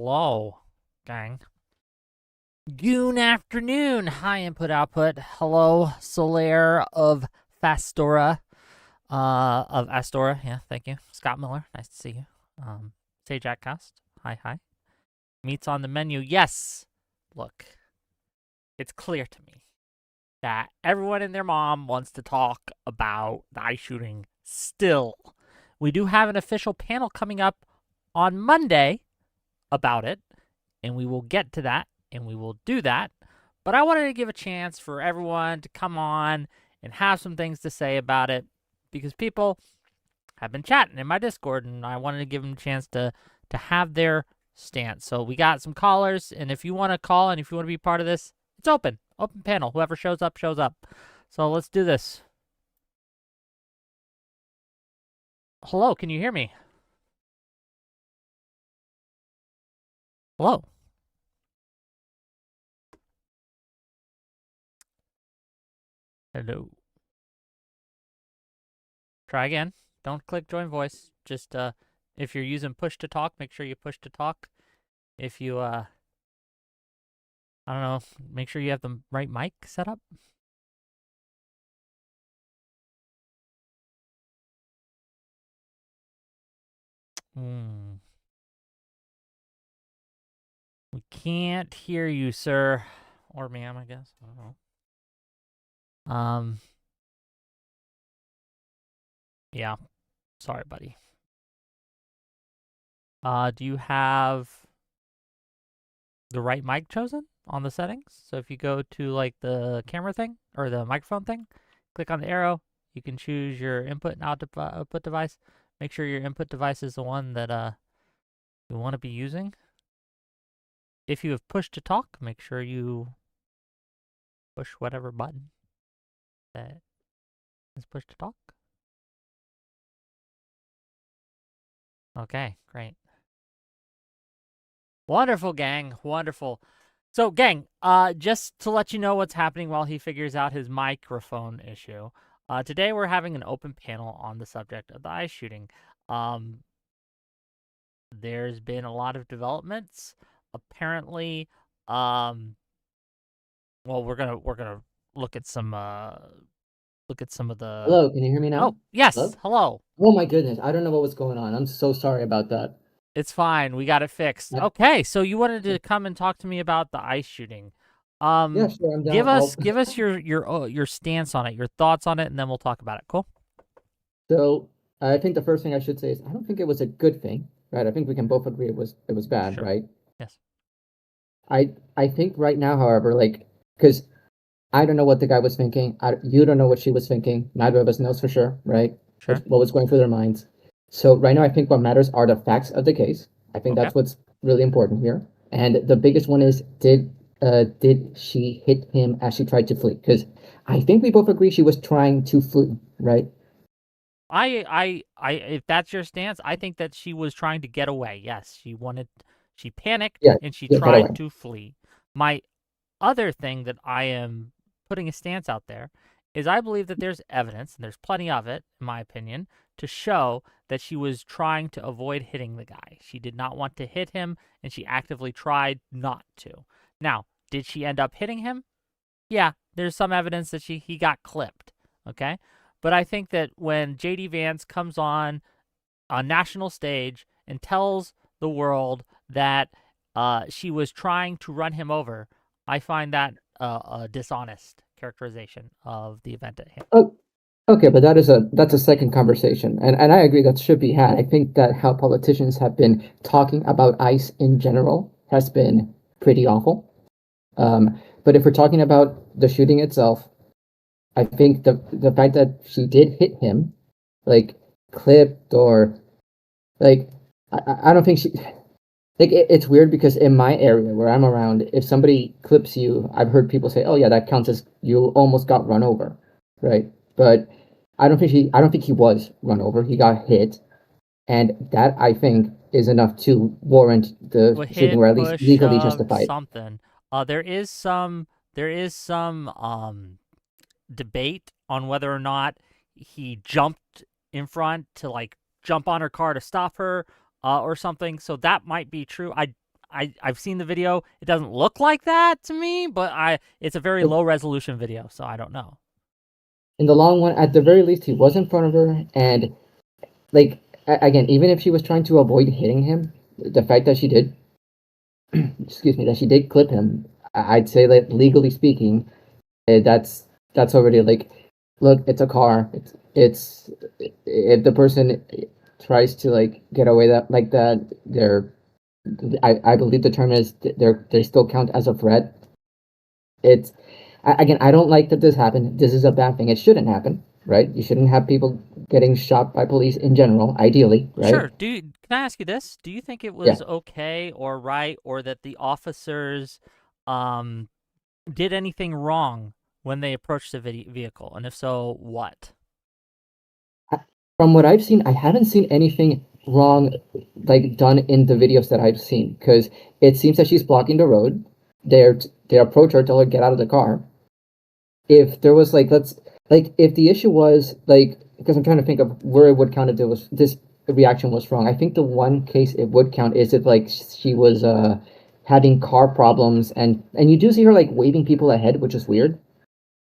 Hello, gang. Good afternoon. Hi, input output. Hello, Solaire of Fastora. Of Astora. Yeah, thank you. Scott Miller. Nice to see you. Sage Actcast. Hi. Meats on the menu. Yes. Look, it's clear to me that everyone and their mom wants to talk about the ICE shooting still. We do have an official panel coming up on Monday about it, and we will get to that, and we will do that. But I wanted to give a chance for everyone to come on and have some things to say about it, because people have been chatting in my Discord, and I wanted to give them a chance to have their stance. So we got some callers, and if you want to call and if you want to be part of this, it's open panel. Whoever shows up, shows up. So let's do this. Hello, can you hear me? Hello. Hello. Try again. Don't click join voice. Just if you're using push to talk, make sure you push to talk. If you I don't know, make sure you have the right mic set up. We can't hear you, sir. Or ma'am, I guess. I don't know. Yeah. Sorry, buddy. Do you have the right mic chosen on the settings? So if you go to like the camera thing or the microphone thing, click on the arrow, you can choose your input and output device. Make sure your input device is the one that you want to be using. If you have push to talk, make sure you push whatever button that is push to talk. Okay, great. Wonderful, gang. Wonderful. So, gang, just to let you know what's happening while he figures out his microphone issue. Today we're having an open panel on the subject of the ICE shooting. There's been a lot of developments. Apparently, well, we're gonna look at some of the. Hello, can you hear me now? Oh, yes. Hello. Oh my goodness, I don't know what was going on. I'm so sorry about that. It's fine. We got it fixed. Yeah. Okay, so you wanted to come and talk to me about the ICE shooting. Yeah, sure, I'm Give down. us your stance on it, your thoughts on it, and then we'll talk about it. Cool. So I think the first thing I should say is I don't think it was a good thing, right? I think we can both agree it was bad, Sure. right? Yes. I think right now, however, like because I don't know what the guy was thinking. You don't know what she was thinking. Neither of us knows for sure, right? Sure. What was going through their minds. So right now, I think what matters are the facts of the case. I think Okay. that's what's really important here. And the biggest one is did she hit him as she tried to flee? Because I think we both agree she was trying to flee, right? If that's your stance, I think that she was trying to get away. Yes, she panicked Yeah, and she get away. tried to flee. My other thing that I am putting a stance out there is I believe that there's evidence, and there's plenty of it, in my opinion, to show that she was trying to avoid hitting the guy. She did not want to hit him, and she actively tried not to. Now, did she end up hitting him? Yeah, there's some evidence that he got clipped, okay? But I think that when JD Vance comes on a national stage and tells the world that she was trying to run him over, I find that a dishonest characterization of the event at hand. Oh, okay, but that's a second conversation, and I agree that should be had. I think that how politicians have been talking about ICE in general has been pretty awful. But if we're talking about the shooting itself, I think the fact that she did hit him, like clipped or like I don't think she like it's weird because in my area where I'm around, if somebody clips you, I've heard people say, "Oh yeah, that counts as you almost got run over," right? But I don't think he was run over. He got hit, and that I think is enough to warrant the Well, shooting, hit, or at least push, legally shoved, justified. something. There is some debate on whether or not he jumped in front to like jump on her car to stop her or something. So that might be true. I've seen the video. It doesn't look like that to me, but it's a very low resolution video, so I don't know. In the long run, at the very least, he was in front of her, and like again, even if she was trying to avoid hitting him, the fact that she did, excuse me, that she did clip him, I'd say that legally speaking, that's already like, look, it's a car. It's if the person tries to like get away that like that, I believe the term is they still count as a threat. It's again, I don't like that this happened. This is a bad thing. It shouldn't happen, right? You shouldn't have people getting shot by police in general, ideally, right? Sure. Can I ask you this? Do you think it was okay or right, or that the officers did anything wrong when they approached the vehicle? And if so, what? From what I've seen, I haven't seen anything wrong like done in the videos that I've seen, because it seems that she's blocking the road. They approach her, tell her get out of the car. If there was like if the issue was like, because I'm trying to think of where it would count if there was this reaction was wrong. I think the one case it would count is if like she was having car problems, and you do see her like waving people ahead, which is weird.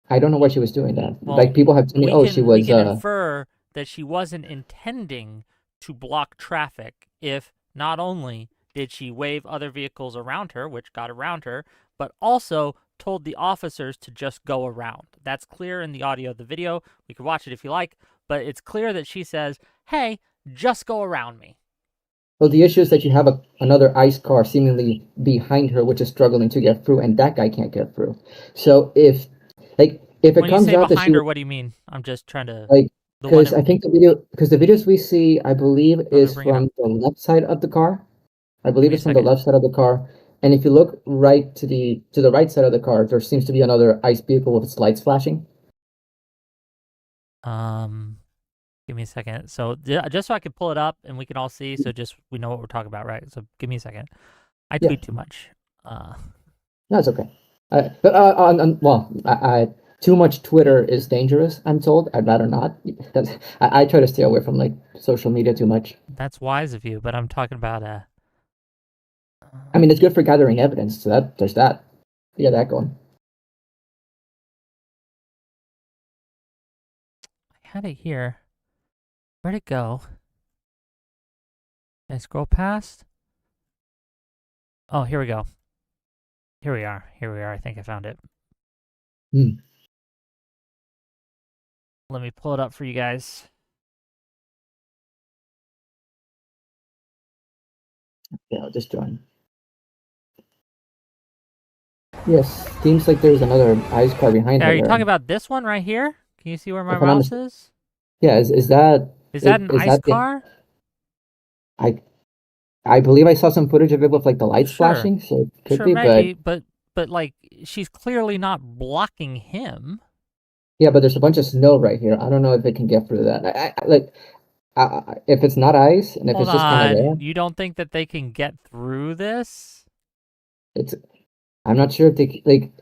I don't know why she was doing that. Well, like people have told me, she was. We can infer that she wasn't intending to block traffic if not only did she wave other vehicles around her, which got around her, but also told the officers to just go around. That's clear in the audio of the video. We could watch it if you like, but it's clear that she says, hey, just go around me. Well, the issue is that you have another ICE car seemingly behind her, which is struggling to get through, and that guy can't get through. So if it when comes you say out that behind her, what do you mean? I'm just trying to because I think the videos we see, I believe, is from the left side of the car. I believe it's from the left side of the car. And if you look right to the right side of the car, there seems to be another ICE vehicle with its lights flashing. Give me a second. So just so I can pull it up and we can all see, so just we know what we're talking about, right? So give me a second. I tweet too much. No, it's okay. Too much Twitter is dangerous, I'm told. I'd rather not. I try to stay away from like social media too much. That's wise of you, but I'm talking about I mean, it's good for gathering evidence, so there's that. Yeah, that going. I had it here. Where'd it go? Did I scroll past? Oh, here we go. Here we are. I think I found it. Let me pull it up for you guys. Yeah, I'll just join. Yes, seems like there's another ICE car behind her. Are you talking about this one right here? Can you see where my mouse is? Yeah, is that an ICE car? I believe I saw some footage of it with like the lights flashing, so it could be, but like she's clearly not blocking him. Yeah, but there's a bunch of snow right here. I don't know if it can get through that. If it's not ice and if it's just kind of there. You don't think that they can get through this? I'm not sure if they like.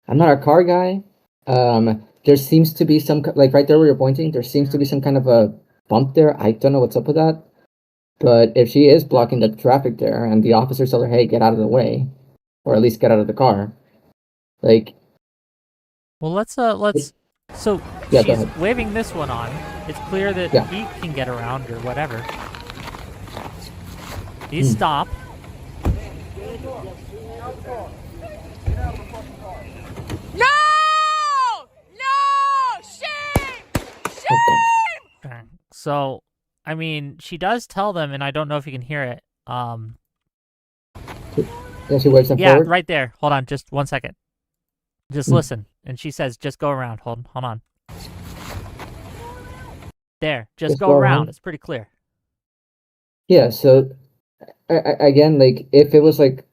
I'm not a car guy. There seems to be some like right there where you're pointing. There seems to be some kind of a bump there. I don't know what's up with that. But if she is blocking the traffic there, and the officers tell her, "Hey, get out of the way," or at least get out of the car, like. Well, let's. So she's waving this one on. It's clear that he can get around or whatever. These stop. Shame! So, I mean, she does tell them, and I don't know if you can hear it. She waves them forward? Right there. Hold on, just 1 second. Just listen. And she says, just go around. Hold on. There. Just go around. It's pretty clear. Yeah, so, again, like, if it was like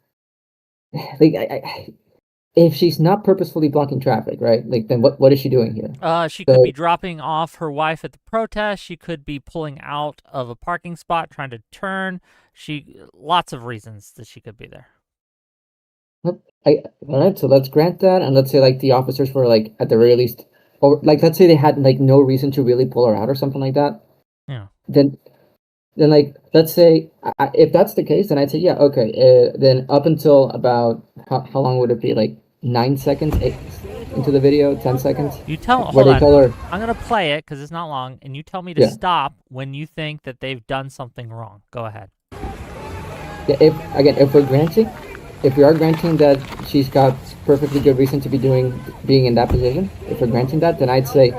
if she's not purposefully blocking traffic, right? Like, then what is she doing here? She could be dropping off her wife at the protest. She could be pulling out of a parking spot, trying to turn. Lots of reasons that she could be there. All right, so let's grant that, and let's say like the officers were like at the very least, or like let's say they had like no reason to really pull her out or something like that. Yeah. Then then like let's say if that's the case, then I'd say yeah, okay. Then up until about how long would it be? Like 9 seconds into the video, 10 seconds, You tell. where Hold they on. tell her, I'm gonna play it because it's not long, and you tell me to yeah, stop when you think that they've done something wrong. Go ahead. yeah. If we're granting, if we are granting that she's got perfectly good reason to be being in that position, if we're granting that, then I'd say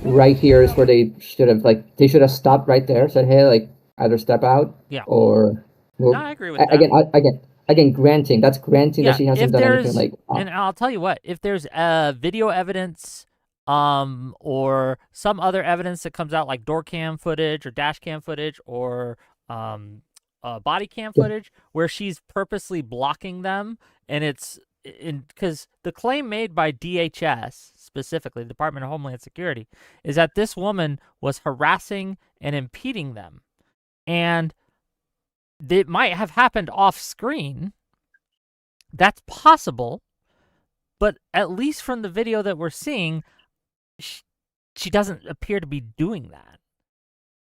right here is where they should have stopped right there, said hey, like either step out Yeah. or No, move. I agree with that. Again, granting that Yeah, she hasn't if done anything there's, like and I'll tell you what, if there's video evidence, or some other evidence that comes out like door cam footage or dash cam footage or body cam yeah, footage where she's purposely blocking them, and it's because the claim made by DHS, specifically the Department of Homeland Security, is that this woman was harassing and impeding them, and it might have happened off screen. That's possible, but at least from the video that we're seeing, she doesn't appear to be doing that.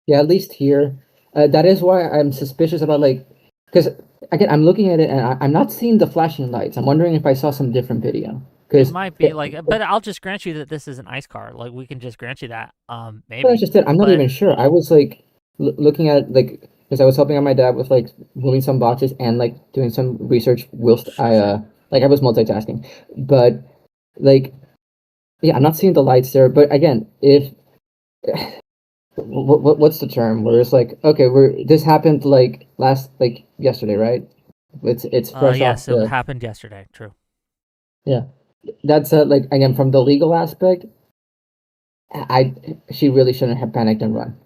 yeah, at least here. That is why I'm suspicious about like, because again, I'm looking at it and I'm not seeing the flashing lights. I'm wondering if I saw some different video. It Because might be like, but I'll just grant you that this is an ice car. Like, we can just grant you that. that's Maybe. just it. I'm not But even sure. I was like looking at like because I was helping out my dad with like moving some boxes and like doing some research whilst sure. I was multitasking. But like yeah, I'm not seeing the lights there. But again, if what's the term where it's like okay, this happened like yesterday, right? It's fresh off Yes, it the happened yesterday. True. yeah. That's like again from the legal aspect. I she really shouldn't have panicked and run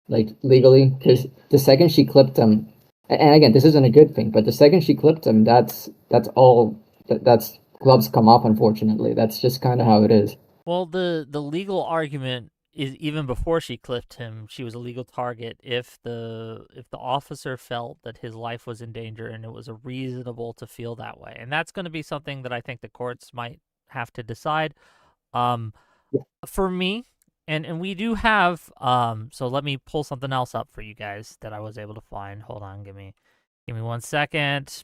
like legally because the second she clipped him, and again this isn't a good thing, but the second she clipped him, that's all that's gloves come off. Unfortunately, that's just kind of how it is. Well, the legal argument is even before she clipped him, she was a legal target if the officer felt that his life was in danger and it was reasonable to feel that way. And that's going to be something that I think the courts might have to decide. Um, Yeah. for me, and we do have so let me pull something else up for you guys that I was able to find. Hold on, give me 1 second.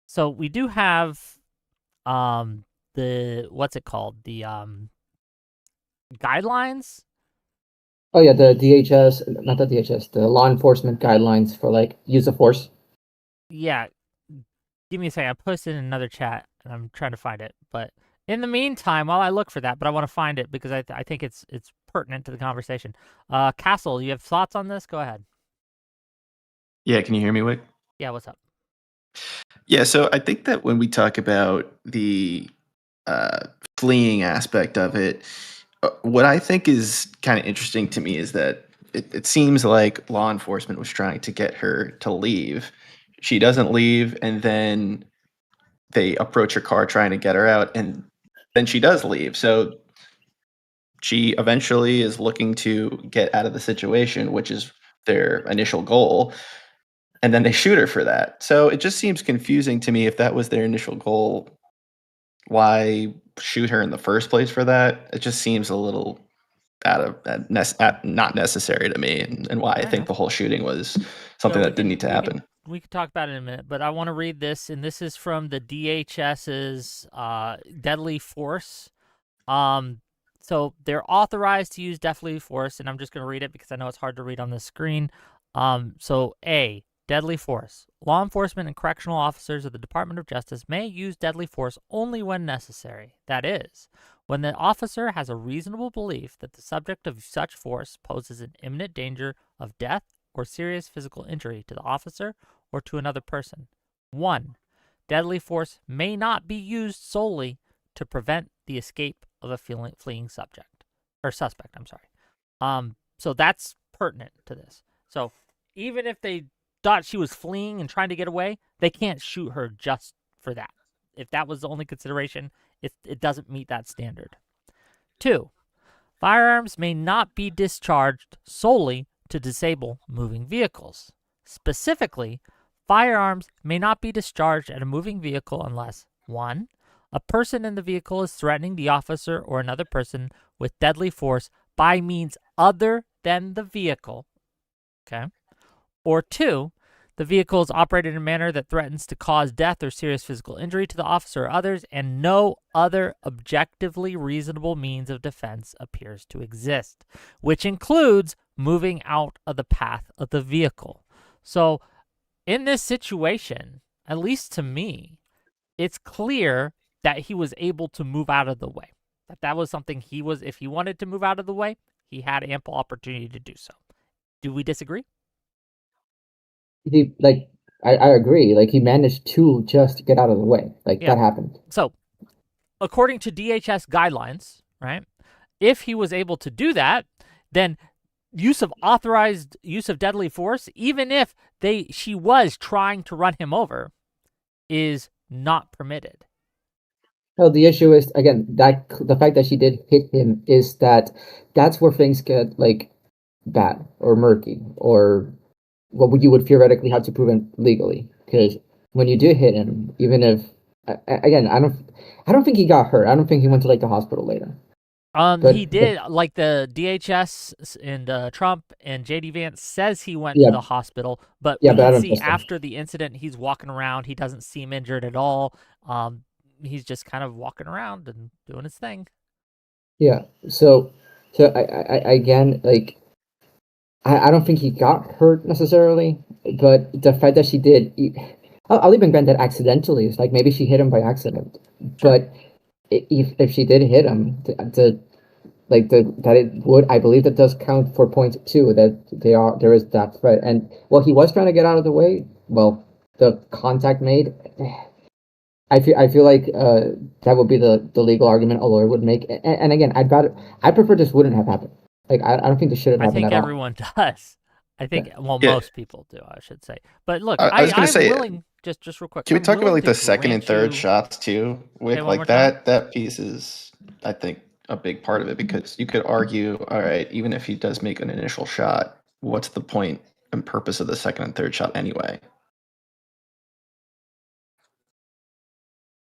So we do have the what's it called? The guidelines. Oh yeah, the DHS, not the DHS, the law enforcement guidelines for like use of force. Yeah, give me a second. I posted in another chat and I'm trying to find it. But in the meantime, while I look for that, but I want to find it because I think it's pertinent to the conversation. Castle, you have thoughts on this? Go ahead. Yeah, can you hear me, Wick? Yeah, what's up? Yeah, so I think that when we talk about the uh, fleeing aspect of it, what I think is kind of interesting to me is that it seems like law enforcement was trying to get her to leave. She doesn't leave, and then they approach her car trying to get her out, and then she does leave. So she eventually is looking to get out of the situation, which is their initial goal. And then they shoot her for that. So it just seems confusing to me if that was their initial goal. Why shoot her in the first place for that? It just seems a little not necessary to me, and why I Fair think enough. the whole shooting was So something that didn't need to happen. We could talk about it in a minute, but I want to read this, and this is from the DHS's deadly force. So they're authorized to use deadly force, and I'm just going to read it because I know it's hard to read on the screen. So A, deadly force. Law enforcement and correctional officers of the Department of Justice may use deadly force only when necessary. That is, when the officer has a reasonable belief that the subject of such force poses an imminent danger of death or serious physical injury to the officer or to another person. 1. Deadly force may not be used solely to prevent the escape of a fleeing subject or suspect. I'm sorry. So that's pertinent to this. So even if they thought she was fleeing and trying to get away, they can't shoot her just for that. If that was the only consideration, it doesn't meet that standard. 2. Firearms may not be discharged solely to disable moving vehicles. Specifically, firearms may not be discharged at a moving vehicle unless 1. A person in the vehicle is threatening the officer or another person with deadly force by means other than the vehicle, okay? Or 2, the vehicle is operated in a manner that threatens to cause death or serious physical injury to the officer or others, and no other objectively reasonable means of defense appears to exist, which includes moving out of the path of the vehicle. So in this situation, at least to me, it's clear that he was able to move out of the way. That was something if he wanted to move out of the way, he had ample opportunity to do so. Do we disagree? I agree. Like, he managed to just get out of the way. Like, Yeah. that happened. So, according to DHS guidelines, right, if he was able to do that, then authorized use of deadly force, even if she was trying to run him over, is not permitted. No, the issue is, again, that the fact that she did hit him is that's where things get, like, bad or murky, or what you would theoretically have to prove it legally. Because when you do hit him, even if, again, I don't think he got hurt. I don't think he went to, like, the hospital later. But He did, like the DHS and Trump and JD Vance says he went to the hospital, but we I can don't see trust him. after the incident, he's walking around. He doesn't seem injured at all. He's just kind of walking around and doing his thing. Yeah. So I again, like, I don't think he got hurt necessarily, but the fact that she did, I'll even grant that accidentally. It's like maybe she hit him by accident, but if she did hit him, that it would, I believe that does count for point 2, that there is that threat. And while he was trying to get out of the way, well, the contact made, I feel like that would be the legal argument a lawyer would make. And again, I prefer this wouldn't have happened. Like, I don't think this should have happened at all. I think everyone does. I think, well, Yeah. most people do, I should say. But look, I was gonna I'm say, willing, just real quick. Can we I'm talk about willing like to the second and grant third you- shots too? With one more like time. that piece is, I think, a big part of it, because you could argue, all right, even if he does make an initial shot, what's the point and purpose of the second and third shot anyway?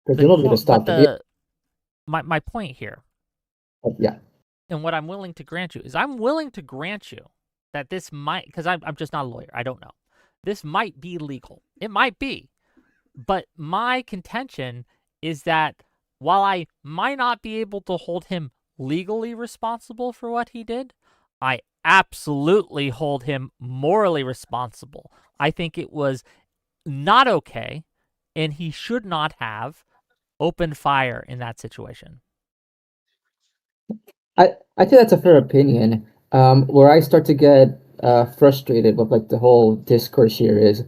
Presumably to stop my point here, yeah. and what I'm willing to grant you, is I'm willing to grant you that this might, because I'm just not a lawyer, I don't know. This might be legal. It might be. But my contention is that while I might not be able to hold him legally responsible for what he did, I absolutely hold him morally responsible. I think it was not okay, and he should not have opened fire in that situation. I think that's a fair opinion. Where I start to get frustrated with, like, the whole discourse here is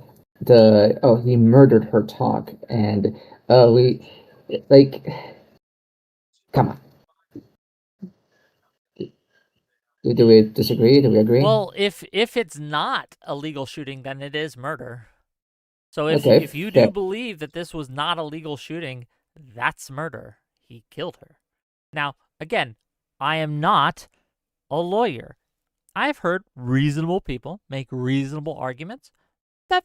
he murdered her talk, and we, like, come on. Do we disagree? Do we agree? Well, if it's not a legal shooting, then it is murder. So if Okay, if you fair. do believe that this was not a legal shooting, that's murder. He killed her. Now, again, I am not a lawyer. I've heard reasonable people make reasonable arguments that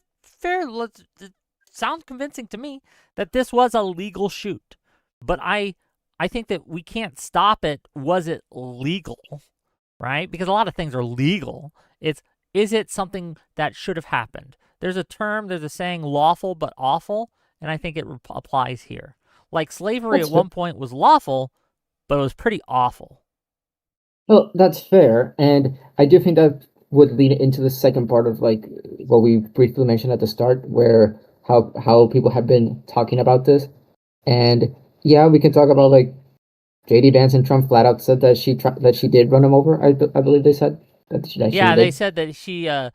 sound convincing to me that this was a legal shoot. But I think that we can't stop it. Was it legal? Right? Because a lot of things are legal. Is it something that should have happened? There's a saying, lawful but awful, and I think it applies here. Like, slavery That's at one point was lawful, but it was pretty awful. Well, that's fair, and I do think that would lead into the second part of, like, what we briefly mentioned at the start, where how people have been talking about this. And yeah, we can talk about, like, JD Vance and Trump flat out said that she did run him over. I believe they said that she They did. said that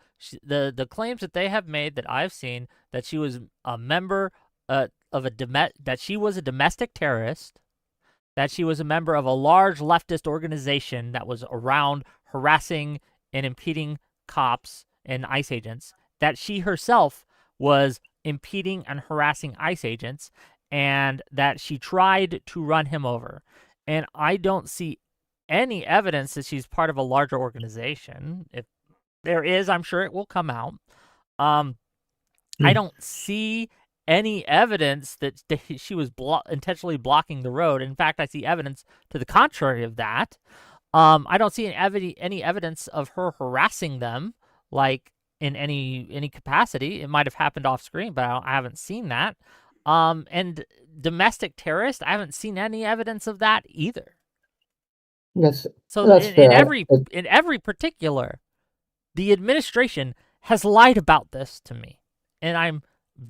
the claims that they have made that I've seen, that she was a member that she was a domestic terrorist, that she was a member of a large leftist organization that was around harassing and impeding cops and ICE agents, that she herself was impeding and harassing ICE agents, and that she tried to run him over. And I don't see any evidence that she's part of a larger organization. If there is, I'm sure it will come out. I don't see any evidence that she was intentionally blocking the road. In fact, I see evidence to the contrary of that. I don't see any evidence of her harassing them, like in any capacity. It might have happened off screen, but I haven't seen that. And domestic terrorist, I haven't seen any evidence of that either. That's So that's in fair. every particular, the administration has lied about this to me, and I'm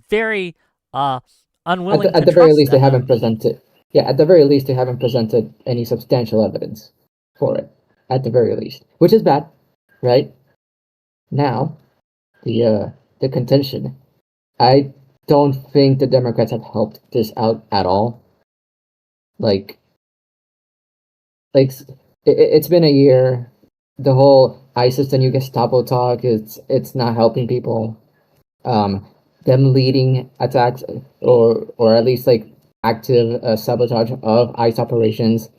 very unwilling At to the very trust least, they them. haven't presented. Yeah, at the very least, they haven't presented any substantial evidence for it. At the very least, which is bad, right? Now, the contention. I don't think the Democrats have helped this out at all. Like, it's been a year. The whole ISIS and Gestapo talk, it's not helping people. Um, them leading attacks or at least like active sabotage of ICE operations.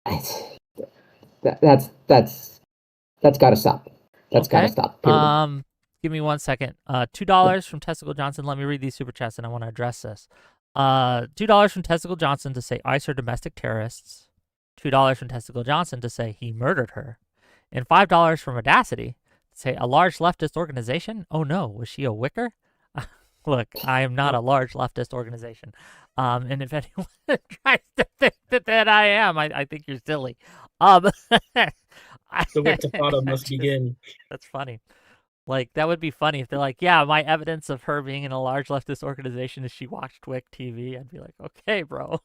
That's got to stop. That's got to Okay. stop. Period. Give me 1 second. $2 from Testicle Johnson. Let me read these super chats, and I want to address this. $2 from Testicle Johnson to say ICE are domestic terrorists. $2 from Testicle Johnson to say he murdered her, and $5 from Audacity to say a large leftist organization. Oh no, was she a Wicker? Look, I am not a large leftist organization. And if anyone tries to think that I am, I think you're silly. The Wiktifada must begin. That's funny. Like, that would be funny if they're like, yeah, my evidence of her being in a large leftist organization is she watched Wick TV. I'd be like, okay, bro.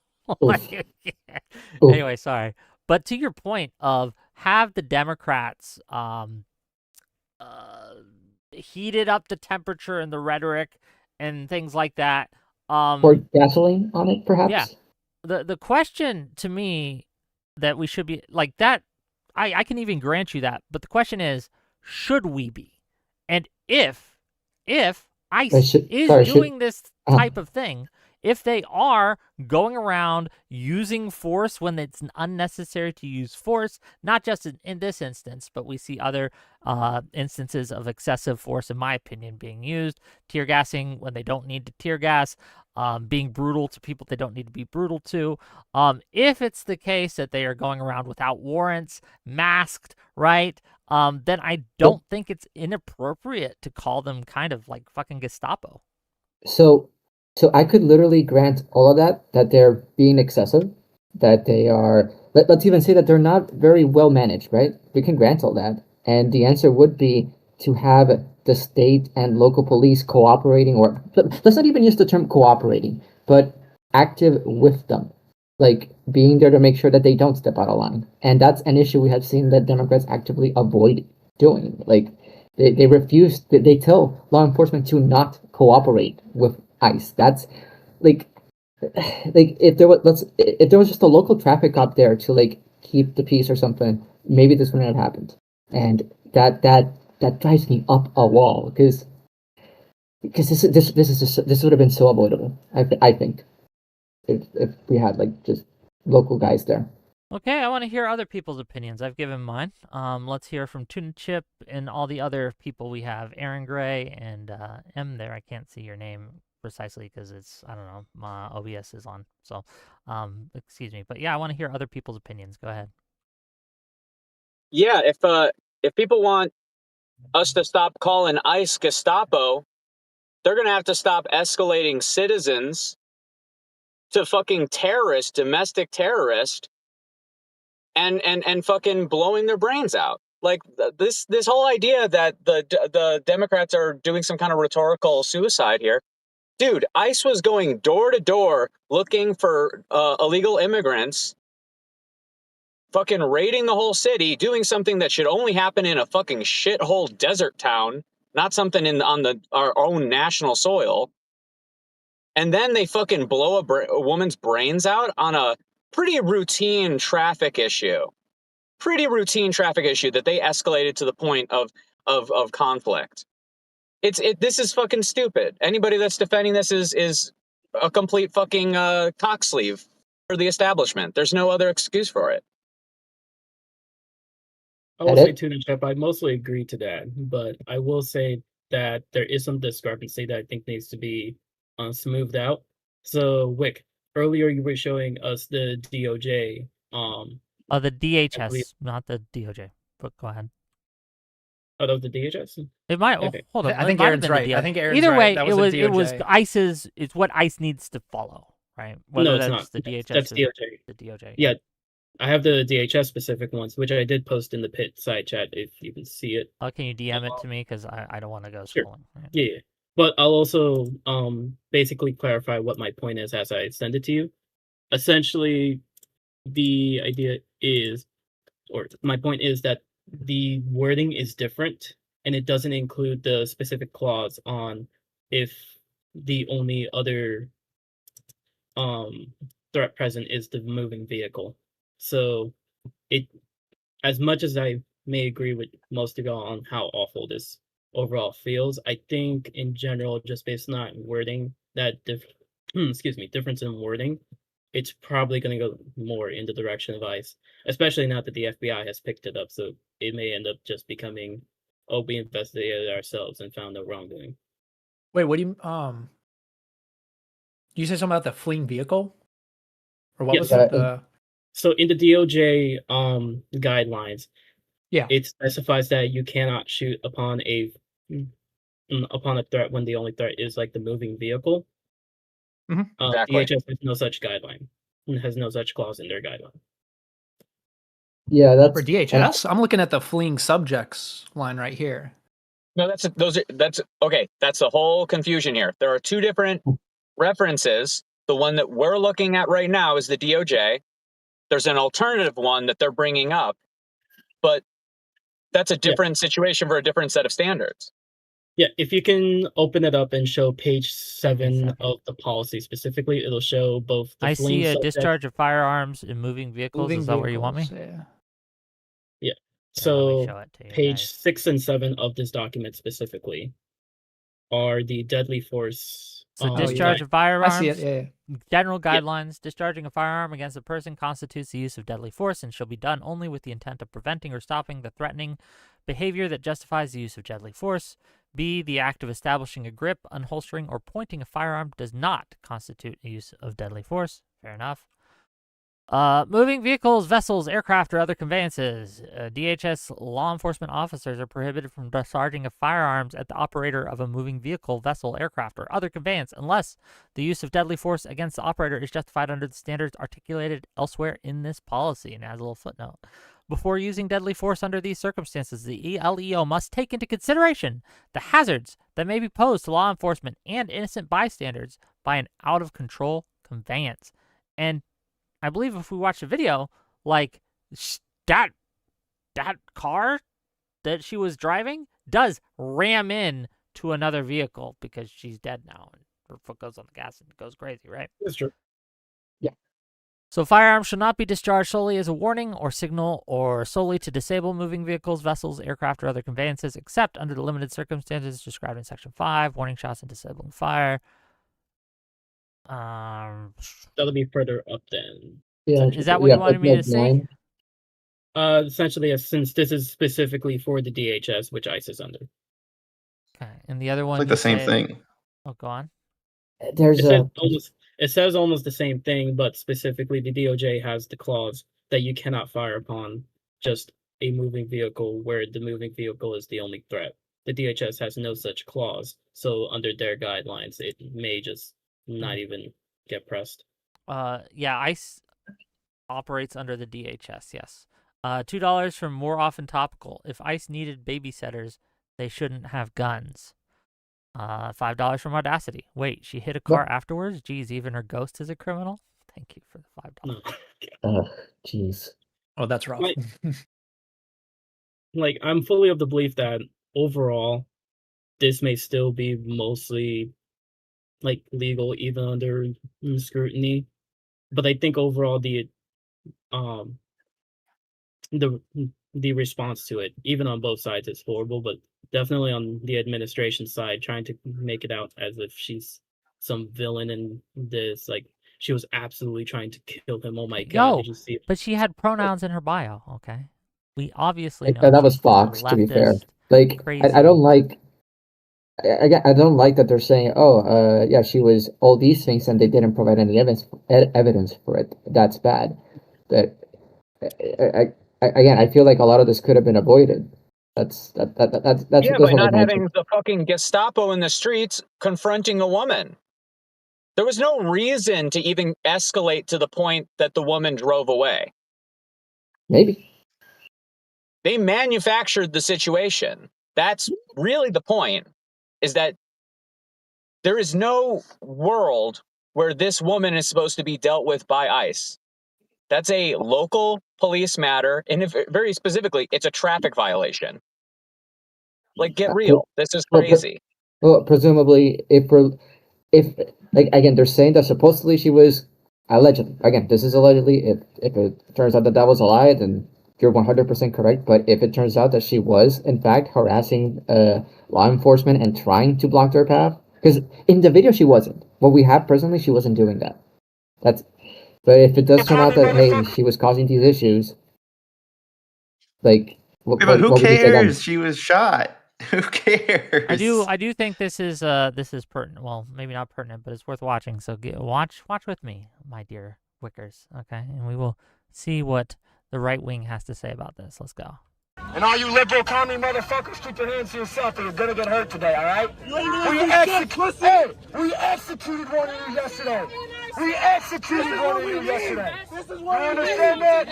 Anyway, sorry. But to your point of have the Democrats heated up the temperature and the rhetoric and things like that. Pour gasoline on it, perhaps? Yeah. The question to me that we should be like that, I can even grant you that, but the question is, should we be? And if ICE is doing this type of thing, if they are going around using force when it's unnecessary to use force, not just in this instance, but we see other instances of excessive force, in my opinion, being used, tear gassing when they don't need to tear gas, being brutal to people they don't need to be brutal to. If it's the case that they are going around without warrants, masked, right, then I don't think it's inappropriate to call them kind of like fucking Gestapo. So I could literally grant all of that they're being excessive, that they are, let's even say that they're not very well managed, right? We can grant all that. And the answer would be to have the state and local police cooperating, or let's not even use the term cooperating, but active with them, like being there to make sure that they don't step out of line. And that's an issue we have seen that Democrats actively avoid doing. Like they refuse, they tell law enforcement to not cooperate with ICE. That's like if there was just a local traffic cop there to like keep the peace or something, maybe this wouldn't have happened. And that drives me up a wall because this would have been so avoidable. I think if we had like just local guys there. Okay, I want to hear other people's opinions. I've given mine. Let's hear from Tuna Chip and all the other people we have. Aaron Gray and M there. I can't see your name precisely because it's, I don't know, my OBS is on. So, excuse me. But yeah, I want to hear other people's opinions. Go ahead. Yeah, if people want us to stop calling ICE Gestapo, they're going to have to stop escalating citizens to fucking terrorists, domestic terrorists, and fucking blowing their brains out. Like this whole idea that the Democrats are doing some kind of rhetorical suicide here. Dude, ICE was going door to door looking for illegal immigrants, fucking raiding the whole city, doing something that should only happen in a fucking shithole desert town, not something on our own national soil. And then they fucking blow a woman's brains out on a pretty routine traffic issue. Pretty routine traffic issue that they escalated to the point of conflict. This is fucking stupid. Anybody that's defending this is a complete fucking cock sleeve for the establishment. There's no other excuse for it. I will say, Tuna Chip, I mostly agree to that, but I will say that there is some discrepancy that I think needs to be smoothed out. So, Wick, earlier you were showing us the DOJ Oh, the believe- DHS, not the DOJ. But go ahead. out of the DHS. It might. Okay. Hold on. I think it might have Aaron's been right. the I DOJ. think Aaron's Either right. way, That it was the was DOJ. ICE's. It's what ICE needs to follow, right? Whether No, it's that's not. the DHS That's or DOJ. the DOJ. Yeah, I have the DHS specific ones, which I did post in the pit side chat if you can see it. Can you DM it to me because I don't want to go Sure. scrolling. Right? Yeah, but I'll also basically clarify what my point is as I send it to you. Essentially, the idea is, or my point is that the wording is different and it doesn't include the specific clause on if the only other threat present is the moving vehicle. So it, as much as I may agree with most of y'all on how awful this overall feels, I think in general, just based on wording, that difference in wording, it's probably going to go more in the direction of ICE, especially now that the FBI has picked it up. So it may end up just becoming, oh, we investigated ourselves and found no wrongdoing. Wait, what do you say something about the fleeing vehicle? Or what Yes. was it? So in the DOJ guidelines, Yeah. it specifies that you cannot shoot upon a threat when the only threat is like the moving vehicle. Mhm. Exactly. DHS has no such guideline. It has no such clause in their guideline. Yeah, that's For DHS? I'm looking at the fleeing subjects line right here. No, that's okay. That's the whole confusion here. There are two different references. The one that we're looking at right now is the DOJ. There's an alternative one that they're bringing up, but that's a different situation for a different set of standards. Yeah, if you can open it up and show page 7 second. of the policy specifically, it'll show both the I fleeing see a subject- discharge of firearms in moving vehicles. Moving Is that where you want me? vehicles, yeah. Yeah, let me So show it to you page guys. 6 and 7 of this document specifically are the deadly force. So yeah. discharge of I firearms. see it, yeah. General guidelines: discharging a firearm against a person constitutes the use of deadly force and shall be done only with the intent of preventing or stopping the threatening behavior that justifies the use of deadly force. B. The act of establishing a grip, unholstering, or pointing a firearm does not constitute a use of deadly force. Fair enough. Moving vehicles, vessels, aircraft, or other conveyances. DHS law enforcement officers are prohibited from discharging of firearms at the operator of a moving vehicle, vessel, aircraft, or other conveyance unless the use of deadly force against the operator is justified under the standards articulated elsewhere in this policy. And it has a little footnote. Before using deadly force under these circumstances, the LEO must take into consideration the hazards that may be posed to law enforcement and innocent bystanders by an out-of-control conveyance. And I believe if we watch the video, like that car that she was driving does ram in to another vehicle because she's dead now and her foot goes on the gas and goes crazy, right? That's true. So firearms should not be discharged solely as a warning or signal or solely to disable moving vehicles, vessels, aircraft, or other conveyances, except under the limited circumstances described in Section 5, warning shots and disabling fire. That'll be further up then. yeah. Is that what you wanted me to footnote say? 9. Essentially, yes, since this is specifically for the DHS, which ICE is under. Okay, and the other one It's like you the same say- thing. Oh, go on. There's It says almost the same thing, but specifically the DOJ has the clause that you cannot fire upon just a moving vehicle where the moving vehicle is the only threat. The DHS has no such clause, so under their guidelines, it may just not even get pressed. Yeah, ICE operates under the DHS, yes. $2 from More Often Topical. If ICE needed babysitters, they shouldn't have guns. $5 from Audacity. Wait, she hit a car afterwards? Geez, even her ghost is a criminal? Thank you for the $5. No. Jeez. Oh, that's rough. Like- Like, I'm fully of the belief that overall, this may still be mostly like legal, even under scrutiny. But I think overall the response to it, even on both sides, is horrible. But definitely on the administration side, trying to make it out as if she's some villain in this, like she was absolutely trying to kill him. Oh my god! Yo, Did you see it? But she had pronouns in her bio, okay? We obviously know That was she's Fox, to be fair. leftist, Like, crazy. I don't like. I don't like that they're saying, "Oh, yeah, she was all these things," and they didn't provide any evidence for it. That's bad. But Again, I feel like a lot of this could have been avoided. That's Yeah, by what not my having the fucking Gestapo in the streets confronting a woman. There was no reason to even escalate to the point that the woman drove away. maybe. They manufactured the situation. That's really the point, is that there is no world where this woman is supposed to be dealt with by ICE. That's a local police matter, and if, very specifically, it's a traffic violation. Like, get real. This is crazy. Well, presumably, if like again, they're saying that supposedly she was allegedly. Again, this is allegedly. If it turns out that that was a lie, then you're 100% correct. But if it turns out that she was in fact harassing law enforcement and trying to block their path, because in the video she wasn't. What we have presently, she wasn't doing that. That's. But if it does turn out that hey, she was causing these issues, like But who what would you say then? cares? She was shot. Who cares? I do think this is pertinent. Well, maybe not pertinent, but it's worth watching. So watch with me, my dear Wickers. Okay, and we will see what the right wing has to say about this. Let's go. And all you liberal commie motherfuckers, keep your hands to yourself or you're gonna get hurt today, alright? We executed one of you yesterday. We executed one of you yesterday. You understand that?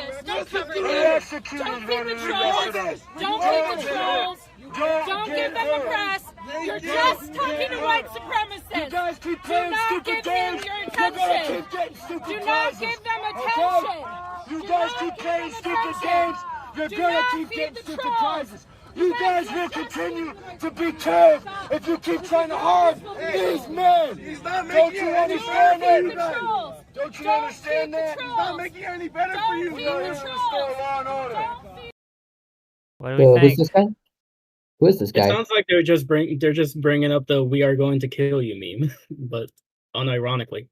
We executed one of you yesterday. Don't feed the trolls. Don't give them the press. You're just talking to white supremacists. You guys keep playing stupid games. You're gonna keep getting stupid Do not give them attention. You guys keep playing stupid games. You're gonna keep getting stupid prizes. You guys will continue to be killed if you keep trying to harm these men. Don't you understand that? Don't you understand that? He's not making it any better for you. You're here to restore law and order. What do we Who's think? this guy? Who is this It guy? sounds like they're just bringing up the "we are going to kill you" meme, but unironically.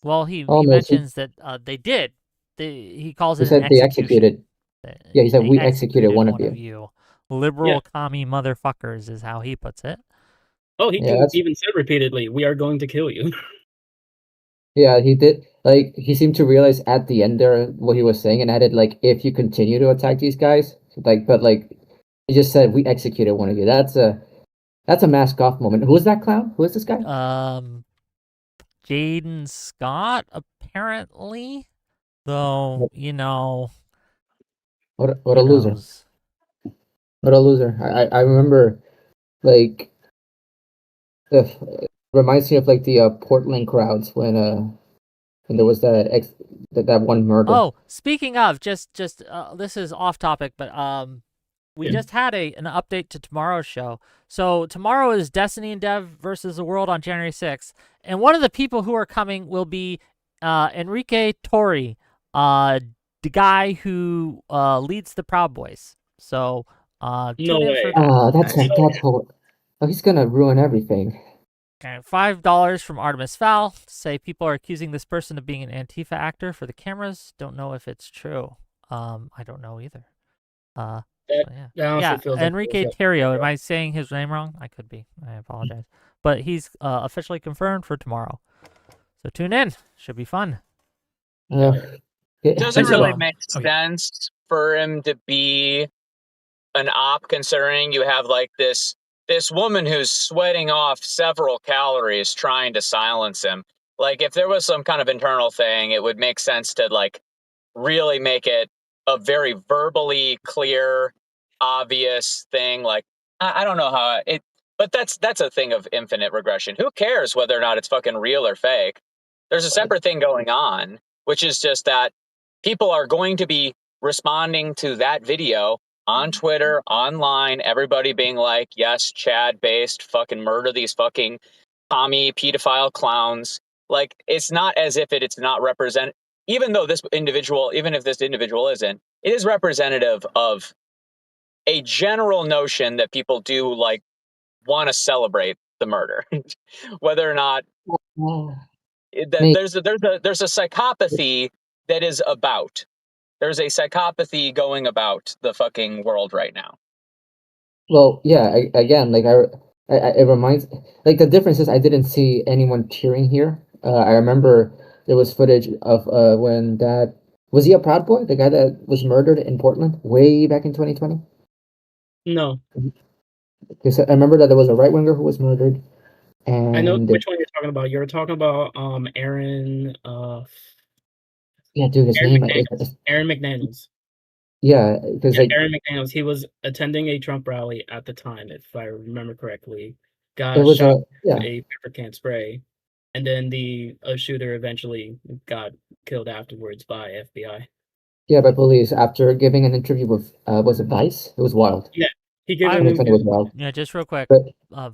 Well, he Oh, no, he- mentions that they did. He calls He it an said they execution. executed. Yeah, he said They we executed one of you. Liberal commie motherfuckers is how he puts it. Oh, he Yeah, that's- even said repeatedly, "We are going to kill you." Yeah, he did. Like he seemed to realize at the end there what he was saying, and added like, if you continue to attack these guys, like, but like, he just said we executed one of you. That's a mask off moment. Who is that clown? Who is this guy? Jaden Scott apparently, though you know. What a who loser! knows? What a loser! I remember, like, it reminds me of like the Portland crowds when there was that one murder. Oh, speaking of, just this is off topic, but we just had an update to tomorrow's show. So tomorrow is Destiny and Dev versus the World on January 6th, and one of the people who are coming will be Enrique Torri, the guy who leads the Proud Boys. So tune in way. for that. That's horrible. Oh, he's gonna ruin everything. Okay, $5 from Artemis Fowl. Say people are accusing this person of being an Antifa actor for the cameras. Don't know if it's true. I don't know either. So That honestly feels like Enrique bullshit. Terrio. Am I saying his name wrong? I could be. I apologize. But he's officially confirmed for tomorrow. So tune in. Should be fun. It doesn't Thanks, really Elon. make Okay. sense for him to be an op, considering you have like this woman who's sweating off several calories trying to silence him. Like, if there was some kind of internal thing, it would make sense to like really make it a very verbally clear, obvious thing. Like, I don't know how it, but that's a thing of infinite regression. Who cares whether or not it's fucking real or fake? There's a separate thing going on, which is just that people are going to be responding to that video on Twitter, online, everybody being like, yes, Chad based, fucking murder these fucking commie pedophile clowns. Like, it's not as if it's not represent, even if this individual isn't, it is representative of a general notion that people do like want to celebrate the murder, whether or not there's a psychopathy that is about. There's a psychopathy going about the fucking world right now. Well, yeah. Again, like it reminds, like, the difference is I didn't see anyone cheering here. I remember there was footage of when that Was he a Proud Boy, the guy that was murdered in Portland way back in 2020? No, Because I remember that there was a right winger who was murdered, I know and which one you're talking about. You're talking about Aaron yeah, dude, his Aaron name McDaniels. Aaron McDaniels. yeah, because Yeah, like Aaron McDaniels. He was attending a Trump rally at the time, if I remember correctly. there Got was shot a yeah, with a pepper can spray, and then the shooter eventually got killed afterwards by FBI. yeah, by police after giving an interview with was it Vice? It was wild. Yeah, he gave I- an 2020 was wild. Yeah, just real quick. But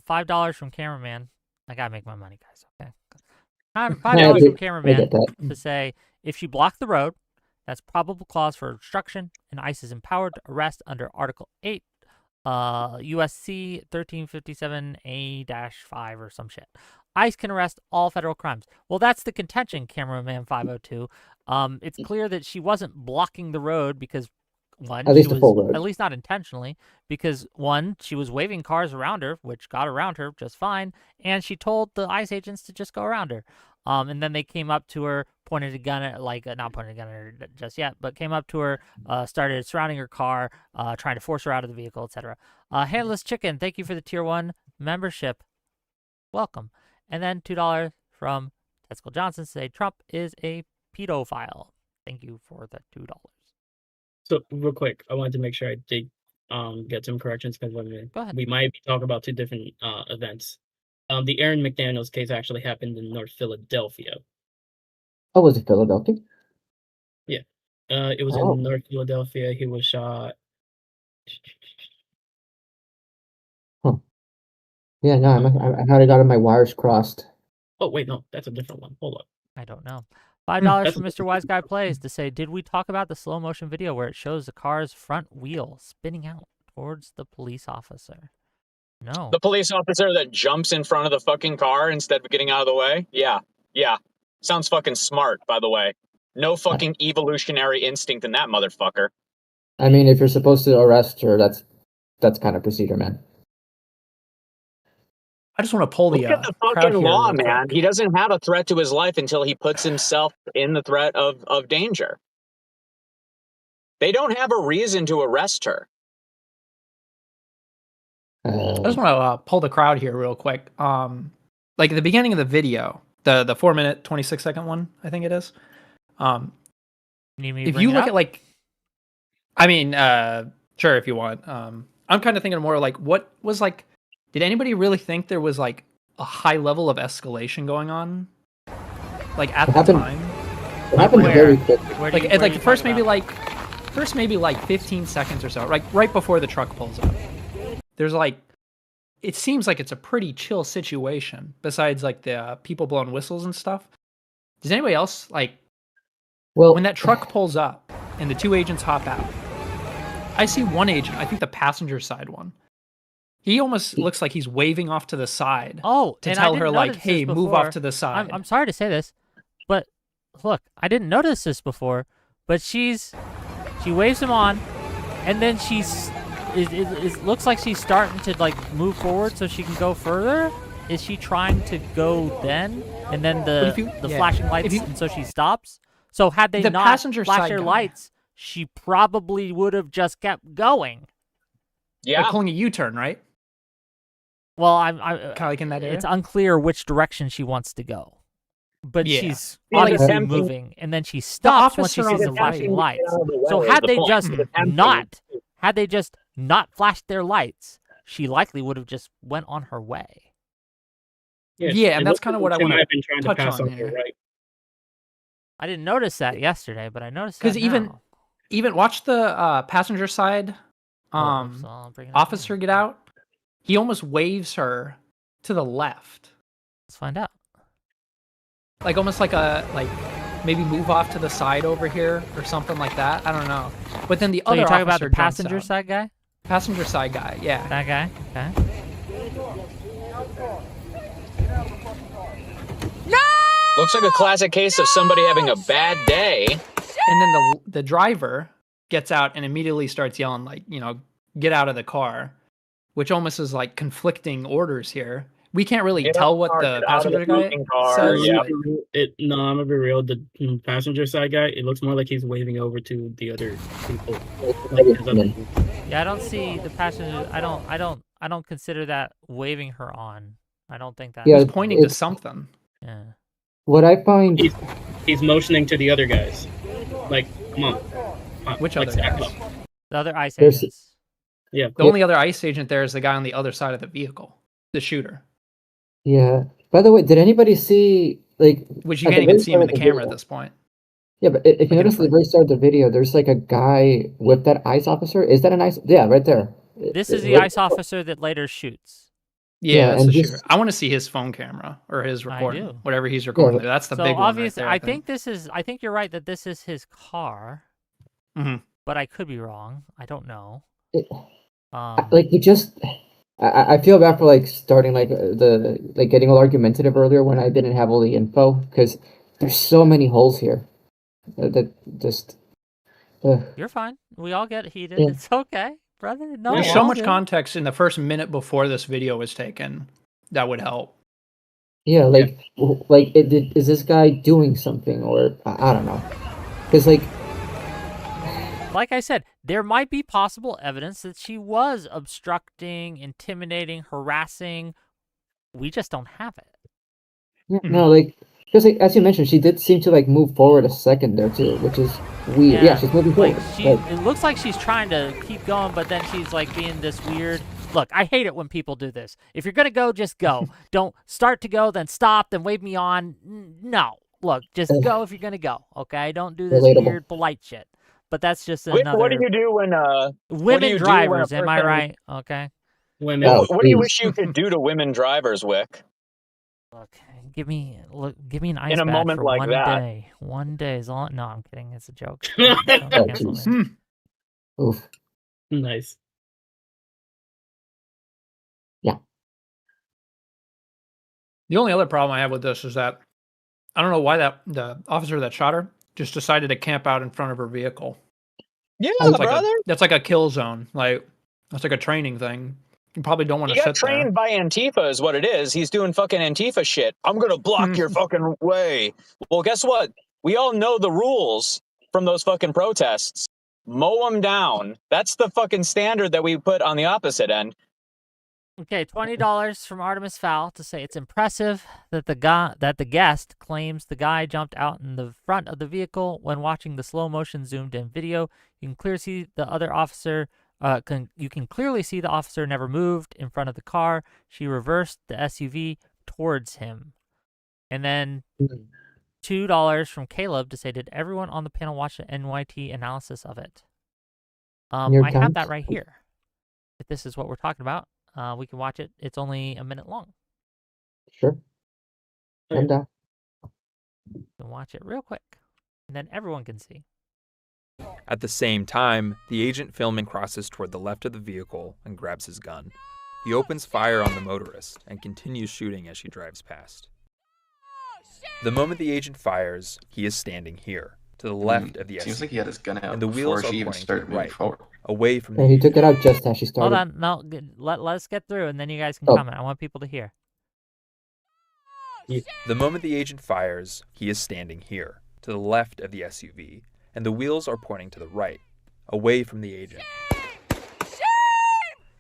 $5 from cameraman. I gotta make my money, guys. Okay. $5 Yeah, from dude, I cameraman get that. to say if she blocked the road, that's probable cause for obstruction, and ICE is empowered to arrest under Article 8, USC 1357A-5 or some shit. ICE can arrest all federal crimes. Well, that's the contention, cameraman 502. It's clear that she wasn't blocking the road because one, At least she the full was, road. at least not intentionally, because one, she was waving cars around her, which got around her just fine, and she told the ICE agents to just go around her. And then they came up to her, pointed a gun at, not pointed a gun at her just yet, but came up to her, started surrounding her car, trying to force her out of the vehicle, etc. Handless Chicken, thank you for the Tier 1 membership. Welcome. And then $2 from Tesco Johnson to say Trump is a pedophile. Thank you for the $2. So real quick, I wanted to make sure I did get some corrections because Go ahead. we might be talking about two different events. The Aaron McDaniels case actually happened in North Philadelphia. Oh, was it Philadelphia? It was Oh. in North Philadelphia. He was shot. Yeah, no, I might have gotten my wires crossed. Oh wait, no, that's a different one. Hold up. I don't know. $5 that's from a Mr. Wise Guy Plays to say, did we talk about the slow motion video where it shows the car's front wheel spinning out towards the police officer? No. The police officer that jumps in front of the fucking car instead of getting out of the way? Yeah. Sounds fucking smart, by the way. No fucking evolutionary instinct in that motherfucker. I mean, if you're supposed to arrest her, that's kind of procedure, man. I just want to pull the, Look at the crowd fucking here law, real quick. man. He doesn't have a threat to his life until he puts himself in the threat of danger. They don't have a reason to arrest her. I just want to pull the crowd here real quick. Like at the beginning of the video, the 4-minute 26-second one, I think it is. Need me to If bring you it look up? at like, I mean, sure if you want. I'm kind of thinking more like, what was like? Did anybody really think there was like a high level of escalation going on? Like at It the happened- time, It happened where? very quick. Where do like you, at where like do the you first talk maybe about? like 15 seconds or so, like right before the truck pulls up. There's like, it seems like it's a pretty chill situation. Besides like the people blowing whistles and stuff. Does anybody else like Well, when that truck pulls up and the two agents hop out? I see one agent, I think the passenger side one. He almost looks like he's waving off to the side Oh, to and I tell didn't her like, notice "Hey, this move before. off to the side." I'm sorry to say this, but look, I didn't notice this before, but she waves him on, and then it looks like she's starting to like move forward so she can go further. Is she trying to go then, and then But if the you- the yeah, flashing if lights, you- and so she stops? So had they The not passenger flashed side their guy. lights, she probably would have just kept going. Yeah. Like pulling a U-turn, right? Well, I'm Kind of like in that area. it's unclear which direction she wants to go. But Yeah. she's Well, like obviously attempting- moving, and then she stops once she officer on sees the the flashing right. lights. So had they just had they just not flashed their lights, she likely would have just went on her way. Yeah, and it that's looks kinda like what I she wanna might have been trying to touch pass on on here. the right. I didn't notice that yesterday, but I noticed that Because even watch the passenger side officer get out. He almost waves her to the left, Let's find out. like almost like maybe move off to the side over here or something like that. I don't know. But then the So other you're talking about officer the jumps passenger out. side guy? Passenger side guy, yeah. That guy? Okay. Looks like a classic case of somebody having a bad day. And then the driver gets out and immediately starts yelling like, get out of the car, which almost is like conflicting orders here. we can't really Get tell out what of the the car, passenger out of the guy fucking car, says. yeah. No, I'm gonna be real. The passenger side guy, it looks more like he's waving over to the other people. Like his other people. Yeah, I don't see the passenger. I don't consider that waving her on. I don't think that. Yeah, He's pointing to it's- something. Yeah. What I find, He's motioning to the other guys. Like, come on. Which like, other stack guys? up. The other ICE There's- agents. Yeah. The only other ICE agent there is the guy on the other side of the vehicle, the shooter, yeah. By the way, did anybody see like? which you at can't the even very see him in start the of camera at video- this point. Yeah, but if you Like in notice at the front. very start of the video, there's like a guy with that ICE officer. Is that an ICE? Yeah, right there. This is the ICE officer that later shoots. Yeah, Yeah, that's and the this- shooter. I want to see his phone camera or his I recording, do. whatever he's recording. but- there. That's the So big one right obviously, there, I think this is. I think you're right that this is his car. Mhm. But I could be wrong. I don't know. It- Um, Like you just, I feel bad for like starting like getting all argumentative earlier when I didn't have all the info because there's so many holes here that just. you're fine. We all get heated. Yeah. It's okay, brother. No, There's we're so all much good. context in the first minute before this video was taken that would help. Yeah, like is this guy doing something or I don't know, because like Like I said, there might be possible evidence that she was obstructing, intimidating, harassing. We just don't have it. yeah, no, like because like, as you mentioned, she did seem to like move forward a second there too, which is weird. Yeah, she's moving like forward. it looks like she's trying to keep going, but then she's like being this weird. Look, I hate it when people do this. If you're gonna go, just go. Don't start to go, then stop, then wave me on. No, look, just go if you're gonna go. Okay, don't do this Relatable. weird polite shit. But that's just Wick, another. what do you do when women you do when a drivers? Am I person- right? Okay. Women. Oh, what do you please. wish you could do to women drivers, Wick? Look, give me an ice In a bath moment for like one that. day. One day is all. No, I'm kidding. It's a joke. Oh, Don't cancel jeez. me. Oof. Nice. The only other problem I have with this is that I don't know why the officer that shot her just decided to camp out in front of her vehicle. Yeah, That's like brother. that's like a kill zone. Like that's like a training thing. You probably don't want He to got sit there. trained by Antifa, is what it is. He's doing fucking Antifa shit. I'm gonna block your fucking way. Well, guess what? We all know the rules from those fucking protests. Mow them down. That's the fucking standard that we put on the opposite end. Okay, $20 from Artemis Fowl to say it's impressive that the guest claims the guy jumped out in the front of the vehicle when watching the slow motion zoomed in video. You can clearly see the other officer. You can clearly see the officer never moved in front of the car. She reversed the SUV towards him, and then $2 from Caleb to say, did everyone on the panel watch the NYT analysis of it? New York I have Times? that right here. If this is what we're talking about. We can watch it. It's only a minute long. Sure. Okay. And You can watch it real quick, and then everyone can see. At the same time, the agent filming crosses toward the left of the vehicle and grabs his gun. He opens fire on the motorist and continues shooting as she drives past. The moment the agent fires, he is standing here, to the left of the Seems SUV, like he had his gun out and the before wheels are she even pointing to started the moving right, forward. away from the he took agent. it out just as she started. Hold on. No, let us get through, and then you guys can Oh. comment. I want people to hear. The moment the agent fires, he is standing here, to the left of the SUV, and the wheels are pointing to the right, away from the agent.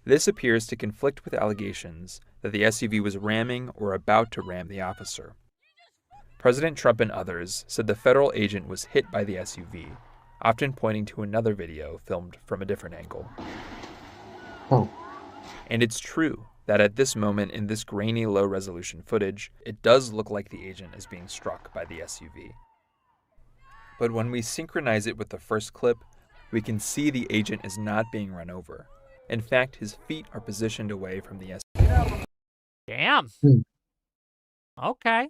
This appears to conflict with allegations that the SUV was ramming or about to ram the officer. President Trump and others said the federal agent was hit by the SUV, often pointing to another video filmed from a different angle. Oh. And it's true that at this moment in this grainy low-resolution footage, it does look like the agent is being struck by the SUV. But when we synchronize it with the first clip, we can see the agent is not being run over. In fact, his feet are positioned away from the SUV. Damn. Hmm. Okay.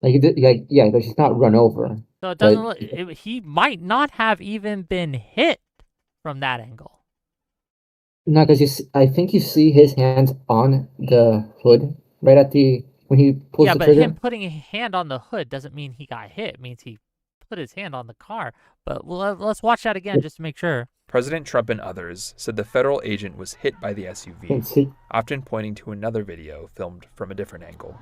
Like, like she's not run over. So it doesn't But- look. He might not have even been hit from that angle. No, because I think you see his hands on the hood when he pulls Yeah, the but trigger. him putting a hand on the hood doesn't mean he got hit. It means he put his hand on the car. But let's watch that again just to make sure. President Trump and others said the federal agent was hit by the Can't SUV, see. often pointing to another video filmed from a different angle.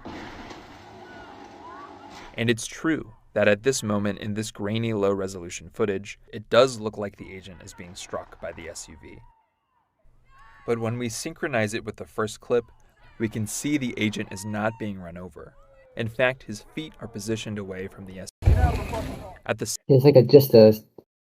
And it's true that at this moment in this grainy low-resolution footage, it does look like the agent is being struck by the SUV. But when we synchronize it with the first clip, we can see the agent is not being run over. In fact, his feet are positioned away from the SUV. At the It's like just a.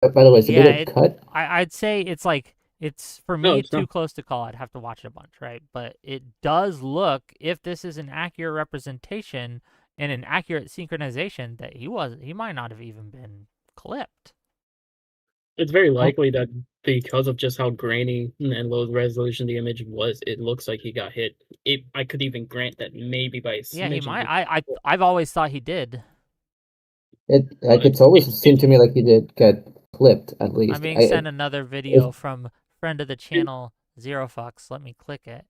By the way, is the video cut? I'd say it's like it's for No, me it's too not. close to call. I'd have to watch it a bunch, right? But it does look, if this is an accurate representation and an accurate synchronization, that he might not have even been clipped. It's very likely that because of just how grainy and low resolution the image was, it looks like he got hit. I could even grant that maybe by a Yeah, he smidgen might. I've always thought he did. It's always seemed to me like he did get clipped at least. I'm being sent another video from friend of the channel, Zero Fucks. Let me click it.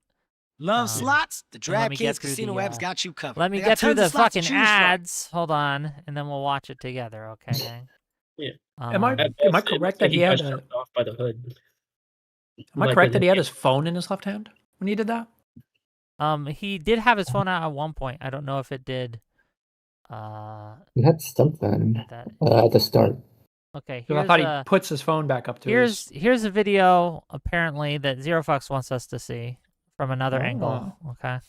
Love slots? The and let me get DraftKings through Casino the, app's got you covered. Let me They get got through tons of the slots to fucking choose from. ads. Hold on, and then we'll watch it together, okay, gang? Yeah. Am I Um, At am I best, it correct looks that like he got had shoved off by the hood. Am I Like correct with that he had his- his phone in his left hand when he did that? He did have his phone out at one point. I don't know if it did. He had something That at the start. okay. 'Cause I Here's thought he puts his phone back up to his. here's a video apparently that Zero Fox wants us to see from another Oh. angle. Okay.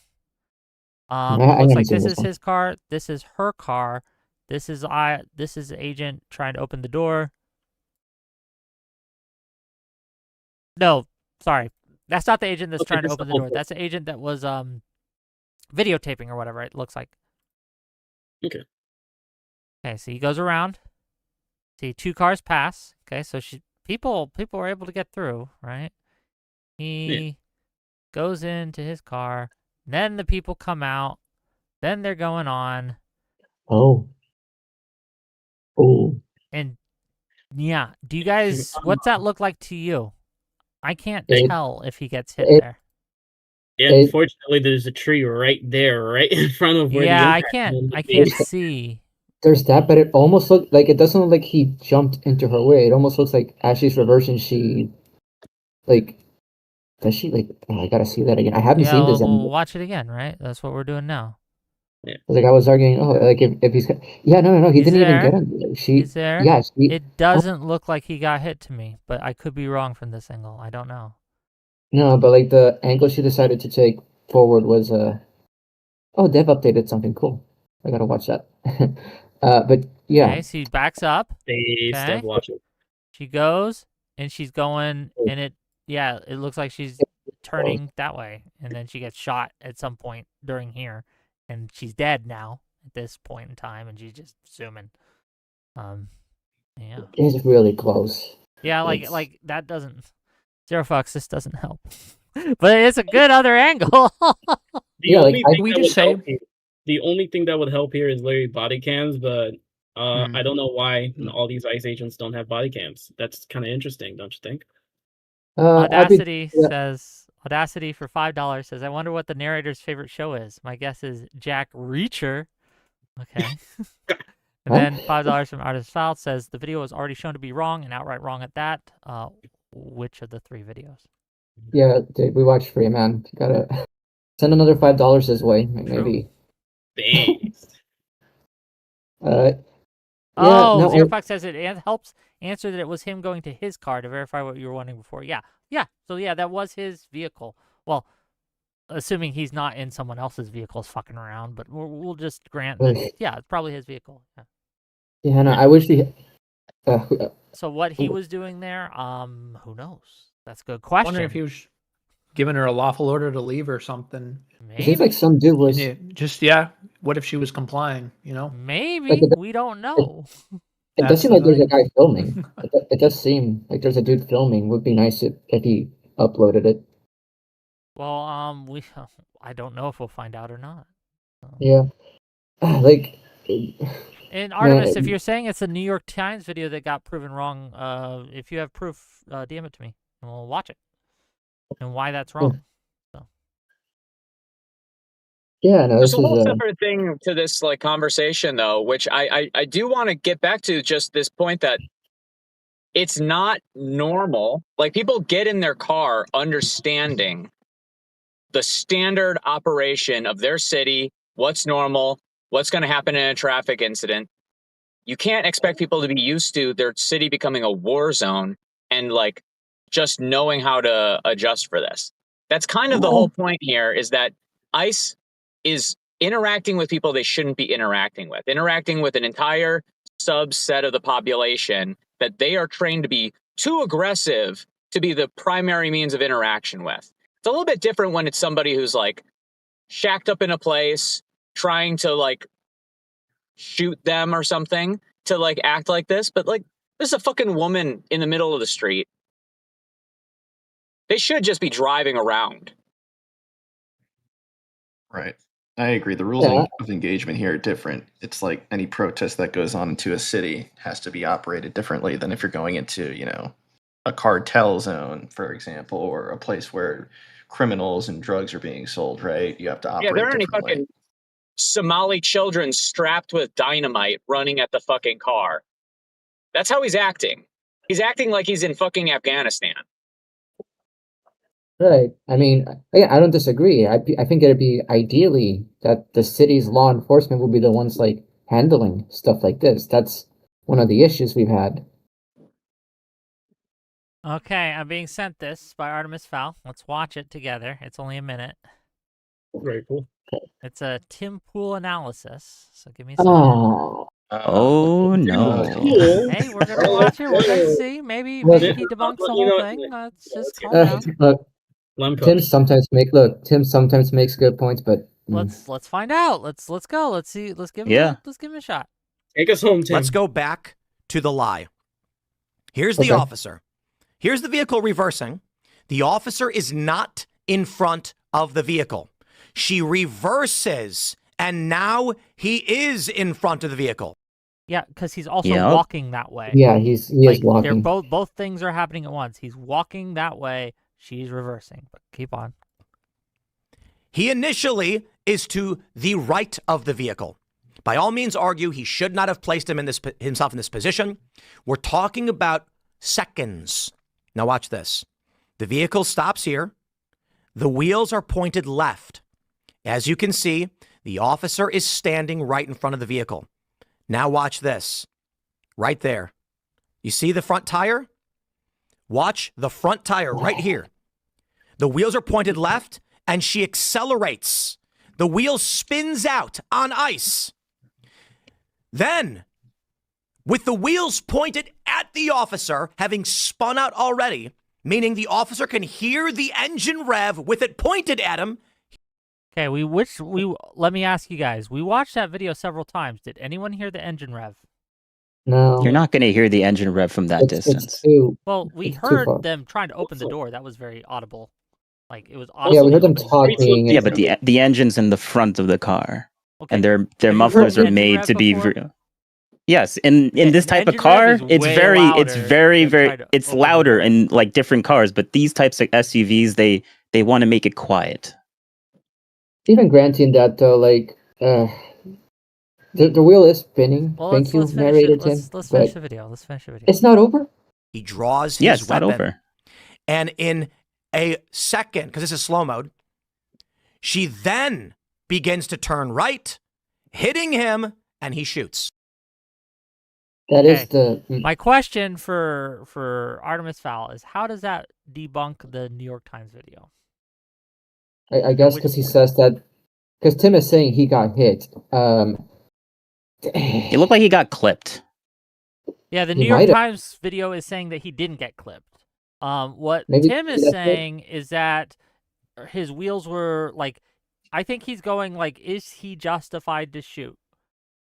I Looks haven't like seen this this is one. his car. This is her car. This is the agent trying to open the door. No, sorry. That's not the agent that's Okay, trying to this is open the the whole door. That's the agent that was videotaping or whatever it looks like. Okay. Okay, so he goes around. See, two cars pass. Okay, so people were able to get through, right? He goes into his car. Then the people come out. Then they're going on. Oh. Oh. And yeah, do you guys, what's that look like to you? I can't It- tell if he gets hit it- there. Yeah, It- unfortunately, there's a tree right there, right in front of where Yeah, the I impact can't zone would be. can't see. There's that, but it almost looked like it doesn't look like he jumped into her way. It almost looks like as she's reversing, she like does she like? Oh, I gotta see that again. I haven't Yeah, seen this. we'll watch it again, right? That's what we're doing now. Like I was arguing. Oh, like if he's no, he He's didn't even there. get him. She He's there. yeah. She, It doesn't look like he got hit to me, but I could be wrong from this angle. I don't know. no, but like the angle she decided to take forward was oh, Dev updated something cool. I gotta watch that. But yeah, Okay, so he backs up. They Okay. still watching. She goes, and she's going, and it looks like she's turning that way, and then she gets shot at some point during here, and she's dead now at this point in time, and she's just zooming. Yeah, it's really close. yeah, It's- like that doesn't. Zero Fox, this doesn't help, but it's a good other angle. The Yeah, like, only I- thing We that just would help say- here- the only thing that would help here is literally body cams, but Mhm. I don't know why all these ICE agents don't have body cams. That's kind of interesting, don't you think? I'd be- Audacity yeah. says Audacity for $5 says, I wonder what the narrator's favorite show is. My guess is Jack Reacher. Okay. And Huh? then $5 from Artist Foul says the video was already shown to be wrong and outright wrong at that. Which of the three videos? Yeah, dude, we watched Free Man. You gotta send another $5 his way, maybe. Thanks. Oh, no, Zero I- Fox says it helps answer that it was him going to his car to verify what you were wondering before. Yeah. So yeah, that was his vehicle. Well, assuming he's not in someone else's vehicles fucking around, but we'll just grant that. Ugh. Yeah, it's probably his vehicle. Yeah. Yeah, no, I wish he. So what he was doing there, who knows? That's a good question. Wondering if he was giving her a lawful order to leave or something. It seems like some dude was. Yeah, just yeah. What if she was complying? You know. Maybe Like, we don't know. It does That's seem like there's a the guy filming. It does seem like there's a dude filming. Would be nice if he uploaded it. Well, I don't know if we'll find out or not. Yeah, like. And Artemis, if Yeah. you're saying it's a New York Times video that got proven wrong, if you have proof, DM it to me, and we'll watch it, and why that's wrong. Yeah, no, There's this a is whole a separate thing to this like conversation though, which I do want to get back to just this point that it's not normal. Like people get in their car understanding the standard operation of their city, what's normal, what's going to happen in a traffic incident. You can't expect people to be used to their city becoming a war zone and like just knowing how to adjust for this. That's kind of the whole point here is that ICE is interacting with people they shouldn't be interacting with an entire subset of the population that they are trained to be too aggressive to be the primary means of interaction with. It's a little bit different when it's somebody who's like shacked up in a place trying to like shoot them or something to like act like this, but like there's a fucking woman in the middle of the street. They should just be driving around. Right. I agree. The rules Yeah. of engagement here are different. It's like any protest that goes on into a city has to be operated differently than if you're going into, you know, a cartel zone, for example, or a place where criminals and drugs are being sold, right? You have to operate Yeah, there aren't any differently. fucking Somali children strapped with dynamite running at the fucking car. That's how he's acting. He's acting like he's in fucking Afghanistan. right. I mean, I don't disagree. I think it'd be ideally that the city's law enforcement would be the ones like handling stuff like this. That's one of the issues we've had. Okay, I'm being sent this by Artemis Fowl. Let's watch it together. It's only a minute. Very cool. It's a Tim Pool analysis. So give me a second. Oh, Oh no. Hey, we're gonna watch it. We're gonna see. Maybe Look- he debunks the You whole know- thing. Let's just calm down. look, Lemko. Tim sometimes makes good points, but Let's find out. Let's go. Let's see. Let's give him. Yeah. Let's give him a shot. Take us home, Tim. Let's go back to the lie. Here's the Okay. officer. Here's the vehicle reversing. The officer is not in front of the vehicle. She reverses, and now he is in front of the vehicle. Yeah, because he's also Yep. walking that way. yeah, he is They're walking. both things are happening at once. He's walking that way. She's reversing. But keep on. He initially is to the right of the vehicle. By all means, argue he should not have placed himself in this position. We're talking about seconds. Now watch this. The vehicle stops here. The wheels are pointed left. As you can see, the officer is standing right in front of the vehicle. Now watch this. Right there. You see the front tire? Watch the front tire right here. The wheels are pointed left, and she accelerates. The wheel spins out on ice. Then, with the wheels pointed at the officer, having spun out already, meaning the officer can hear the engine rev with it pointed at him. Okay, let me ask you guys. We watched that video several times. Did anyone hear the engine rev? No, You're not going to hear the engine rev from that it's distance. too. Well, we It's too heard far. them trying to open the door. That was very audible. Like it was Yeah, audible. we heard them open. talking. Yeah, but the engine's in the front of the car, Okay. and their Have you mufflers heard are engine made rev to be. before? Yes, in Yeah, this the type of engine rev car, is it's way very louder than try to it's open the louder door. in like different cars. But these types of SUVs, they want to make it quiet. Even granting that though, like the wheel is spinning. Well, Thank you, let's finish narrator it. Tim. Let's finish But the video. Let's finish the video. it's not over. He draws his Yeah, it's not weapon. over. And in a second, because this is slow mode, she then begins to turn right, hitting him, and he shoots. That is the My question for Artemis Fowl is how does that debunk the New York Times video? I guess because he says that because Tim is saying he got hit. It looked like he got clipped. Yeah, the He New York might have. Times video is saying that he didn't get clipped. What Maybe Tim is that's it. saying is that his wheels were like, I think he's going like, is he justified to shoot?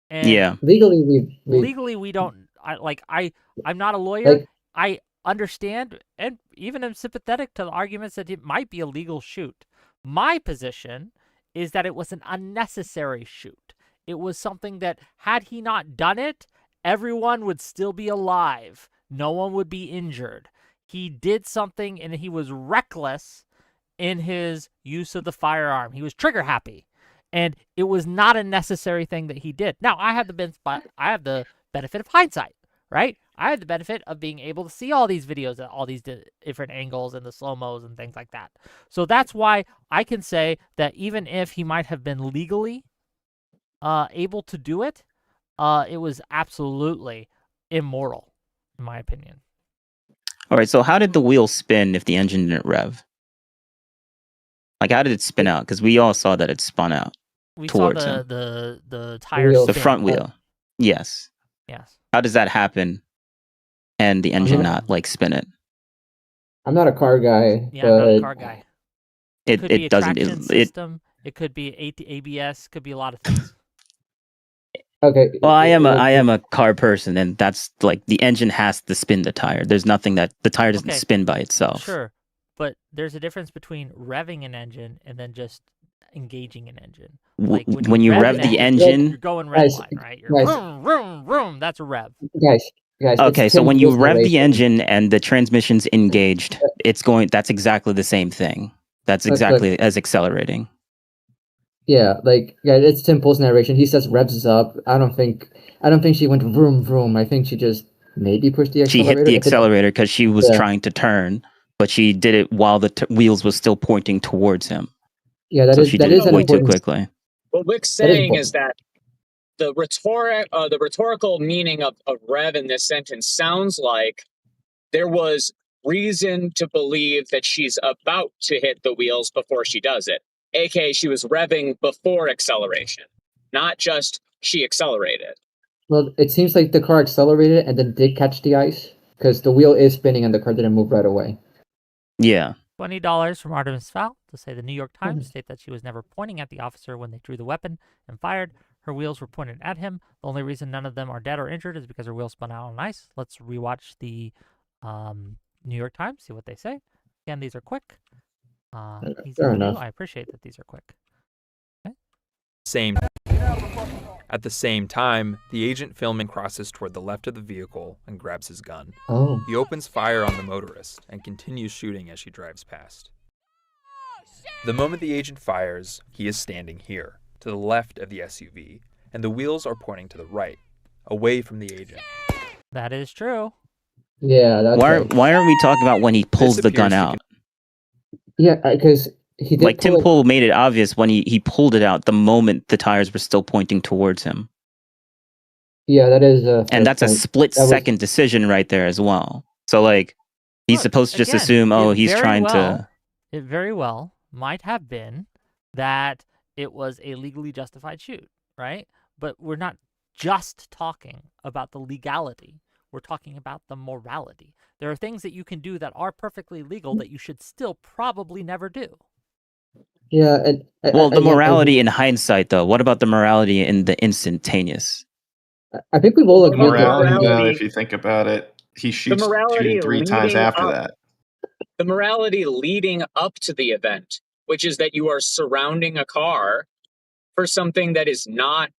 And Yeah. Legally, we don't. I'm not a lawyer. like I understand and even am sympathetic to the arguments that it might be a legal shoot. My position is that it was an unnecessary shoot. It was something that had he not done it, everyone would still be alive. No one would be injured. He did something and he was reckless in his use of the firearm. He was trigger happy. and it was not a necessary thing that he did. Now, I have the benefit of hindsight, right? I had the benefit of being able to see all these videos at all these different angles and the slow-mos and things like that. So that's why I can say that even if he might have been legally able to do it, it was absolutely immoral, in my opinion. All right, so how did the wheel spin if the engine didn't rev? Like, how did it spin out? Because we all saw that it spun out We towards saw him. the tires wheel. The spin. front wheel. Yes. Yes. How does that happen? And the engine not like spin it? I'm not a car guy, Yeah, I'm not a but car guy. It Could be a doesn't. traction system. It could be ABS. Could be a lot of things. okay. Well, I am a car person, and that's like the engine has to spin the tire. There's nothing that the tire doesn't Okay, spin by itself. Sure, but there's a difference between revving an engine and then just engaging an engine. Like When you rev an the you're engine, going red Guys, line, right? You're guys. vroom, vroom, vroom. That's a rev. guys, okay, it's so when you Tim Pool's rev the narration. engine and the transmission's engaged, it's going. That's exactly the same thing. That's exactly as accelerating. Yeah, like it's Tim Pool's narration. He says revs up. I don't think she went vroom vroom. I think she just maybe pushed the She accelerator. hit the If it- accelerator because she was Yeah. trying to turn, but she did it while the wheels was still pointing towards him. Yeah, that So is she that did is it an way too important. quickly. What Wick's That is saying important. is that the rhetorical meaning of rev in this sentence sounds like there was reason to believe that she's about to hit the wheels before she does it. AKA she was revving before acceleration, not just she accelerated. Well, it seems like the car accelerated and then did catch the ice because the wheel is spinning and the car didn't move right away. Yeah. $20 from Artemis Fowl to say the New York Times state that she was never pointing at the officer when they drew the weapon and fired. Her wheels were pointed at him. The only reason none of them are dead or injured is because her wheels spun out on ice. Let's rewatch the New York Times, see what they say. Again, these are quick. Easy Fair to do. enough. I appreciate that these are quick. At the same time, the agent filming crosses toward the left of the vehicle and grabs his gun. Oh. He opens fire on the motorist and continues shooting as she drives past. The moment the agent fires, he is standing here, to the left of the SUV, and the wheels are pointing to the right, away from the agent. That is true. Yeah, that's right. Why aren't we talking about when he pulls the gun appears to out? Yeah, because he did Like Tim pull it- Pool made it obvious when he pulled it out the moment the tires were still pointing towards him. Yeah, that is. And that's a split That was- second decision right there as well. So like he's Look, supposed to just again, assume, oh, it he's very trying well- to. It very well might have been that it was a legally justified shoot, right? But we're not just talking about the legality. We're talking about the morality. There are things that you can do that are perfectly legal that you should still probably never do. Yeah, and Well, the again, morality in hindsight, though. What about the morality in the instantaneous? I think we've all agreed. Morality, though, morality- if you think about it, he shoots morality shooting 3 times leading after up- that. The morality leading up to the event, which is that you are surrounding a car for something that is not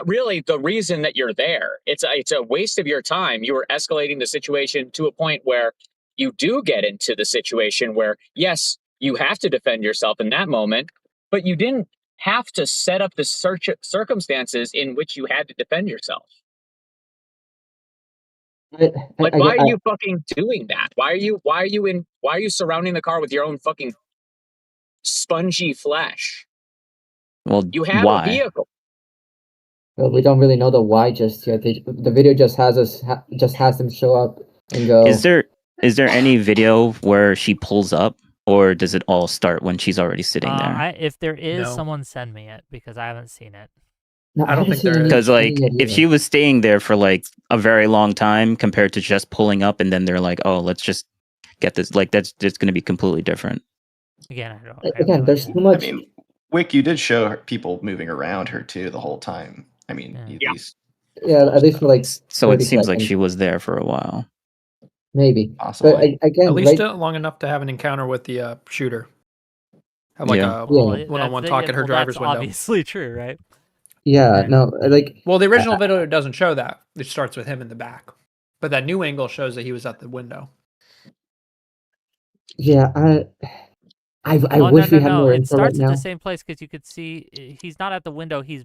really the reason that you're there. It's a waste of your time. You are escalating the situation to a point where you do get into the situation where, yes, you have to defend yourself in that moment, but you didn't have to set up the circumstances in which you had to defend yourself. Like, why are you fucking doing that? Why are you surrounding the car with your own fucking spongy flesh? Well, You have why? a vehicle. Well, we don't really know the why just yet. The video just has them show up and go. Is there any video where she pulls up, or does it all start when she's already sitting there? If there is, No. someone send me it because I haven't seen it. No, I don't haven't think seen there any is. Because like, yet if either. she was staying there for like a very long time compared to just pulling up, and then they're like, "Oh, let's just get this," like that's going to be completely different. Again, I don't. I have Again, no there's idea. too much. I mean, Wick, you did show people moving around her too the whole time. I mean, Yeah. these Yeah, at least for like So it 30 seems like seconds. she was there for a while. maybe. possibly. But again, At least right, long enough to have an encounter with the shooter. Have like Yeah. a Yeah. one-on-one That's- talk at her well, driver's that's window. obviously true, right? yeah, no, like Well, the original video doesn't show that. It starts with him in the back. But that new angle shows that he was at the window. yeah, I Oh, wish no, we had more It info right starts at now. the same place because you could see he's not at the window. He's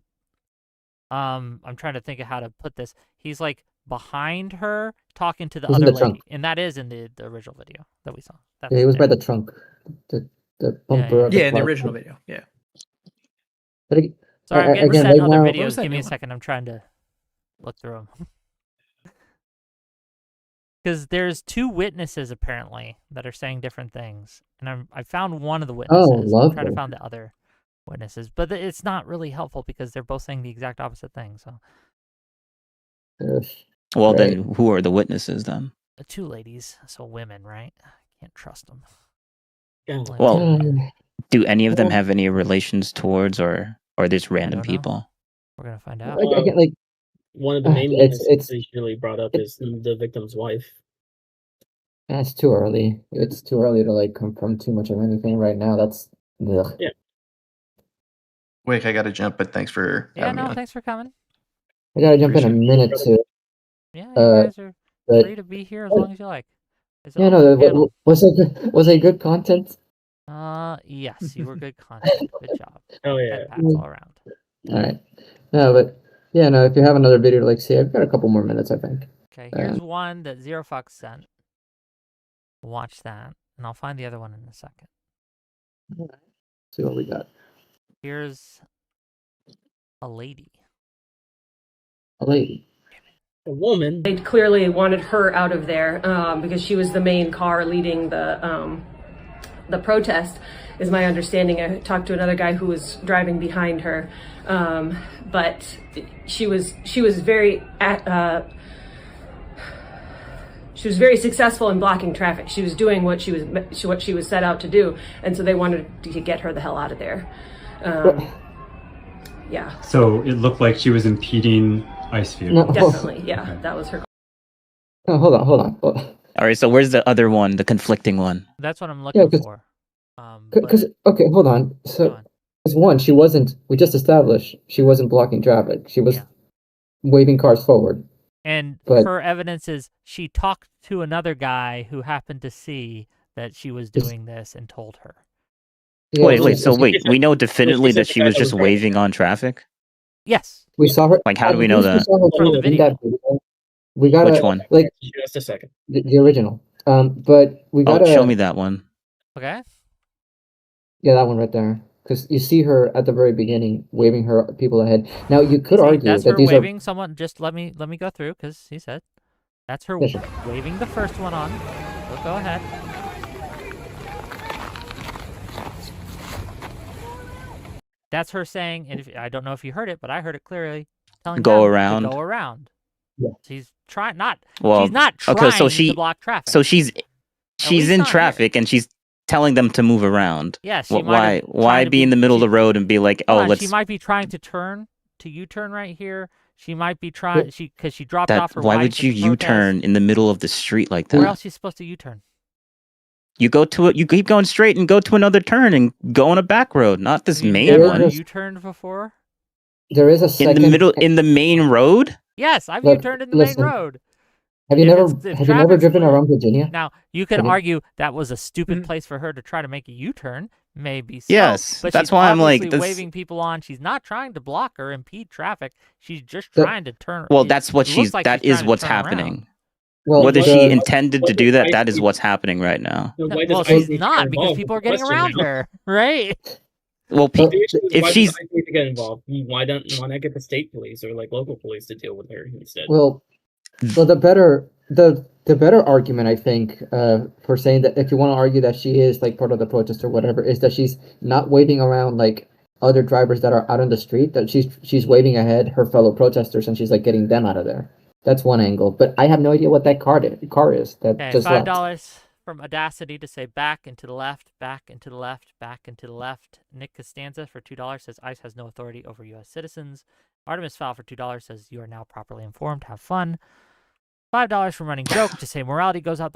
I'm trying to think of how to put this. He's like behind her talking to the He's in other the lady, trunk. and that is in the original video that we saw. That's Yeah, he was by there. the trunk, the bumper of the Yeah, in the car. original video. Yeah. But Sorry, I'm getting again, sent right other now, What was videos. that Give me new a one? second. I'm trying to look through them. Because there's 2 witnesses apparently that are saying different things, and I found one of the witnesses. I'm trying to lovely. find the other witnesses, but it's not really helpful because they're both saying the exact opposite thing. So Ugh, Well, right. then who are the witnesses then? the 2 ladies, so women, right? Can't trust them. Yeah. Well, do any of them Well- have any relations towards, or just random don't know. people? We're gonna find out. Again, like One of the main it's witnesses they usually brought up is the victim's wife. that's too early. It's too early to like confirm too much of anything right now. That's ugh. Yeah. Wait, I got to jump, but thanks for Yeah, having me no, on. thanks for coming. I gotta jump in a Appreciate it. minute too. Yeah, you guys are but free to be here as long as you like. It's an yeah, open no, panel. was it good content? Yes, you were good content. Good job. Oh yeah. Head pats all around. All right. No, but yeah, no. If you have another video to like see, I've got a couple more minutes, I think. Okay, here's one that Zero Fox sent. Watch that, and I'll find the other one in a second. See what we got. Here's a lady. A lady. A woman. They clearly wanted her out of there because she was the main car leading the protest, is my understanding. I talked to another guy who was driving behind her, but she was very successful in blocking traffic. She was doing what she was set out to do, and so they wanted to get her the hell out of there. Yeah. So it looked like she was impeding ICE vehicles. No. Definitely, yeah, that was her. Oh, hold on. All right, so where's the other one, the conflicting one? That's what I'm looking for. Because okay, hold on. So, as one, she wasn't. We just established she wasn't blocking traffic. She was waving cars forward. And But- her evidence is she talked to another guy who happened to see that she was doing this and told her. Yeah, wait, she- we know definitely that she was just waving on traffic? Yes. We saw her. Like, how do we at know least that? We saw her From the in that video. We got Which one? Like Just a second. the original. But we Oh, got show me that one. Okay. Yeah, that one right there. Because you see her at the very beginning waving her people ahead. Now you could See, argue that's that her these waving someone. Just let me go through because he said that's her Yeah, sure. waving the first one on. So go ahead. That's her saying, and I don't know if you heard it, but I heard it clearly. Telling Go them around. To go around. Yeah. She's trying not. Well, she's not trying okay, so to block traffic. So she's least in not here. traffic and she's telling them to move around. Yeah, she might Why have why tried to be in the middle of the road and be like, Hold oh, on, let's She might be trying to U-turn right here. She might be trying. Because she dropped that off her why wife would at you the protest. U-turn in the middle of the street like Where that? else are you supposed to U-turn? You go to it. You keep going straight and go to another turn and go on a back road, not this Have you main never one. U-turned before? There is a second. In the main road. Yes, I've Look, U-turned in the listen. main road. Have you If never it's- if have you never traffic's driven clear- around Virginia? Now, you could Have you- argue that was a stupid place for her to try to make a U-turn. Maybe so. Yes, but that's she's why I'm like, obviously this- waving people on. She's not trying to block or impede traffic. She's just The- trying to turn. Well, it that's what looks she's. like That she's is trying to what's turn around. happening. Well, Whether the- she intended to what do does that, that ICE is what's happening right now. So No, why well, does she's ICE need to not get because involved? people are The getting question around now- her, right? Well, The issue is, if why she's does ICE need to get involved? Why not get the state police or like local police to deal with her instead? Well, the better argument, I think, for saying that if you want to argue that she is like part of the protest or whatever, is that she's not waving around like other drivers that are out on the street. That she's waving ahead her fellow protesters and she's like getting them out of there. That's one angle, but I have no idea what that car is that Okay, just left. $5 from Audacity to say back and to the left, back and to the left, back and to the left. Nick Costanza for $2 says ICE has no authority over U.S. citizens. Artemis Fowl for $2 says you are now properly informed. Have fun. $5 from Running Joke to say morality goes out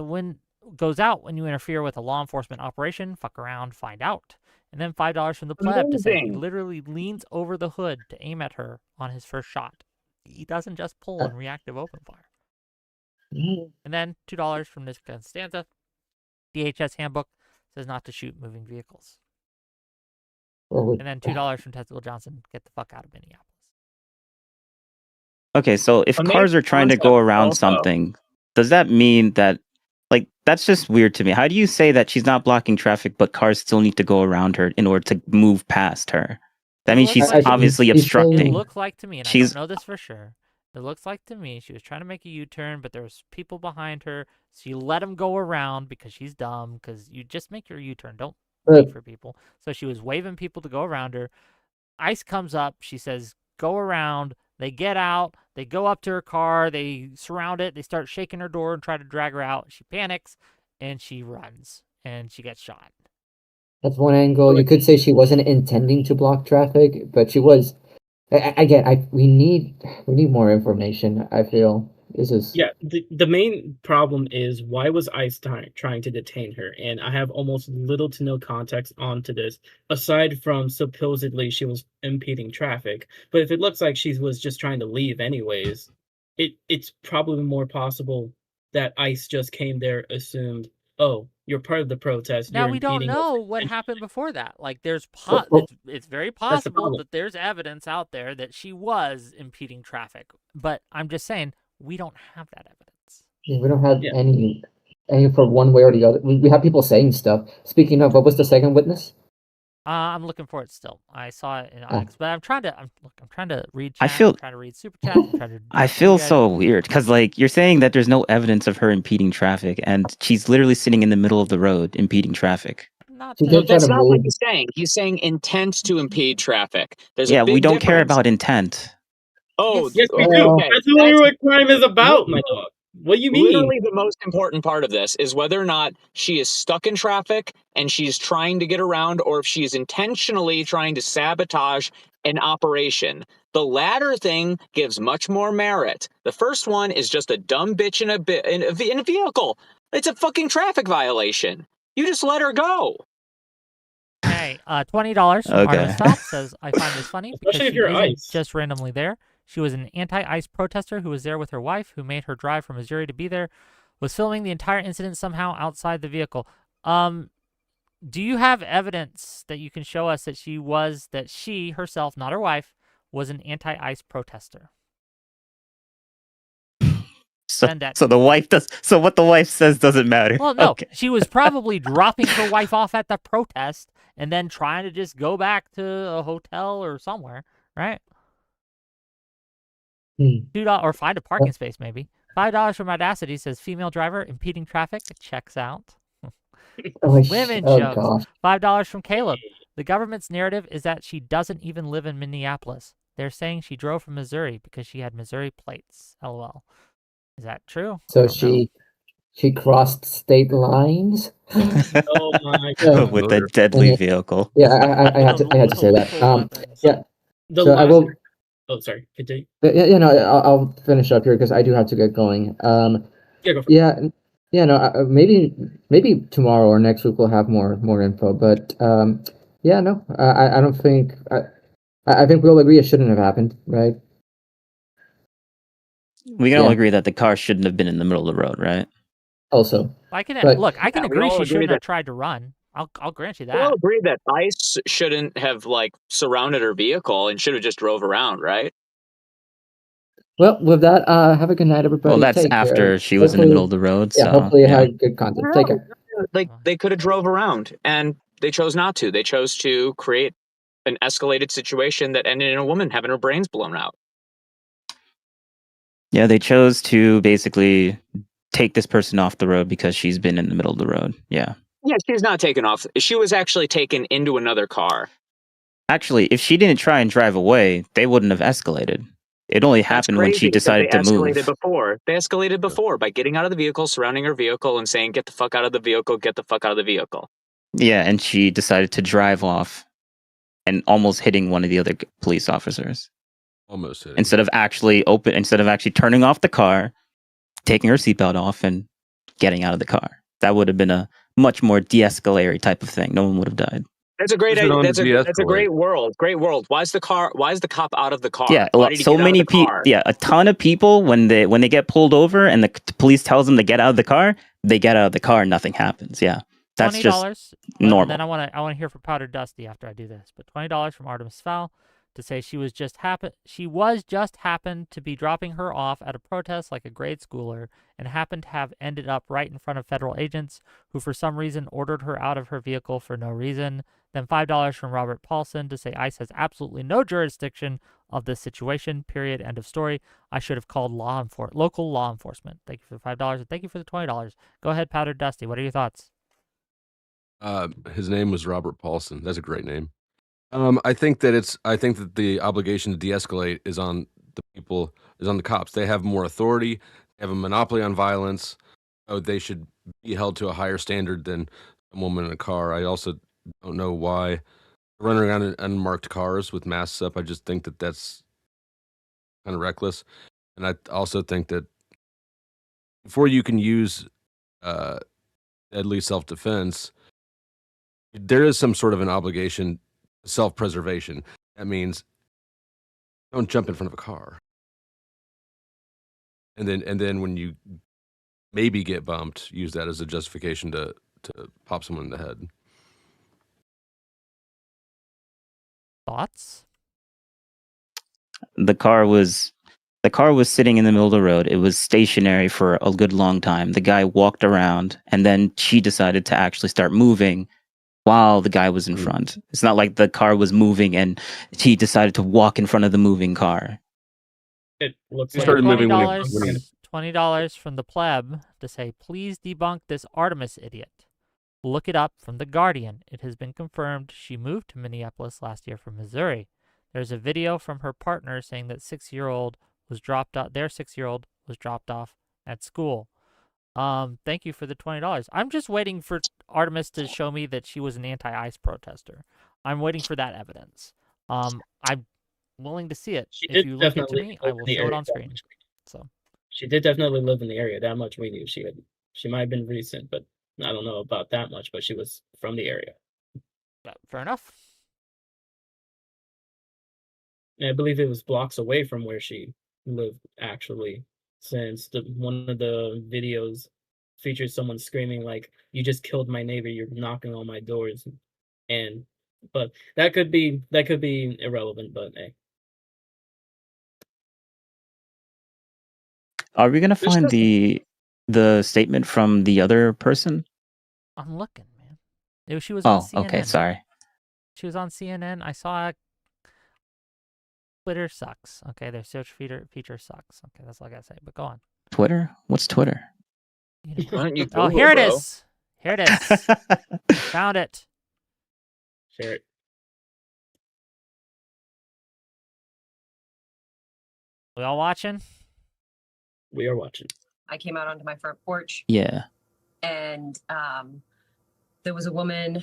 when you interfere with a law enforcement operation. Fuck around, find out. And then $5 from the pleb to say he Amazing. literally leans over the hood to aim at her on his first shot. He doesn't just pull in reactive open fire. And then $2 from Nick Costanza. DHS handbook says not to shoot moving vehicles. Or And then $2 from Testicle Johnson. Get the fuck out of Minneapolis. Okay, so if Amazing cars are trying to go concept around also. something, does that mean that, like, that's just weird to me. How do you say that she's not blocking traffic, but cars still need to go around her in order to move past her? That means she's obviously It obstructing. looked like to me, and I She's don't know this for sure. It looks like to me she was trying to make a U-turn, but there was people behind her. She let him go around because she's dumb. Because you just make your U-turn, don't wait for people. So she was waving people to go around her. ICE comes up. She says, "Go around." They get out. They go up to her car. They surround it. They start shaking her door and try to drag her out. She panics and she runs and she gets shot. That's one angle. You could say she wasn't intending to block traffic, but she was. Again, we need more information. I feel this is. Yeah, the main problem is why was ICE trying to detain her? And I have almost little to no context onto this, aside from supposedly she was impeding traffic. But if it looks like she was just trying to leave anyways, it's probably more possible that ICE just came there, assumed, oh, you're part of the protest. Now you're we don't impeding us." know what happened before that. Like, there's it's very the possible problem. that there's evidence out there that she was impeding traffic. But I'm just saying we don't have that evidence. We don't have any for one way or the other. We have people saying stuff. Speaking of, what was the second witness? I'm looking for it still. I saw it in Onyx, but I'm trying to read. I Chat, feel- I'm trying to read super chat. I'm trying to I feel so weird because, like, you're saying that there's no evidence of her impeding traffic, and she's literally sitting in the middle of the road impeding traffic. No, that's not what he's saying. He's saying intent to impede traffic. There's Yeah, a big we don't care difference. about intent. Oh, Yes, we okay, do. okay. That's literally what crime is about, my dog. What do you mean? Literally, the most important part of this is whether or not she is stuck in traffic and she's trying to get around, or if she is intentionally trying to sabotage an operation. The latter thing gives much more merit. The first one is just a dumb bitch in a vehicle. It's a fucking traffic violation. You just let her go. Hey, $20 from Okay. Artemis Stop says, I find this funny because Especially if she you're isn't ICE. just randomly there. She was an anti-ICE protester who was there with her wife, who made her drive from Missouri to be there, was filming the entire incident somehow outside the vehicle. Do you have evidence that you can show us that she herself, not her wife, was an anti-ICE protester? So, Send that. so the wife does. So what the wife says doesn't matter. Well, no, Okay. she was probably dropping her wife off at the protest and then trying to just go back to a hotel or somewhere, right? $2 or find a parking space, maybe. $5 from Audacity says female driver impeding traffic. Checks out. Women jokes. Gosh. $5 from Caleb. The government's narrative is that she doesn't even live in Minneapolis. They're saying she drove from Missouri because she had Missouri plates. LOL. Is that true? So she crossed state lines. Oh my god. With a deadly vehicle. Yeah, I had to say that. Yeah. The So I last- will. Oh, sorry. Continue. Yeah, no, I'll finish up here because I do have to get going. Yeah, go for it. No, maybe tomorrow or next week we'll have more info. But I don't think I think we all agree it shouldn't have happened, right? We can all Yeah. agree that the car shouldn't have been in the middle of the road, right? Also, I can But- look. I can Yeah, we agree all she agree shouldn't have that- tried to run. I'll grant you We all that. agree that ICE shouldn't have surrounded her vehicle and should have just drove around, right? well, with that, have a good night, everybody. Well, that's Take care. after she was in the Hopefully- middle of the road. Yeah, So, hopefully you yeah. had good content. Take care. They could have drove around, and they chose not to. They chose to create an escalated situation that ended in a woman having her brains blown out. Yeah, they chose to basically take this person off the road because she's been in the middle of the road. Yeah. Yeah, she's not taken off. She was actually taken into another car. Actually, if she didn't try and drive away, they wouldn't have escalated. It only happened when Crazy she because decided to they move. escalated before. They escalated before by getting out of the vehicle, surrounding her vehicle, and saying, "Get the fuck out of the vehicle! Get the fuck out of the vehicle!" Yeah, and she decided to drive off and almost hitting one of the other police officers. Almost hit. Instead of actually turning off the car, taking her seatbelt off and getting out of the car. That would have been a much more de-escalatory type of thing. No one would have died. That's a great Who's it idea. on to That's a de-escalate? great world. Great world. Why is the cop out of the car? Yeah, Why did he so get out of many the people. car? Yeah, a ton of people when they get pulled over and the police tells them to get out of the car, they get out of the car and nothing happens. Yeah, That's $20. just And normal. then I want to hear from Powder Dusty after I do this. But $20 from Artemis Fowl to say she was just happened to be dropping her off at a protest like a grade schooler and happened to have ended up right in front of federal agents who for some reason ordered her out of her vehicle for no reason. Then $5 from Robert Paulson to say ICE has absolutely no jurisdiction of this situation, period, end of story. I should have called local law enforcement. Thank you for the $5 and thank you for the $20. Go ahead, Powder Dusty. What are your thoughts? His name was Robert Paulson. That's a great name. I think that the obligation to de-escalate is on the cops. They have more authority. They have a monopoly on violence. So they should be held to a higher standard than a woman in a car. I also don't know why they're running around in unmarked cars with masks up. I just think that that's kind of reckless. And I also think that before you can use deadly self-defense, there is some sort of an obligation, self-preservation. That means don't jump in front of a car. And then when you maybe get bumped, use that as a justification to pop someone in the head. Thoughts? The car was sitting in the middle of the road. It was stationary for a good long time. The guy walked around, and then she decided to actually start moving while the guy was in front. It's not like the car was moving and he decided to walk in front of the moving car. It looks He like started moving when $20 from the pleb to say, please debunk this Artemis idiot. Look it up from The Guardian. It has been confirmed she moved to Minneapolis last year from Missouri. There's a video from her partner saying that their 6-year-old was dropped off at school. Thank you for the $20. I'm just waiting for Artemis to show me that she was an anti-ICE protester. I'm waiting for that evidence. I'm willing to see it. If you look it to me, I will show it on screen. So she did definitely live in the area. That much we knew. She might have been recent, but I don't know about that much. But she was from the area. Fair enough. And I believe it was blocks away from where she lived, actually, since one of the videos features someone screaming like, "You just killed my neighbor, you're knocking on my doors." But that could be irrelevant, but hey. Are we gonna find the statement from the other person? I'm looking, man. She was on CNN. Okay, sorry. She was on CNN. I saw Twitter sucks. Okay, their search feature sucks. Okay, that's all I gotta say. But go on. Twitter? What's Twitter? Why don't you Oh, Google, here it bro? is. Here it is. Found it. Share it. We all watching? We are watching. I came out onto my front porch. Yeah. And there was a woman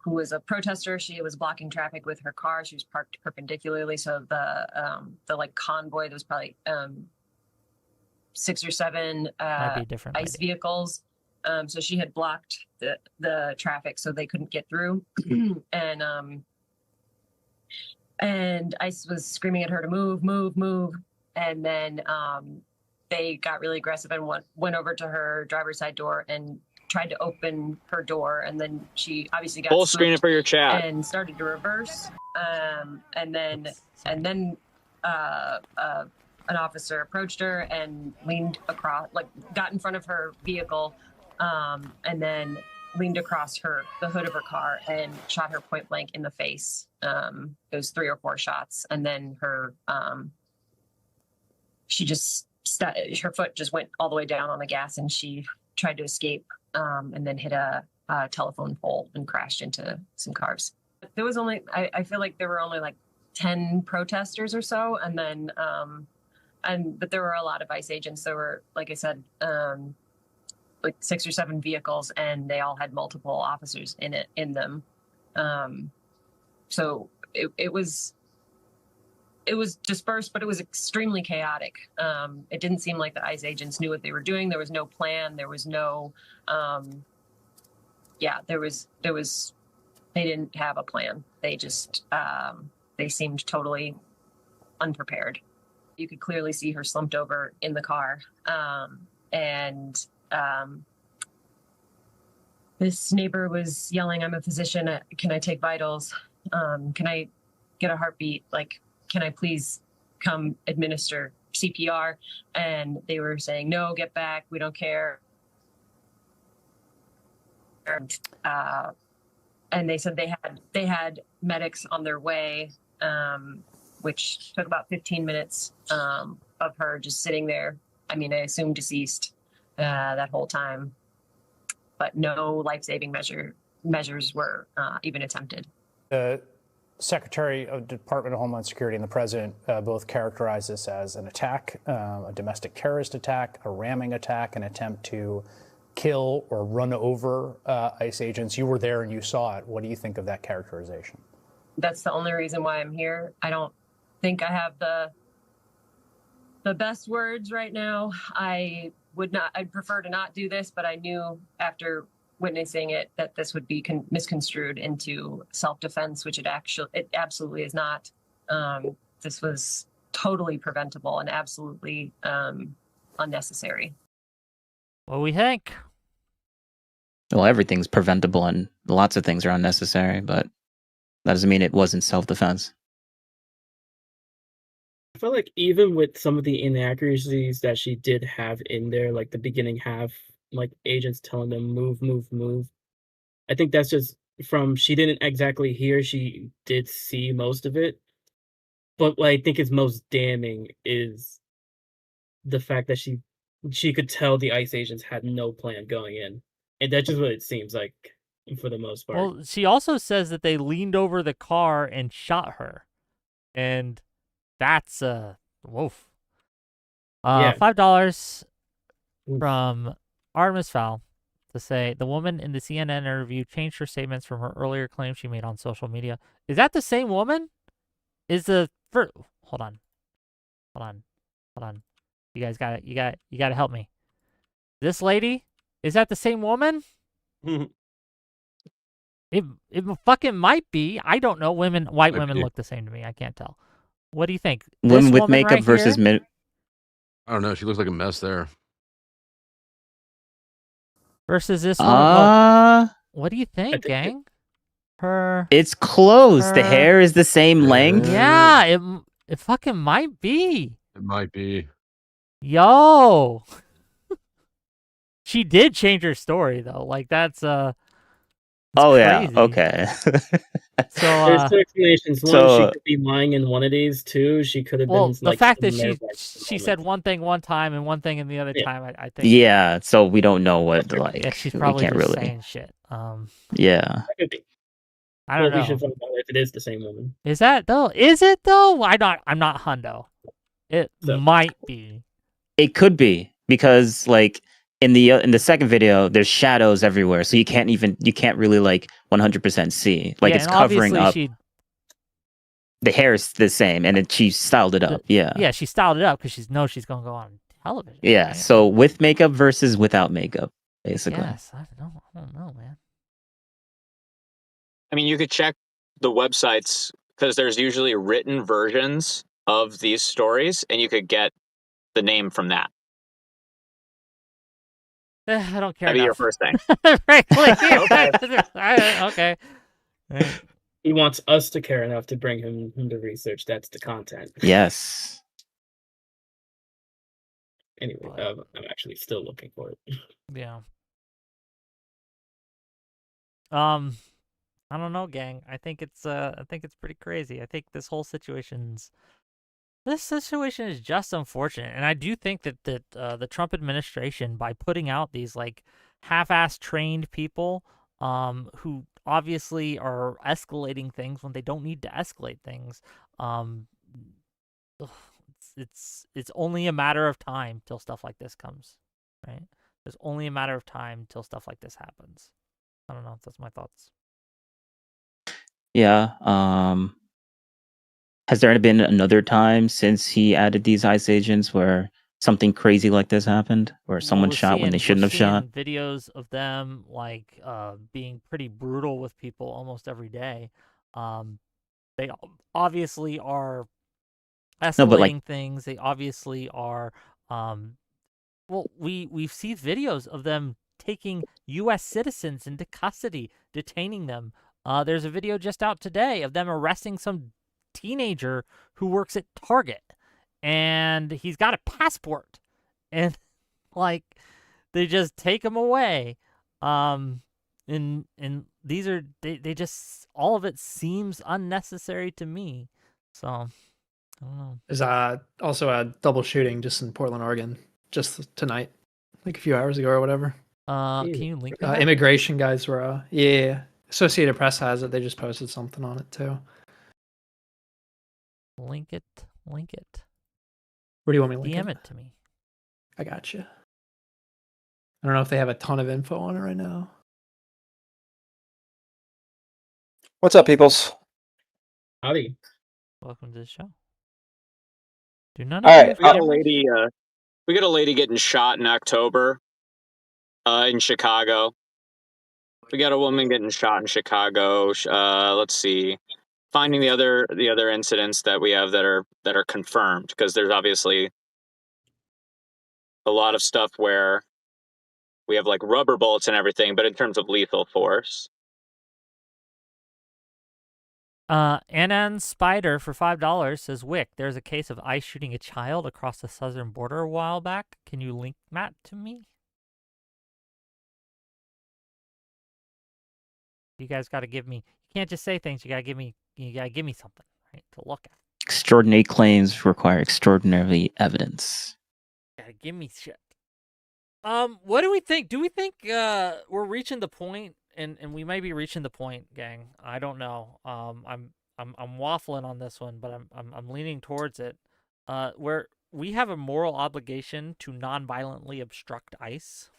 who was a protester. She was blocking traffic with her car. She was parked perpendicularly, so the like convoy, there was probably 6 or 7 Might be a different ICE lady. vehicles. So she had blocked the traffic, so they couldn't get through. And ICE was screaming at her to move. And then they got really aggressive and went over to her driver's side door and tried to open her door. And then she obviously got Full screen it spooked for your chat. and started to reverse. And then an officer approached her and leaned across, like got in front of her vehicle, and then leaned across the hood of her car and shot her point blank in the face. It was 3 or 4 shots, and then her her foot just went all the way down on the gas, and she tried to escape, and then hit a telephone pole and crashed into some cars. There was only, I feel like there were only like 10 protesters or so, and then but there were a lot of ICE agents. There were, like I said, like 6 or 7 vehicles, and they all had multiple officers in them. So it was dispersed, but it was extremely chaotic. It didn't seem like the ICE agents knew what they were doing. There was no plan. There was no, they didn't have a plan. They just, they seemed totally unprepared. You could clearly see her slumped over in the car. this neighbor was yelling, "I'm a physician. Can I take vitals? Can I get a heartbeat? Like, can I please come administer CPR?" And they were saying, "No, get back. We don't care." And they said they had medics on their way, which took about 15 minutes of her just sitting there. I mean, I assume deceased that whole time, but no life-saving measures were even attempted. The Secretary of Department of Homeland Security and the President both characterized this as an attack, a domestic terrorist attack, a ramming attack, an attempt to kill or run over ICE agents. You were there and you saw it. What do you think of that characterization? That's the only reason why I'm here. I don't think I have the best words right now. I'd prefer to not do this, but I knew after witnessing it that this would be misconstrued into self-defense, which it absolutely is not. This was totally preventable and absolutely unnecessary. What do we think? Well, everything's preventable and lots of things are unnecessary, but that doesn't mean it wasn't self-defense. I feel like even with some of the inaccuracies that she did have in there, like the beginning half, like agents telling them move, move, move. I think that's just from she didn't exactly hear, she did see most of it. But what I think is most damning is the fact that she could tell the ICE agents had no plan going in. And that's just what it seems like for the most part. Well, she also says that they leaned over the car and shot her. And that's woof. Yeah. $5 from Artemis Fowl to say the woman in the CNN interview changed her statements from her earlier claims she made on social media. Is that the same woman? Hold on. You guys got it. You got to help me. This lady, is that the same woman? It fucking might be. I don't know. White women look the same to me. I can't tell. What do you think? Women This with woman makeup right versus here? I don't know. She looks like a mess there. Versus this woman. What do you think, gang? It's close. The hair is the same length. Yeah, it fucking might be. It might be. Yo. She did change her story though. Like that's Oh yeah. crazy. Okay. So There's two explanations. One, so- she could be lying in one of these. Two, she could have well, been the like fact that some she said one thing one time and one thing in the other time, I think. Yeah. So we don't know what like. Yeah, she's we probably can't just really. saying shit. Yeah. That could be. I don't Well, know. we should find out if it is the same woman. Is that though? Is it though? I'm not hundo. It might be. It could be because like in the second video, there's shadows everywhere, so you can't really like 100% see. Like Yeah, it's and covering obviously up. The hair's the same, and she styled it up. Yeah. Yeah, she styled it up because she's gonna go on television. Yeah. right? So with makeup versus without makeup, basically. Yes, I don't know, man. I mean, you could check the websites because there's usually written versions of these stories, and you could get the name from that. I don't care. That'd be your enough. first thing. Frankly. Okay. He wants us to care enough to bring him the research. That's the content. Yes. Anyway, I'm actually still looking for it. Yeah. I don't know, gang. I think it's pretty crazy. I think this situation is just unfortunate, and I do think that the Trump administration, by putting out these like half-ass trained people, who obviously are escalating things when they don't need to escalate things, it's only a matter of time till stuff like this comes, right? It's only a matter of time till stuff like this happens. I don't know. That's my thoughts. Yeah. Has there been another time since he added these ICE agents where something crazy like this happened, where someone shot when they shouldn't have shot? Videos of them like being pretty brutal with people almost every day. They obviously are escalating things. They obviously are. Well, we've seen videos of them taking U.S. citizens into custody, detaining them. There's a video just out today of them arresting some teenager who works at Target, and he's got a passport, and like they just take him away. And these are they just, all of it seems unnecessary to me. So I don't know. There's also a double shooting just in Portland, Oregon, just tonight, like a few hours ago or whatever. Can you link that? Immigration guys were yeah. Associated Press has it. They just posted something on it too. Link it. Where do you want me to link DM it to me. I got you. I don't know if they have a ton of info on it right now. What's up, peoples? Howdy. Welcome to the show. Do none All of right, We got a lady. We got a lady getting shot in October. In Chicago. We got a woman getting shot in Chicago. Let's see. Finding the other incidents that we have that are confirmed, because there's obviously a lot of stuff where we have like rubber bullets and everything, but in terms of lethal force. Anan Spider for $5 says, Wick, there's a case of ICE shooting a child across the southern border a while back. Can you link that to me? You guys got to give me. You can't just say things. You got to give me. You got to give me something, right, to look at. Extraordinary claims require extraordinary evidence. Got to give me shit. What do we think? Do we think we're reaching the point, and we might be reaching the point, gang? I don't know. I'm waffling on this one, but I'm leaning towards it. Where we have a moral obligation to non-violently obstruct ICE.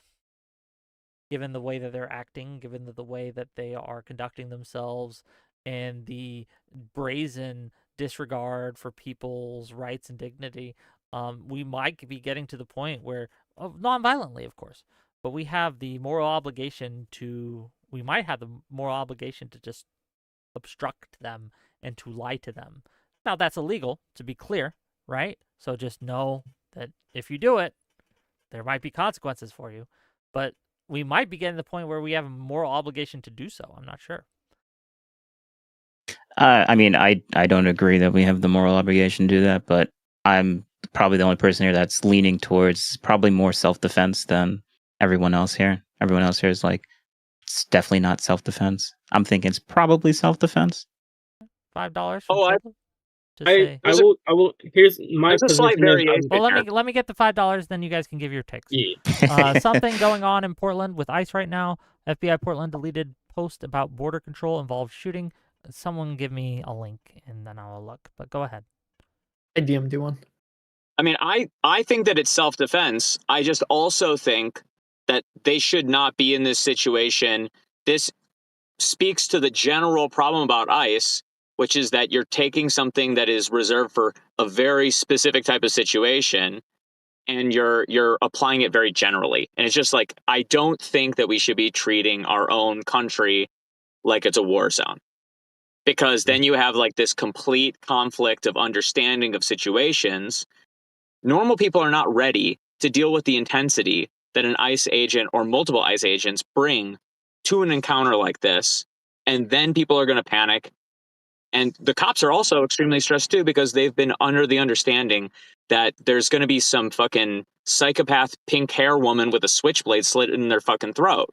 Given the way that they're acting, given the way that they are conducting themselves, and the brazen disregard for people's rights and dignity, we might be getting to the point where, non-violently, of course, but we have the moral obligation to, we might have the moral obligation to just obstruct them and to lie to them. Now, that's illegal, to be clear, right? So just know that if you do it, there might be consequences for you, but we might be getting to the point where we have a moral obligation to do so. I'm not sure. I mean, I don't agree that we have the moral obligation to do that, but I'm probably the only person here that's leaning towards probably more self-defense than everyone else here. Everyone else here is like, it's definitely not self-defense. I'm thinking it's probably self-defense. $5. I will. Here's my. There's a slight variation. Well, let me get the $5. Then you guys can give your takes. Yeah. Something going on in Portland with ICE right now. FBI Portland deleted post about border control involved shooting. Someone give me a link and then I'll look. But go ahead. I DM'd one. I mean, I think that it's self-defense. I just also think that they should not be in this situation. This speaks to the general problem about ICE, which is that you're taking something that is reserved for a very specific type of situation and you're applying it very generally. And it's just like, I don't think that we should be treating our own country like it's a war zone. Because then you have like this complete conflict of understanding of situations. Normal people are not ready to deal with the intensity that an ICE agent or multiple ICE agents bring to an encounter like this. And then people are going to panic. And the cops are also extremely stressed too, because they've been under the understanding that there's going to be some fucking psychopath pink hair woman with a switchblade slit in their fucking throat.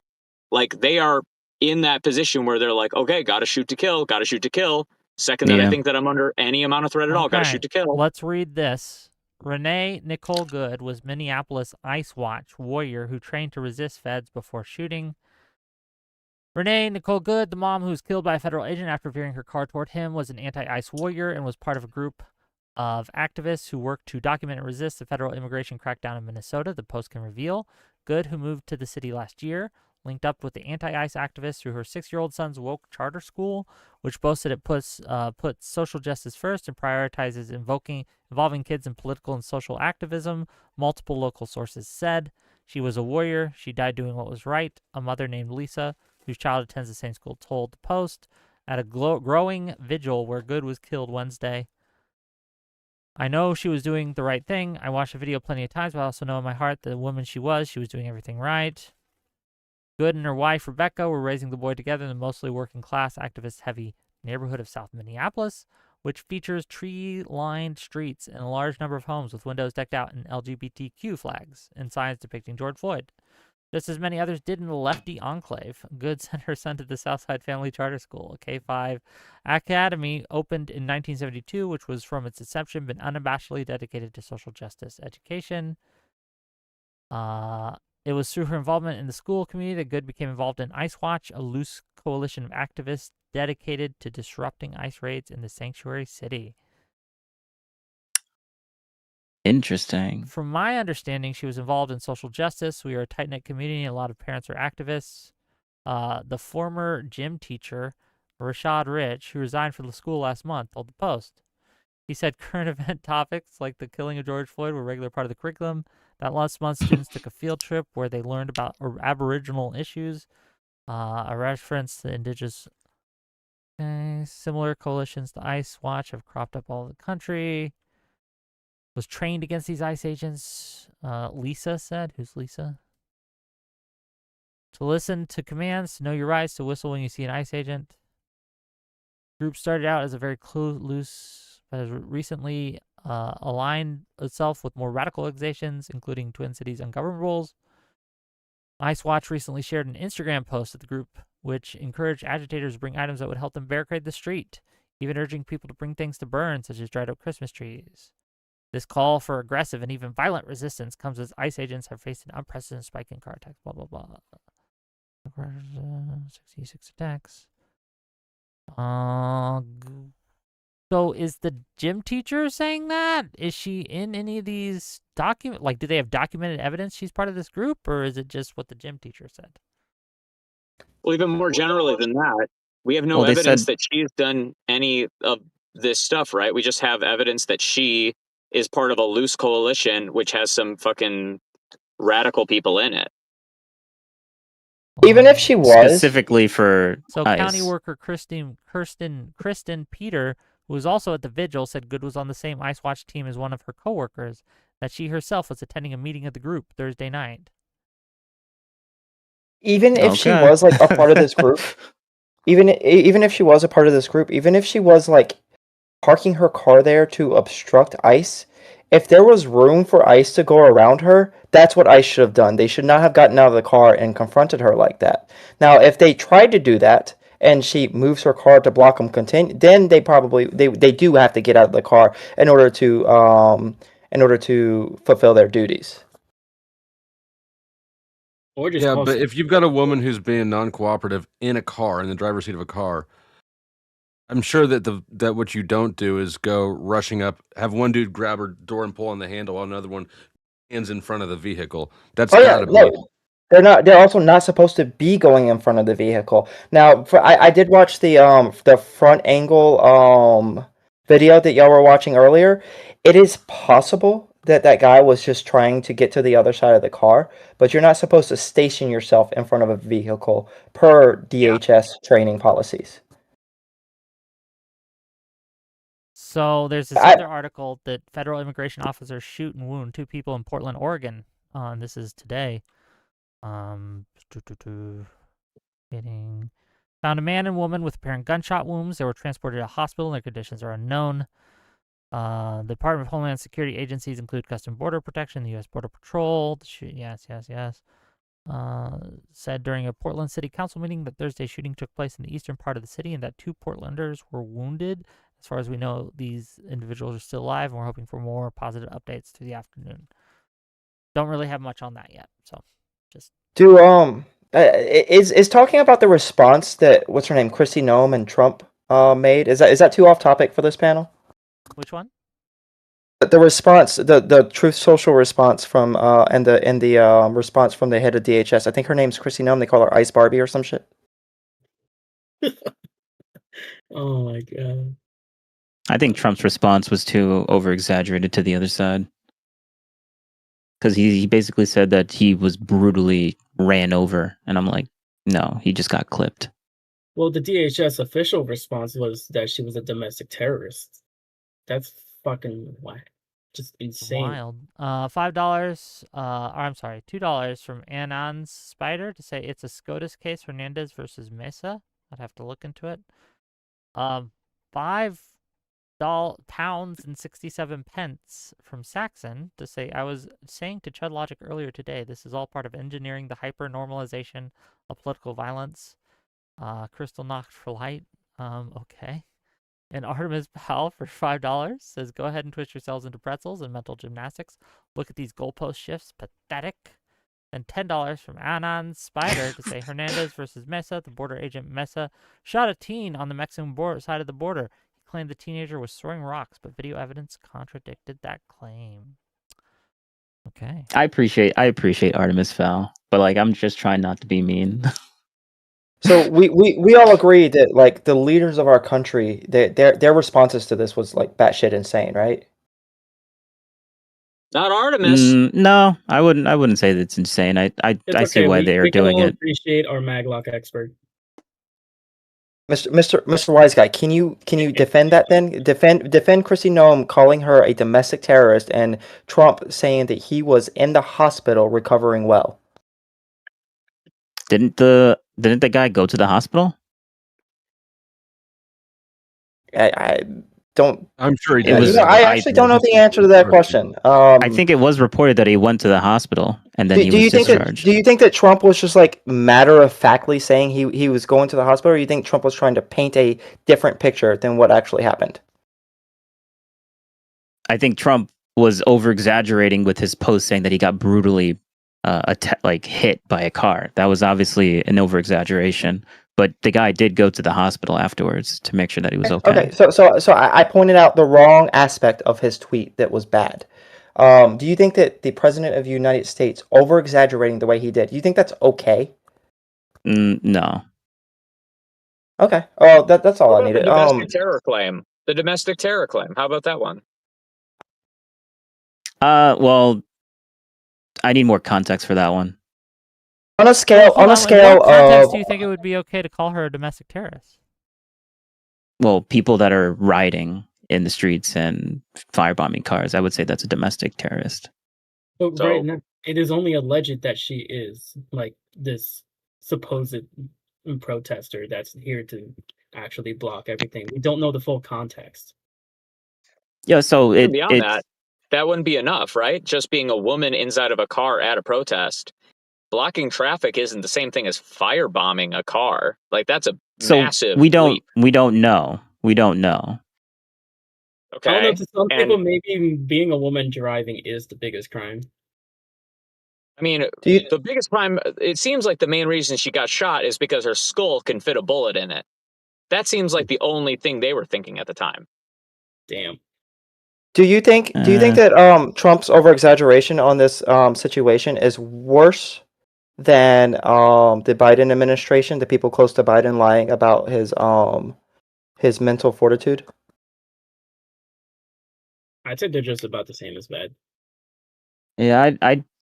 Like, they are in that position where they're like, okay, gotta shoot to kill, gotta shoot to kill. Second that I think that I'm under any amount of threat at all, gotta shoot to kill. Let's read this. Renee Nicole Good was Minneapolis ICE Watch warrior who trained to resist feds before shooting. Renee Nicole Good, the mom who was killed by a federal agent after veering her car toward him, was an anti-ICE warrior and was part of a group of activists who worked to document and resist the federal immigration crackdown in Minnesota, the Post can reveal. Good, who moved to the city last year, linked up with the anti-ICE activists through her 6-year-old son's woke charter school, which boasted it puts social justice first and prioritizes involving kids in political and social activism, multiple local sources said. She was a warrior. She died doing what was right. A mother named Lisa, whose child attends the same school, told the Post at a growing vigil where Good was killed Wednesday. I know she was doing the right thing. I watched the video plenty of times, but I also know in my heart that the woman she was doing everything right. Good and her wife, Rebecca, were raising the boy together in the mostly working-class, activist-heavy neighborhood of South Minneapolis, which features tree-lined streets and a large number of homes with windows decked out in LGBTQ flags and signs depicting George Floyd. Just as many others did in the lefty enclave, Good sent her son to the Southside Family Charter School, a K-5 academy opened in 1972, which was from its inception been unabashedly dedicated to social justice education. It was through her involvement in the school community that Good became involved in Ice Watch, a loose coalition of activists dedicated to disrupting ICE raids in the sanctuary city. Interesting. From my understanding, she was involved in social justice. We are a tight-knit community, and a lot of parents are activists. The former gym teacher, Rashad Rich, who resigned from the school last month, told the Post. He said current event topics like the killing of George Floyd were a regular part of the curriculum. That last month, students took a field trip where they learned about Aboriginal issues. A reference to indigenous. Similar coalitions to ICE Watch have cropped up all over the country. Was trained against these ICE agents, Lisa said. Who's Lisa? To listen to commands, to know your rights, to whistle when you see an ICE agent. Group started out as a very loose, but has recently aligned itself with more radical organizations, including Twin Cities Ungovernables. ICE Watch recently shared an Instagram post of the group, which encouraged agitators to bring items that would help them barricade the street, even urging people to bring things to burn, such as dried up Christmas trees. This call for aggressive and even violent resistance comes as ICE agents have faced an unprecedented spike in car attacks, blah, blah, blah. 66 attacks. So is the gym teacher saying that? Is she in any of these documents? Like, do they have documented evidence she's part of this group, or is it just what the gym teacher said? Well, even more generally than that, we have no evidence that she's done any of this stuff, right? We just have evidence that she is part of a loose coalition which has some fucking radical people in it. Even if she was specifically for So ICE. county worker Kristen Peter, who was also at the vigil, said Good was on the same ICE Watch team as one of her coworkers, that she herself was attending a meeting of the group Thursday night. even if she was like a part of this group, even if she was a part of this group, even if she was like parking her car there to obstruct ICE, if there was room for ICE to go around her, that's what ICE should have done. They should not have gotten out of the car and confronted her like that. Now, if they tried to do that and she moves her car to block them then they probably they do have to get out of the car in order to fulfill their duties. Or just Yeah, call but some- if you've got a woman who's being non-cooperative in a car, in the driver's seat of a car, I'm sure that what you don't do is go rushing up, have one dude grab her door and pull on the handle, while another one hands in front of the vehicle. That's gotta be. No, they're not. They're also not supposed to be going in front of the vehicle. Now, I did watch the front angle video that y'all were watching earlier. It is possible that guy was just trying to get to the other side of the car, but you're not supposed to station yourself in front of a vehicle per DHS training policies. So there's this other article that federal immigration officers shoot and wound 2 people in Portland, Oregon. This is today. Found a man and woman with apparent gunshot wounds. They were transported to a hospital and their conditions are unknown. The Department of Homeland Security agencies include Customs Border Protection, the U.S. Border Patrol. Yes. Said during a Portland City Council meeting that Thursday shooting took place in the eastern part of the city and that 2 Portlanders were wounded. As far as we know, these individuals are still alive, and we're hoping for more positive updates through the afternoon. Don't really have much on that yet, so just is talking about the response that what's her name, Kristi Noem and Trump made. Is that too off topic for this panel? Which one? The response, the Truth Social response from and the response from the head of DHS. I think her name's Kristi Noem. They call her Ice Barbie or some shit. Oh my god. I think Trump's response was too over-exaggerated to the other side. Because he basically said that he was brutally ran over. And I'm like, no, he just got clipped. Well, the DHS official response was that she was a domestic terrorist. That's fucking whack. just insane. Wild. $5. Or I'm sorry, $2 from Anon's Spider to say it's a SCOTUS case, Hernandez versus Mesa. I'd have to look into it. £5 and 67 pence from Saxon to say I was saying to Chud Logic earlier today. This is all part of engineering the hyper normalization of political violence. Crystal knocked for light. Okay. And Artemis Pal for $5 says, go ahead and twist yourselves into pretzels and mental gymnastics. Look at these goalpost shifts. Pathetic. And $10 from Anon Spider to say Hernandez versus Mesa. The border agent Mesa shot a teen on the Mexican side of the border. He claimed the teenager was throwing rocks, but video evidence contradicted that claim. Okay. I appreciate Artemis Fowl, but like I'm just trying not to be mean. So we all agree that like the leaders of our country, their responses to this was like batshit insane, right? Not Artemis. No, I wouldn't say that's insane. I see why they are doing We it. appreciate our Maglock expert. Mr. Wise Guy, can you defend that then? Defend Chrissy Noem calling her a domestic terrorist and Trump saying that he was in the hospital recovering well. Didn't the guy go to the hospital? I don't. I'm sure he It did. was- I actually don't know the answer to that question. I think it was reported that he went to the hospital and then he was discharged. Do you think that Trump was just like matter of factly saying he was going to the hospital, or you think Trump was trying to paint a different picture than what actually happened? I think Trump was over exaggerating with his post saying that he got brutally hit by a car. That was obviously an over exaggeration. But the guy did go to the hospital afterwards to make sure that he was okay. Okay, so I pointed out the wrong aspect of his tweet that was bad. Do you think that the president of the United States over exaggerating the way he did? Do you think that's okay? No. Okay. Oh, that's all I needed. The domestic terror claim. The domestic terror claim. How about that one? Well, I need more context for that one. On a scale, In what context do you think it would be okay to call her a domestic terrorist? Well, people that are rioting in the streets and firebombing cars, I would say that's a domestic terrorist. But right now, it is only alleged that she is like this supposed protester that's here to actually block everything. We don't know the full context. Yeah, so Beyond that wouldn't be enough, right? Just being a woman inside of a car at a protest. Blocking traffic isn't the same thing as firebombing a car. Like that's a massive we don't leap. we don't know. We don't know. I don't know, Okay. to some people, maybe being a woman driving is the biggest crime. I mean, the biggest crime, it seems like the main reason she got shot is because her skull can fit a bullet in it. That seems like the only thing they were thinking at the time. Damn. Do you think that Trump's over exaggeration on this situation is worse than the Biden administration, the people close to Biden lying about his mental fortitude? I'd say they're just about the same as bad. Yeah,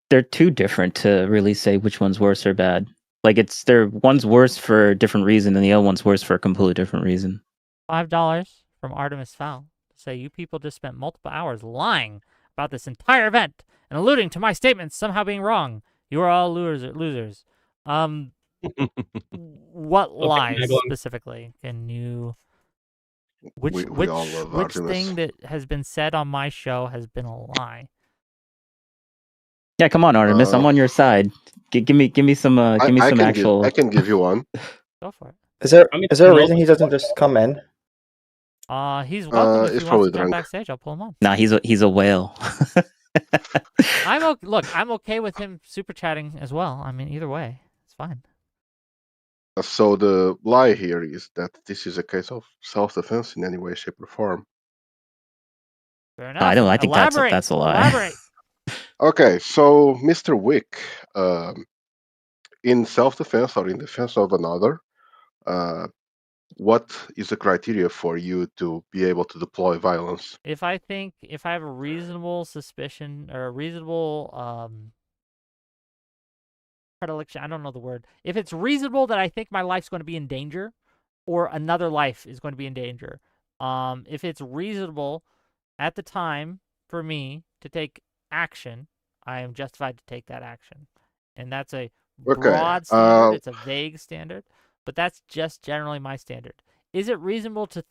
they're too different to really say which one's worse or bad. Like one's worse for a different reason and the other one's worse for a completely different reason. $5 from Artemis Fowl to say you people just spent multiple hours lying about this entire event and alluding to my statements somehow being wrong. You are all losers. What lies Maglock. specifically? Can you? We all love Which Artemis. thing that has been said on my show has been a lie? Yeah, come on, Artemis. I'm on your side. Give me some actual. I can give you one. Go for it. Is there a reason he doesn't just come in? He's welcome if he's he probably wants to come drunk. backstage. I'll pull him on. Nah, he's a whale. I'm okay with him super chatting as well. I mean, either way, it's fine. So the lie here is that this is a case of self-defense in any way, shape, or form. Fair enough. I don't. I think Elaborate. that's a lie. Elaborate. Okay, so Mr. Wick, in self-defense or in defense of another, what is the criteria for you to be able to deploy violence? If I have a reasonable suspicion or a reasonable predilection, I don't know the word. If it's reasonable that I think my life's going to be in danger or another life is going to be in danger, if it's reasonable at the time for me to take action, I am justified to take that action. And that's a broad standard. It's a vague standard, but that's just generally my standard. Is it reasonable to,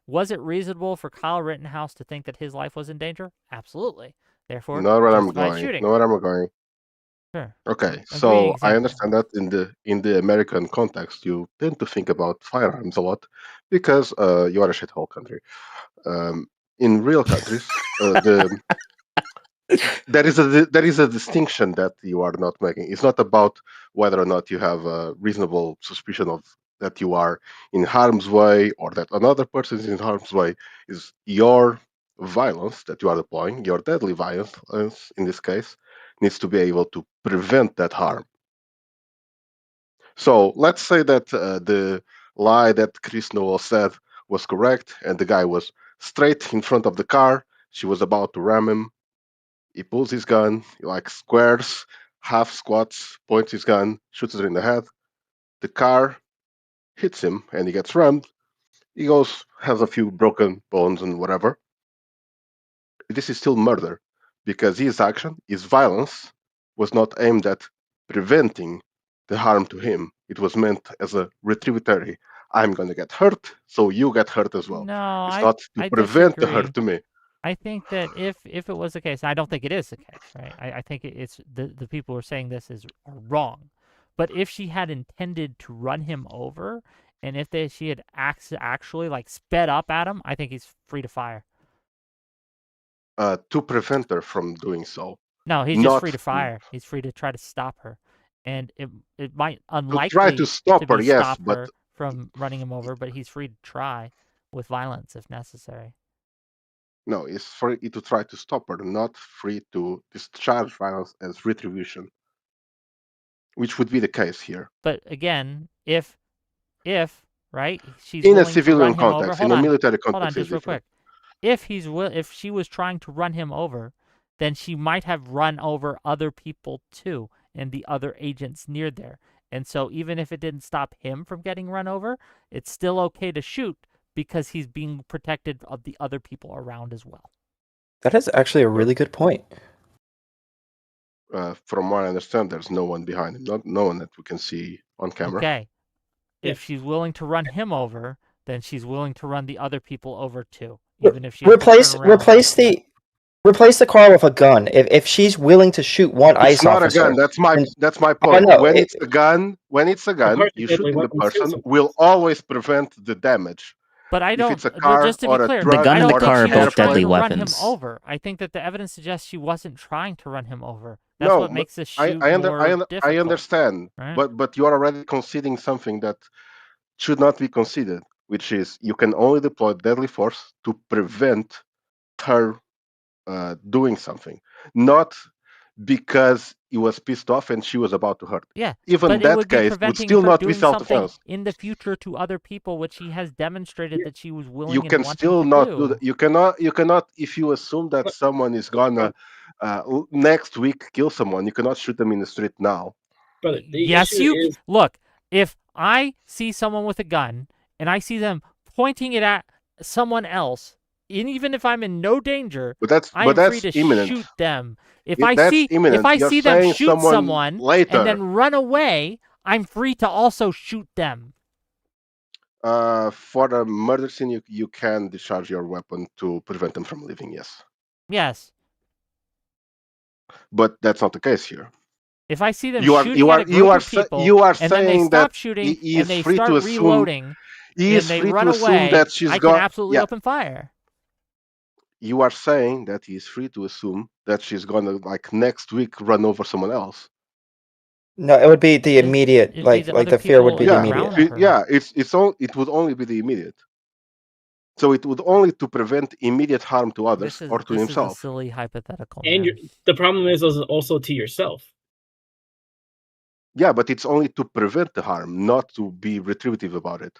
was it reasonable for Kyle Rittenhouse to think that his life was in danger? Absolutely. Therefore, not where I'm justified going. shooting. Not where I'm going. Sure. Okay, A so great I example. understand that in the American context, you tend to think about firearms a lot because you are a shithole country. In real countries, there is a distinction that you are not making. It's not about whether or not you have a reasonable suspicion of that you are in harm's way or that another person is in harm's way. Is your violence that you are deploying, your deadly violence in this case, needs to be able to prevent that harm. So let's say that the lie that Chris Noel said was correct, and the guy was straight in front of the car. She was about to ram him. He pulls his gun, he like squares, half squats, points his gun, shoots her in the head. The car hits him, and he gets rammed. He goes, has a few broken bones and whatever. This is still murder because his action, his violence, was not aimed at preventing the harm to him. It was meant as a retributory. I'm going to get hurt, so you get hurt as well. No, It's not to I prevent the disagree. hurt to me. I think that if it was the case, and I don't think it is the case, right? I think it's the people who are saying this are wrong. But if she had intended to run him over, and if she had actually like sped up at him, I think he's free to fire. To prevent her from doing so. No, he's just free to fire. He's free to try to stop her, and it might unlikely try to stop her, yes, stop but her from running him over, but he's free to try with violence if necessary. No, it's free to try to stop her, not free to discharge violence as retribution, which would be the case here. But again, if right, she's in a willing to civilian run him over. context, Hold in a on, military hold on, context, just real quick. If she was trying to run him over, then she might have run over other people too, and the other agents near there. And so even if it didn't stop him from getting run over, it's still okay to shoot because he's being protected of the other people around as well. That is actually a really good point. From what I understand, there's no one behind him, no one that we can see on camera. Okay. If she's willing to run him over, then she's willing to run the other people over too, even if she replace the car with a gun. If she's willing to shoot one It's ICE not officer, a gun. That's my I point. know, When it's a gun, you deadly shooting the weapons kills person them. will always prevent the damage. But I don't. If it's a car just to be or a clear, truck gun and I the don't car think are she was both trying deadly to run him weapons. over. I think that the evidence suggests she wasn't trying to run him over. That's No, what makes this shoot I more difficult. I understand, right? but you are already conceding something that should not be conceded, which is you can only deploy deadly force to prevent her doing something, not because he was pissed off and she was about to hurt. Yeah, even but it that would be case would preventing still her not be doing something self-defense. in the future to other people, which she has demonstrated that she was willing You and can wanting still to not do. do that. You cannot if you assume that someone is gonna next week kill someone, you cannot shoot them in the street now. Brother, the Yes, issue you is look. If I see someone with a gun and I see them pointing it at someone else, and even if I'm in no danger, But that's I am free to imminent. shoot them. If That's if imminent. I You're see them saying shoot someone later. and then run away, I'm free to also shoot them. For a murder scene, you can discharge your weapon to prevent them from leaving. Yes, Yes. but that's not the case here. If I see them You are shooting you at are a group you are of sa- people, you are and then they saying stop that shooting he and is they free start to assume reloading, he and is they free run to assume away, that she's I got. can absolutely Yeah, open fire. you are saying that he is free to assume that she's gonna like next week run over someone else. no, it would be the immediate, it'd be like the like other the fear would people be the Yeah, immediate. around her. yeah. It would only be the immediate. So it would only to prevent immediate harm to others or to This is a himself. silly hypothetical. and man. the problem is also to yourself. Yeah, but it's only to prevent the harm, not to be retributive about it.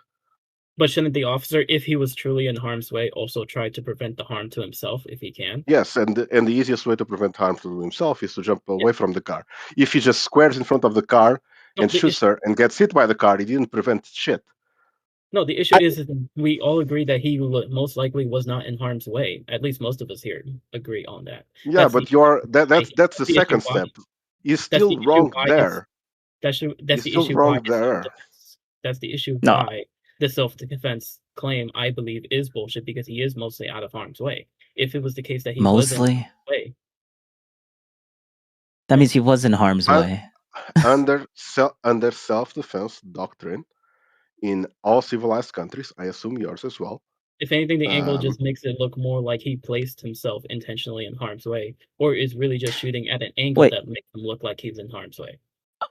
But shouldn't the officer, if he was truly in harm's way, also try to prevent the harm to himself if he can? Yes, and the easiest way to prevent harm to himself is to jump away from the car. If he just squares in front of the car and shoots her and gets hit by the car, he didn't prevent shit. No, the issue is that we all agree that he most likely was not in harm's way. At least most of us here agree on that. Yeah, but that's the second step. You're still wrong there. That's the still issue wrong why there. that's the issue No. why the self-defense claim, I believe, is bullshit, because he is mostly out of harm's way. If it was the case that he wasn't in Mostly? harm's way, That means he was in harm's way. Under self-defense doctrine in all civilized countries, I assume yours as well. if anything, the angle Um, just makes it look more like he placed himself intentionally in harm's way, or is really just shooting at an angle Wait. that makes him look like he's in harm's way.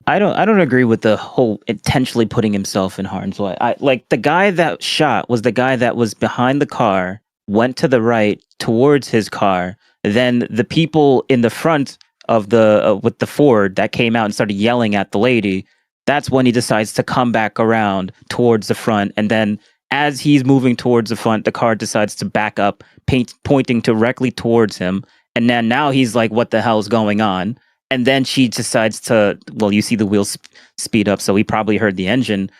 I don't agree with the whole intentionally putting himself in harm's way. Like the guy that shot was the guy that was behind the car, went to the right towards his car. Then the people in the front of the with the Ford that came out and started yelling at the lady. That's when he decides to come back around towards the front, and then as he's moving towards the front, the car decides to back up, pointing directly towards him. And then now he's like, "What the hell's going on?" And then she decides to, well, you see the wheels speed up, so he probably heard the engine,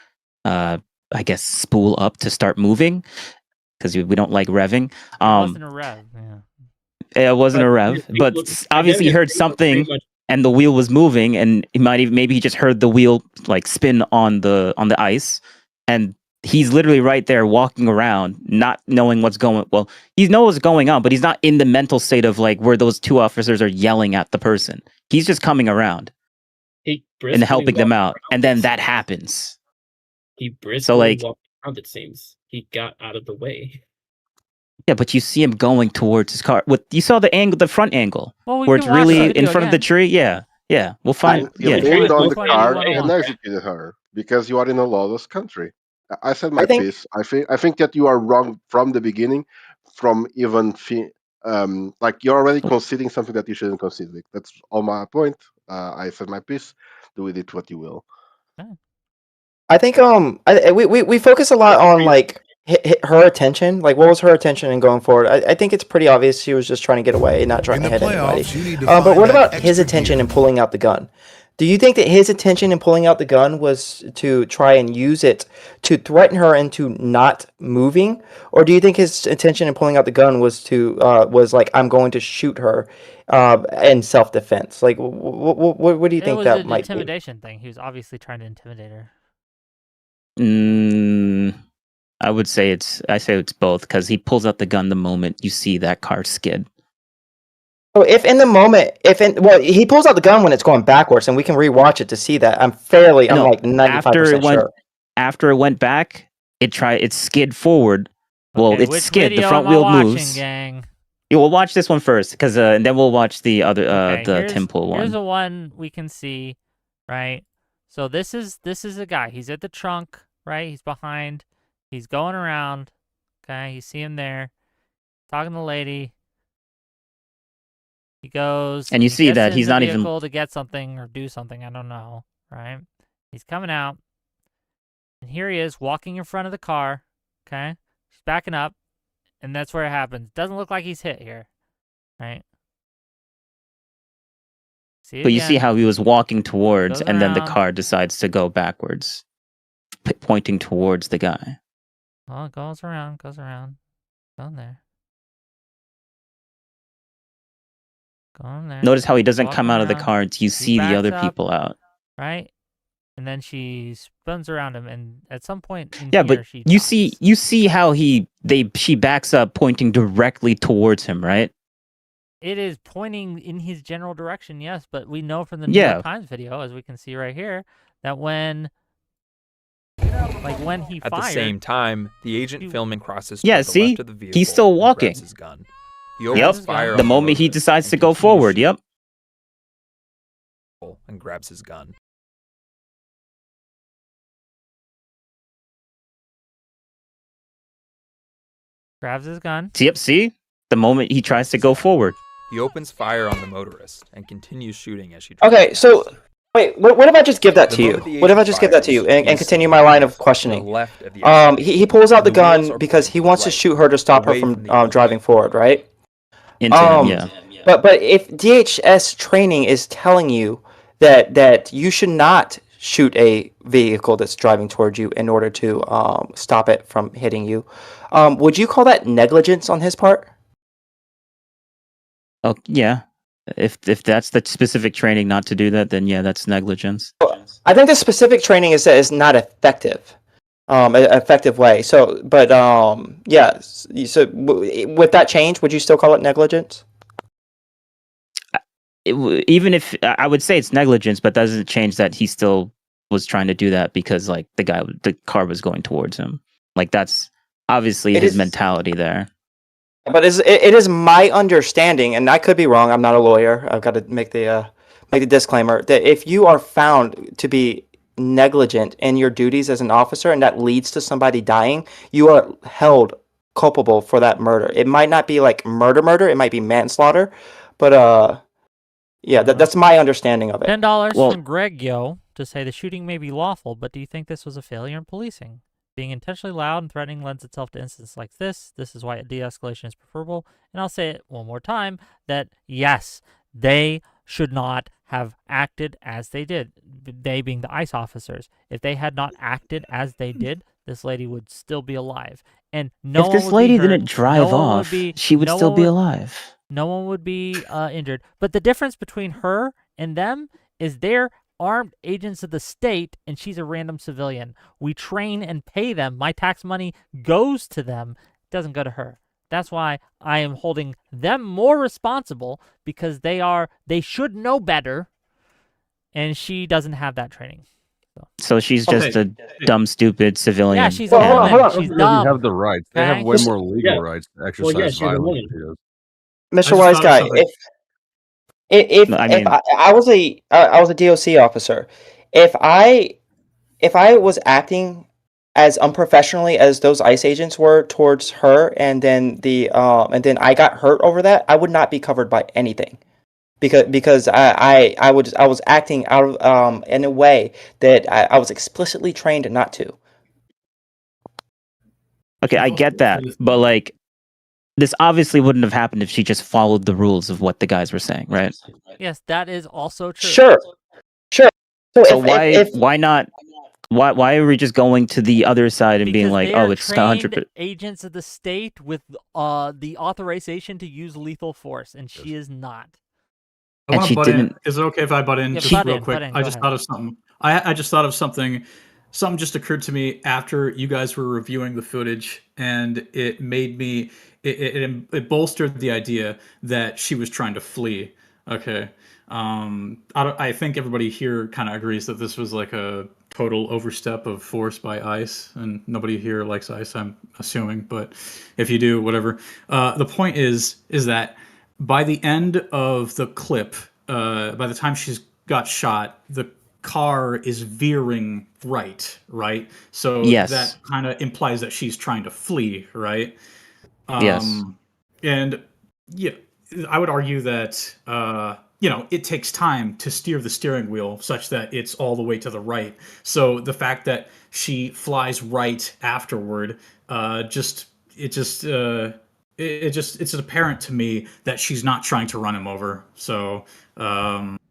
I guess, spool up to start moving, because we don't like revving. It wasn't a rev. Yeah. It wasn't a rev, but obviously he heard something, and the wheel was moving, and he maybe he just heard the wheel like spin on the ice, and he's literally right there walking around, not knowing what's going. Well, he knows what's going on, but he's not in the mental state of like where those two officers are yelling at the person. He's just coming around and helping them out, and then that happens. He briskly So like, walked around. It seems he got out of the way. yeah, but you see him going towards his car. You saw the angle, the front angle, Well, we where can it's watch really the in video front of the again. tree. Yeah, we'll find. You Yeah, aimed on the Which one car do you and wanna executed her because you are in a lawless country. I said my I think- piece. I think that you are wrong from the beginning, from even like you're already conceding something that you shouldn't concede. That's all my point. I said my piece. Do with it what you will. I think we focus a lot on like her attention. Like, what was her attention in going forward? I think it's pretty obvious she was just trying to get away, not trying to hit anybody. But what about his attention in pulling out the gun? Do you think that his attention in pulling out the gun was to try and use it to threaten her into not moving, or do you think his intention in pulling out the gun was to was like, I'm going to shoot her in self-defense? Like, what do you It think was that an might be? intimidation thing. He was obviously trying to intimidate her. I would say it's both, because he pulls out the gun the moment you see that car skid. So if in the moment, he pulls out the gun when it's going backwards, and we can rewatch it to see that. I'm like 95% sure. After it went back, it skid forward. Well, Okay, it which skid. The video front am I wheel watching, moves. gang? Yeah, we'll watch this one first, because and then we'll watch the other Okay, the Tim Pool Here's one. the one we can see, right? So this is a guy. He's at the trunk, right? He's behind. He's going around. Okay, you see him there, talking to the lady. He goes, And you he see gets that in he's the not even- vehicle to get something or do something. I don't know, right? He's coming out, and here he is walking in front of the car. Okay, he's backing up, and that's where it happens. Doesn't look like he's hit here, right? See it But you see again. how he was walking towards, Goes and then the around. car decides to go backwards, pointing towards the guy. Oh, it goes around, down there. Going there. Notice how he doesn't come walking out of the around. car until you He see the other backs up, people out. right? And then she spins around him, and at some point in Yeah, here, but she you see how she backs up, pointing directly towards him, right? it is pointing in his general direction, yes, but we know from the New Yeah. York Times video, as we can see right here, that when he At fired, the same time, the agent filming crosses Yeah, to the see? left of the vehicle He's still and walking. grabs his gun. He opens Yep. fire The on moment he motorist decides to and go continues forward, shooting yep. and grabs his gun. grabs his gun. Yep, see? The moment he tries to go forward. He opens fire on the motorist and continues shooting as she. Okay, so wait, what if I just give that The to you? moment the What if I agent just give that to you and fires, continue my line of questioning? left of the He pulls out the The wheels gun are because he pointing wants to right, shoot her to stop her away from from the driving forward, right? Into him, yeah. But if DHS training is telling you that you should not shoot a vehicle that's driving towards you in order to stop it from hitting you. Would you call that negligence on his part? Oh yeah. If that's the specific training not to do that, then yeah, that's negligence. I think the specific training is not effective, effective way. So, but yeah. So with that change, would you still call it negligence? Even if I would say it's negligence, but doesn't change that he still was trying to do that because like the car was going towards him. Like that's obviously his mentality there. But it is my understanding, and I could be wrong. I'm not a lawyer. I've got to make the disclaimer that if you are found to be negligent in your duties as an officer, and that leads to somebody dying, you are held culpable for that murder. It might not be like murder. It might be manslaughter, but yeah, that's my understanding of it. $10 from Greg Yo to say the shooting may be lawful, but do you think this was a failure in policing? Being intentionally loud and threatening lends itself to incidents like this. This is why de-escalation is preferable. And I'll say it one more time, that yes, they should not have acted as they did. They being the ICE officers. If they had not acted as they did, this lady would still be alive. And no if this lady didn't drive off, she would still be alive. No one would be injured. But the difference between her and them is they're armed agents of the state, and she's a random civilian. We train and pay them. My tax money goes to them. It doesn't go to her. That's why I am holding them more responsible, because they should know better, and she doesn't have that training. So she's just a dumb, stupid civilian. Yeah, she's a woman. Hold on. She's They dumb. have the rights. They have way more legal rights to exercise violence. Mr. Wise Guy, if I was a DOC officer, if I was acting as unprofessionally as those ICE agents were towards her, and then I got hurt over that, I would not be covered by anything, because I was acting out of in a way that I was explicitly trained not to. Okay, I get that, but like, this obviously wouldn't have happened if she just followed the rules of what the guys were saying, right? Yes, that is also true. Sure. So why not? Why are we just going to the other side and being like, oh, it's 100%? Agents of the state with the authorization to use lethal force, and she is not. I want to butt in. Is it okay if I butt in just real quick? Go I just ahead. thought of something. I just thought of something. Something just occurred to me after you guys were reviewing the footage, and it made me. It bolstered the idea that she was trying to flee. Okay. I think everybody here kind of agrees that this was like a total overstep of force by ICE, and nobody here likes ICE, I'm assuming, but if you do, whatever. The point is that by the end of the clip, by the time she's got shot, the car is veering right? So yes. That kind of implies that she's trying to flee, right? Yes. And yeah, I would argue that it takes time to steer the steering wheel such that it's all the way to the right. So the fact that she flies right afterward, it's apparent to me that she's not trying to run him over. So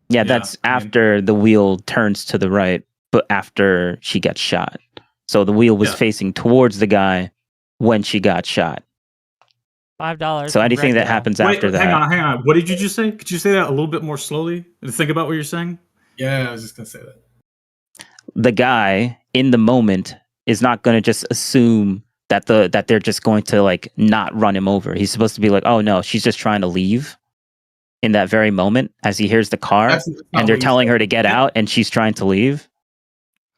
that's after the wheel turns to the right, but after she gets shot. So the wheel was facing towards the guy when she got shot. $5. So anything that happens after that. Hang on. What did you just say? Could you say that a little bit more slowly and think about what you're saying? Yeah, I was just gonna say that. The guy in the moment is not going to just assume that they're just going to like not run him over. He's supposed to be like, oh no, she's just trying to leave. In that very moment, as he hears the car and they're telling her to get out, and she's trying to leave.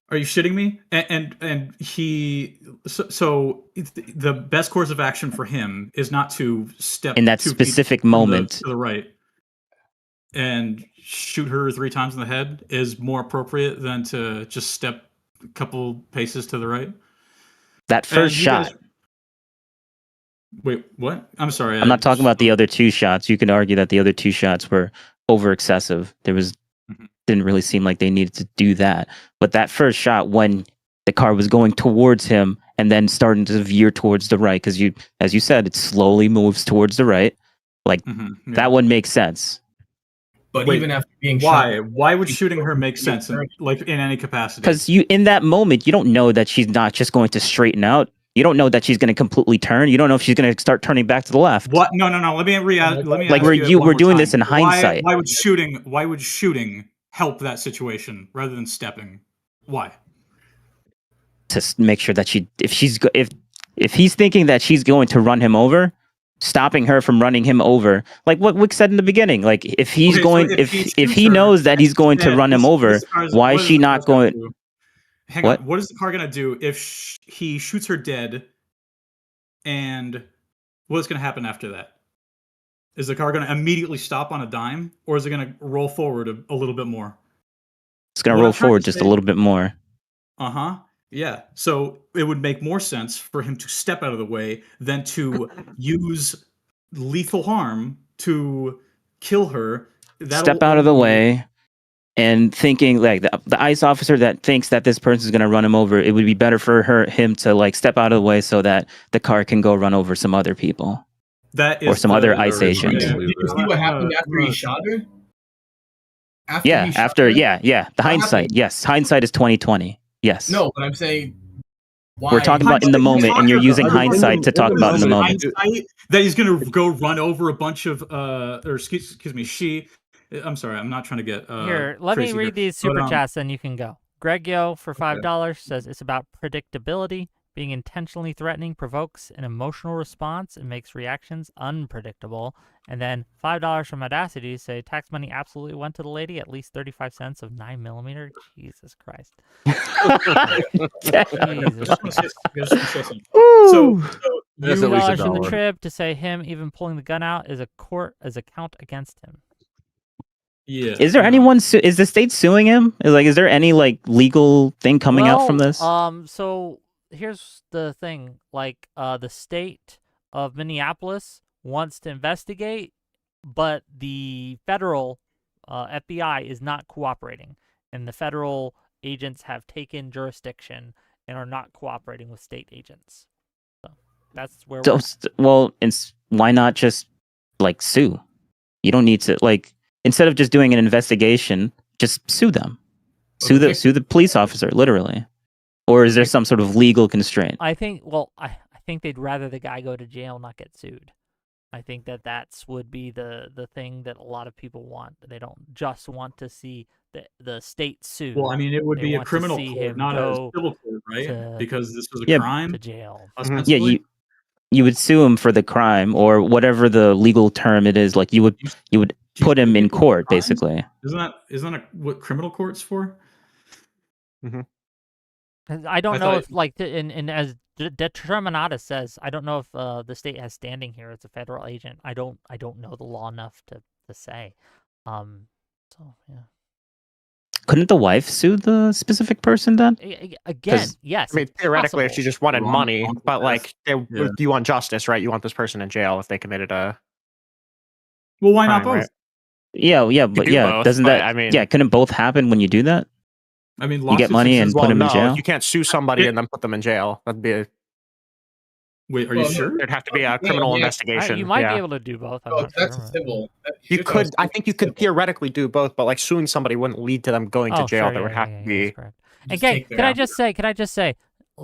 Are you shitting me? And he so the best course of action for him is not to step in that 2 feet specific from moment to the right and shoot her 3 times in the head is more appropriate than to just step a couple paces to the right. That first shot. Wait, what? I'm sorry. I'm not talking about the other 2 shots. You can argue that the other 2 shots were over excessive. Didn't really seem like they needed to do that. But that first shot, when the car was going towards him and then starting to veer towards the right, because as you said, it slowly moves towards the right. Like that one makes sense. But Wait, even after being why? shot, Why would shooting her make sense in any capacity? Because you, in that moment, you don't know that she's not just going to straighten out. You don't know that she's going to completely turn. You don't know if she's going to start turning back to the left. What? No. Let me Like ask we're you one more doing time. this in hindsight. Why would shooting help that situation rather than stepping? Why? To make sure that if he's thinking that she's going to run him over, stopping her from running him over, like what Wick said in the beginning, like if he's if he knows that he's going to run him over, why is she not going? Hang on. What is the car gonna do if he shoots her dead? And what's gonna happen after that? Is the car gonna immediately stop on a dime, or is it gonna roll forward a little bit more? It's going to roll forward just a little bit more. Yeah. So it would make more sense for him to step out of the way than to use lethal harm to kill her. Step out of the way. And thinking like the ICE officer that thinks that this person is going to run him over, it would be better for him to like step out of the way so that the car can go run over some other people. That is or some other ICE agent. Did you see what happened after he shot her? The hindsight. Yes, hindsight is 2020. Yes. No, but I'm saying. Why? We're talking about in the moment, and you're using hindsight to talk about in the moment. That he's going to go run over a bunch of, or excuse me, I'm sorry, I'm not trying to get here. Let me read these super chats, and you can go. Greg Yo for $5 says it's about predictability. Being intentionally threatening provokes an emotional response and makes reactions unpredictable. And then $5 from Audacity say tax money absolutely went to the lady. At least 35 cents of 9mm. Jesus Christ. Jesus. So $2 from the trib to say him even pulling the gun out is a count against him. Yeah. Is there anyone? Is the state suing him? Is there any like legal thing coming out from this? So here's the thing. Like, the state of Minneapolis wants to investigate, but the federal FBI is not cooperating, and the federal agents have taken jurisdiction and are not cooperating with state agents. So that's where. Why not just like sue? You don't need to like. Instead of just doing an investigation, just sue them. Sue the police officer, literally. Or is there some sort of legal constraint? I think they'd rather the guy go to jail, not get sued. I think that's would be the thing that a lot of people want. They don't just want to see the state sue. Well, I mean, it would be a criminal court, not a civil court, right? Because this was a crime. To jail. Yeah, you would sue him for the crime or whatever the legal term it is. Like you would put him in court, basically. Isn't that what criminal court's for? Mm-hmm. I don't know if, like, and as Determinata says, I don't know if the state has standing here as a federal agent. I don't know the law enough to say. So yeah. Couldnn't the wife sue the specific person then? Again, yes. I mean, theoretically, if she just wanted money, but like, you want justice, right? You want this person in jail if they committed a. Well, why not crime, both? right? Yeah, but doesn't that? I mean, couldn't both happen when you do that? I mean, you get money and put them in jail. You can't sue somebody and then put them in jail. That'd be a. Wait, are you sure? There'd have to be a criminal investigation. You might be able to do both. That's civil. You could. I think you could theoretically do both, but like suing somebody wouldn't lead to them going to jail. There would have to be. Okay, can I just say,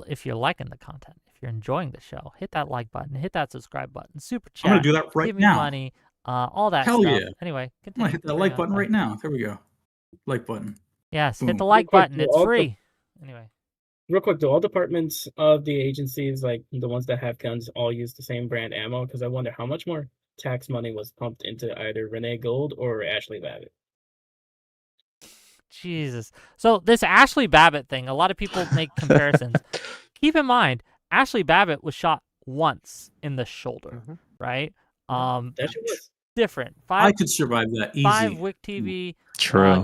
if you're liking the content, if you're enjoying the show, hit that like button, hit that subscribe button, super chat. I'm gonna do that right give me now. Money, all that Hell stuff. yeah. Anyway, I'm gonna hit that like button right now. There we go. Like button. Yes, Boom. hit the like button. It's All free. Anyway. Real quick, do all departments of the agencies, like the ones that have guns, all use the same brand ammo? Because I wonder how much more tax money was pumped into either Renee Gold or Ashley Babbitt. Jesus. So this Ashley Babbitt thing, a lot of people make comparisons. Keep in mind, Ashley Babbitt was shot once in the shoulder, right? That shit was different. I could survive that easy. 5 Wick TV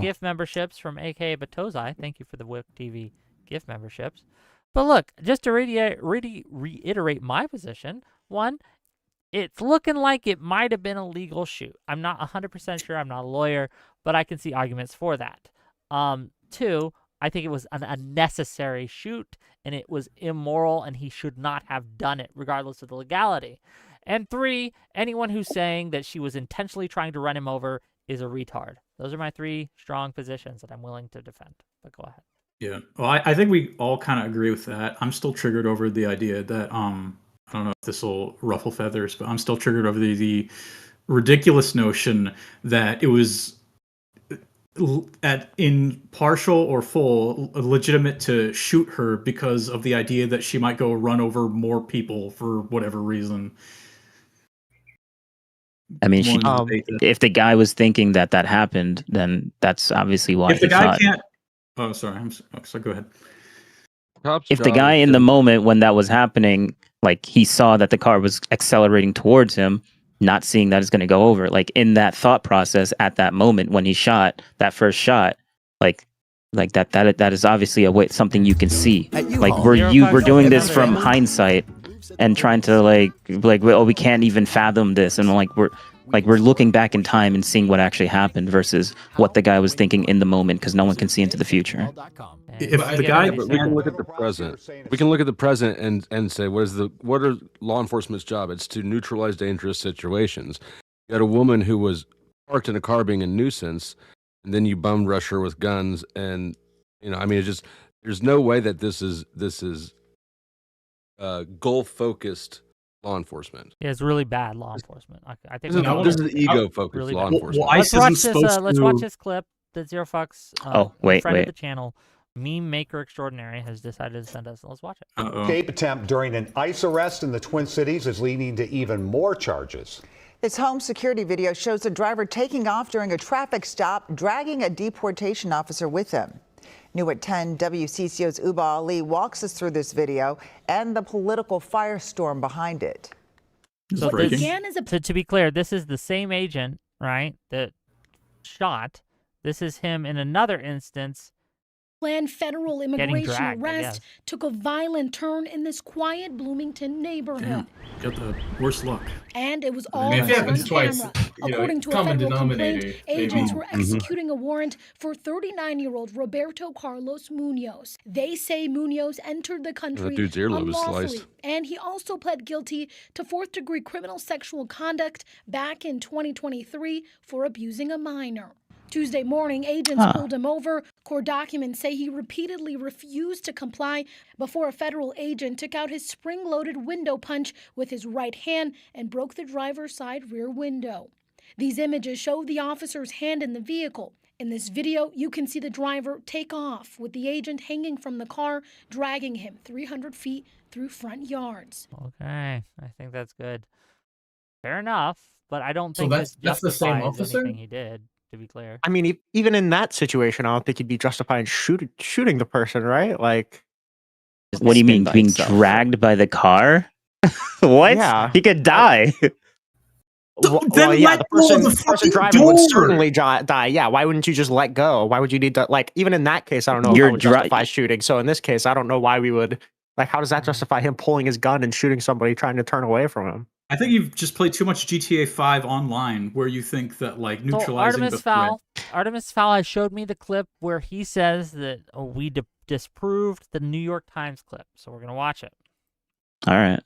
gift memberships from AKA Batozai. Thank you for the Wick TV gift memberships. But look, just to reiterate my position, one, it's looking like it might have been a legal shoot. I'm not 100% sure. I'm not a lawyer, but I can see arguments for that. 2, I think it was an unnecessary shoot, and it was immoral, and he should not have done it, regardless of the legality. And 3, anyone who's saying that she was intentionally trying to run him over is a retard. Those are my 3 strong positions that I'm willing to defend. But go ahead. Yeah. Well, I think we all kind of agree with that. I'm still triggered over the idea that I don't know if this will ruffle feathers, but I'm still triggered over the ridiculous notion that it was in partial or full legitimate to shoot her because of the idea that she might go run over more people for whatever reason. I mean, One, if the guy was thinking that happened, then that's obviously why. if the he guy thought- can't, oh sorry, sorry. Go ahead. If the guy in the moment when that was happening, like he saw that the car was accelerating towards him, not seeing that it's going to go over, like in that thought process at that moment when he shot that first shot, like that is obviously something you can see. Like we're doing this from hindsight and trying to like oh, we can't even fathom this, and we're looking back in time and seeing what actually happened versus what the guy was thinking in the moment, because no one can see into the future. If the guy, we can look at the present. We can look at the present and say, what are law enforcement's job? It's to neutralize dangerous situations. You had a woman who was parked in a car being a nuisance, and then you bum rush her with guns, and I mean, it's just there's no way that this is goal focused law enforcement. Yeah, it's really bad law enforcement. I think This is ego focused really law bad. enforcement. Let's watch this clip that Zero Fox, wait. friend of the channel, meme maker extraordinary, has decided to send us. Let's watch it. Escape attempt during an ICE arrest in the Twin Cities is leading to even more charges. This home security video shows a driver taking off during a traffic stop, dragging a deportation officer with him. New at 10, WCCO's Uba Ali walks us through this video and the political firestorm behind it. So to be clear, this is the same agent, right, that shot. This is him in another instance. Planned federal immigration dragged, I arrest took a violent turn in this quiet Bloomington neighborhood. Got the worst luck. And it was all if it on happens twice, camera. you know, According to a common federal denominator, complaint, agents maybe. were executing a warrant for 39-year-old Roberto Carlos Munoz. They say Munoz entered the country dude's earlobe is unlawfully, sliced. and he also pled guilty to fourth-degree criminal sexual conduct back in 2023 for abusing a minor. Tuesday morning, agents pulled him over. Court documents say he repeatedly refused to comply before a federal agent took out his spring-loaded window punch with his right hand and broke the driver's side rear window. These images show the officer's hand in the vehicle. In this video, you can see the driver take off with the agent hanging from the car, dragging him 300 feet through front yards. Okay, I think that's good. Fair enough, but I don't So think that's this the same justifies officer? anything he did. To be clear, I mean, even in that situation, I don't think he'd be justified in shooting the person, right? Like, What do you mean, being dragged by the car? What? Yeah. He could die. Well, yeah, the person driving would certainly die. Yeah, why wouldn't you just let go? Why would you need to, like, even in that case, I don't know if I would justify shooting. So in this case, I don't know why we would, like, how does that justify him pulling his gun and shooting somebody trying to turn away from him? I think you've just played too much GTA 5 online, where you think that like neutralizing Artemis Fowl has showed me the clip where he says that we disproved the New York Times clip, so we're gonna watch it. All right.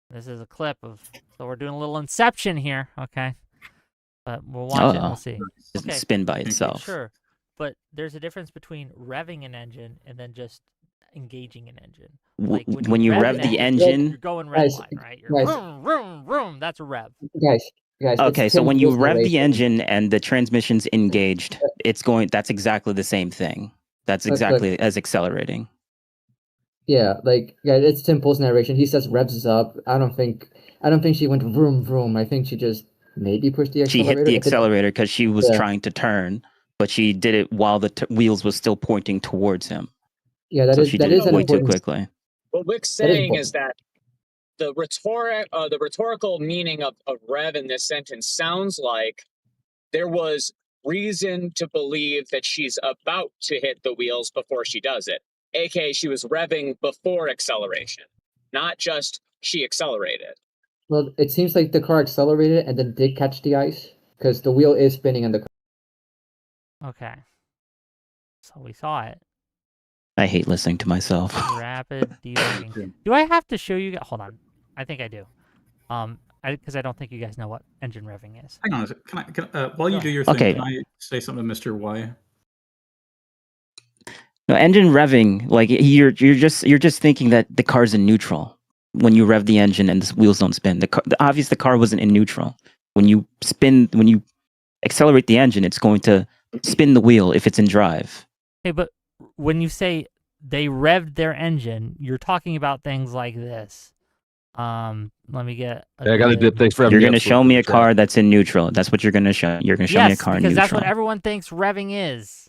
This is a clip of, so we're doing a little Inception here, okay? But we'll watch it and we'll see. Doesn't spin by itself. Sure, but there's a difference between revving an engine and then just engaging an engine. Like when you rev the engine, you're going red line, right? You're vroom, vroom, that's a rev. Guys. Okay, it's so when you Tim rev Wolf's the engine and the transmission's engaged, that's exactly the same thing. That's exactly as accelerating. Yeah, it's Tim Pool's narration. He says revs up. I don't think she went vroom vroom. I think she just maybe pushed the She accelerator. hit the accelerator because she was trying to turn, but she did it while the wheels was still pointing towards him. Yeah, that is way too quickly. What Wick's saying is that the rhetorical meaning of rev in this sentence sounds like there was reason to believe that she's about to hit the wheels before she does it. AKA she was revving before acceleration, not just she accelerated. Well, it seems like the car accelerated and then did catch the ice because the wheel is spinning on the car. Okay. So we saw it. I hate listening to myself. Rapid deloading. Do I have to show you? Hold on. I think I do. because I don't think you guys know what engine revving is. Hang on, can I while you do your thing, can I say something to Mr. Y? No, engine revving, like you're just thinking that the car's in neutral when you rev the engine and the wheels don't spin. The car wasn't in neutral. When you accelerate the engine, it's going to spin the wheel if it's in drive. Hey, but when you say they revved their engine, you're talking about things like this. Let me get. I got to dip. Thanks for having You're me going to up, show me a Flippers. car that's in neutral. That's what you're going to show. You're going to show me a car in because neutral. that's what everyone thinks revving is.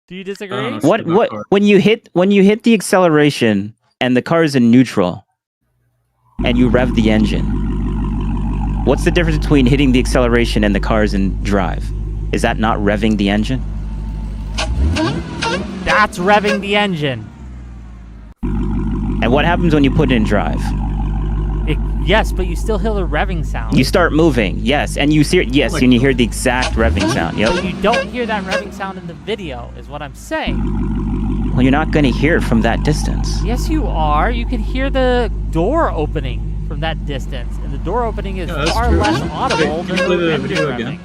Do you disagree? What when you hit the acceleration and the car is in neutral and you rev the engine? What's the difference between hitting the acceleration and the car is in drive? Is that not revving the engine? That's revving the engine. And what happens when you put it in drive? Yes, but you still hear the revving sound. You start moving, yes, and you hear and you hear the exact revving sound. Yep. But you don't hear that revving sound in the video, is what I'm saying. Well, you're not going to hear it from that distance. Yes, you are. You can hear the door opening from that distance, and the door opening is far less audible than the engine revving.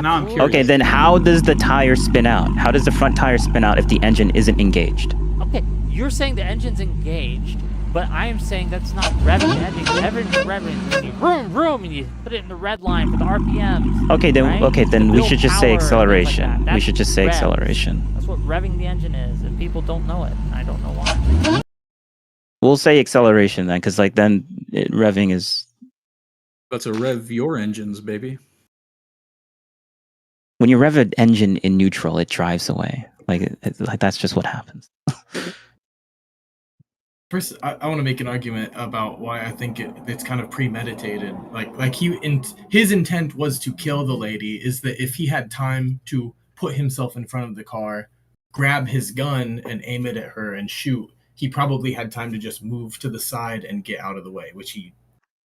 Now I'm curious. Okay, then how does the tire spin out? How does the front tire spin out if the engine isn't engaged? Okay, you're saying the engine's engaged, but I am saying that's not revving the engine. Everything's revving when you vroom, and you put it in the red line for the RPMs. Okay, then right? We should just say acceleration. Like we should just say rev. acceleration. That's what revving the engine is, and people don't know it. And I don't know why. We'll say acceleration then, because revving is. That's a rev your engines, baby. When you rev an engine in neutral, it drives away. Like that's just what happens. First, I want to make an argument about why I think it's kind of premeditated. His intent was to kill the lady. Is that if he had time to put himself in front of the car, grab his gun and aim it at her and shoot, he probably had time to just move to the side and get out of the way, which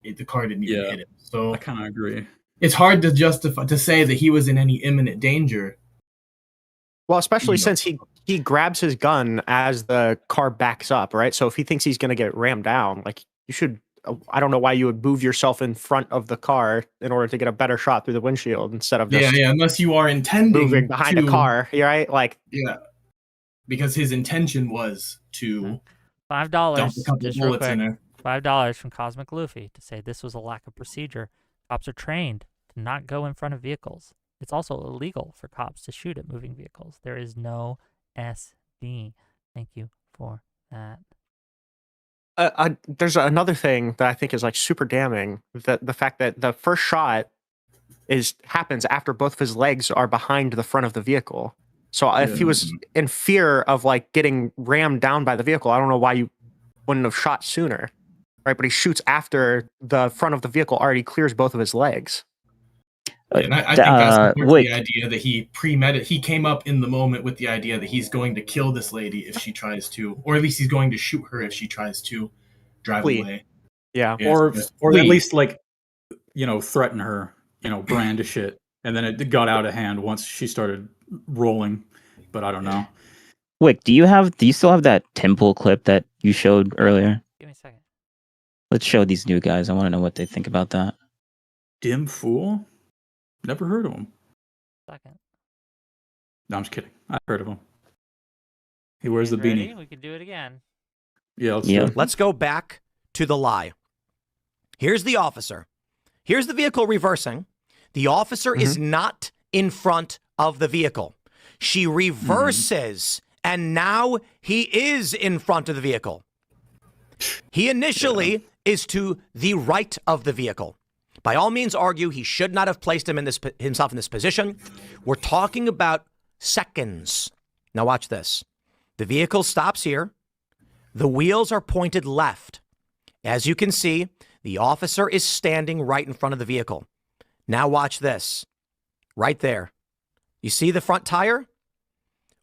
the car didn't even hit him. So I kind of agree. It's hard to say that he was in any imminent danger. Well, especially since he grabs his gun as the car backs up, right? So if he thinks he's going to get rammed down, like you should, I don't know why you would move yourself in front of the car in order to get a better shot through the windshield instead of just unless you are intending moving behind a car, right? Like because his intention was to $5 dump a couple just real bullets in quick. her. $5 from Cosmic Luffy to say this was a lack of procedure. Cops are trained to not go in front of vehicles. It's also illegal for cops to shoot at moving vehicles. There is no SD. Thank you for that. There's another thing that I think is like super damning, that the fact that the first shot happens after both of his legs are behind the front of the vehicle. So if he was in fear of like getting rammed down by the vehicle, I don't know why you wouldn't have shot sooner, right? But he shoots after the front of the vehicle already clears both of his legs. And I think that's the idea that he premeditated. He came up in the moment with the idea that he's going to kill this lady if she tries to, or at least he's going to shoot her if she tries to drive away. Yeah, or at least threaten her, brandish it, and then it got out of hand once she started rolling. But I don't know. Wick, do you still have that temple clip that you showed earlier? Give me a second. Let's show these new guys. I want to know what they think about that. Dim Fool? Never heard of him. Second. No, I'm just kidding. I've heard of him. He wears the beanie. We can do it again. Yeah, let's do it. Let's go back to the lie. Here's the officer. Here's the vehicle reversing. The officer is not in front of the vehicle. She reverses, and now he is in front of the vehicle. He initially is to the right of the vehicle. By all means, argue he should not have placed himself in this position. We're talking about seconds. Now watch this. The vehicle stops here. The wheels are pointed left. As you can see, the officer is standing right in front of the vehicle. Now watch this. Right there. You see the front tire?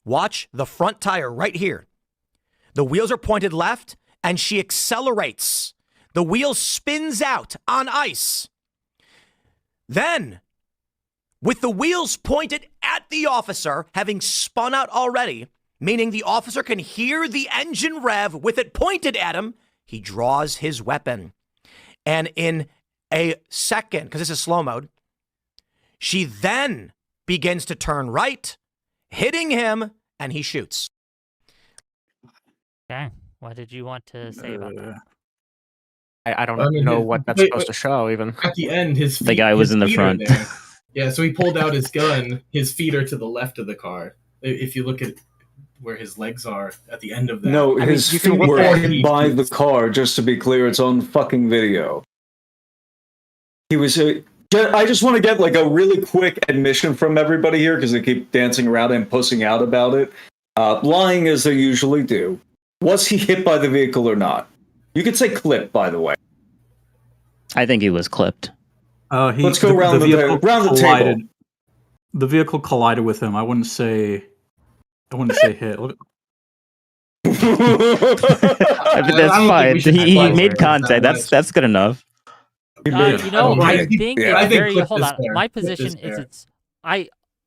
Watch the front tire right here. The wheels are pointed left, and she accelerates. The wheel spins out on ice. Then, with the wheels pointed at the officer, having spun out already, meaning the officer can hear the engine rev with it pointed at him, he draws his weapon. And in a second, because this is slow mode, she then begins to turn right, hitting him, and he shoots. Okay. What did you want to say about that? I don't know what that's supposed to show, even. At the end, The guy was in the front. Yeah, so he pulled out his gun. His feet are to the left of the car. If you look at where his legs are at the end of that. No, his feet were hit by the car, just to be clear. It's on fucking video. He was... I just want to get like a really quick admission from everybody here, because they keep dancing around and pussing out about it. Lying as they usually do. Was he hit by the vehicle or not? You could say clipped, by the way. I think he was clipped. Let's go around the table. The vehicle collided with him. I wouldn't say hit. That's fine. He made contact. That's good enough. I think hold on. My position is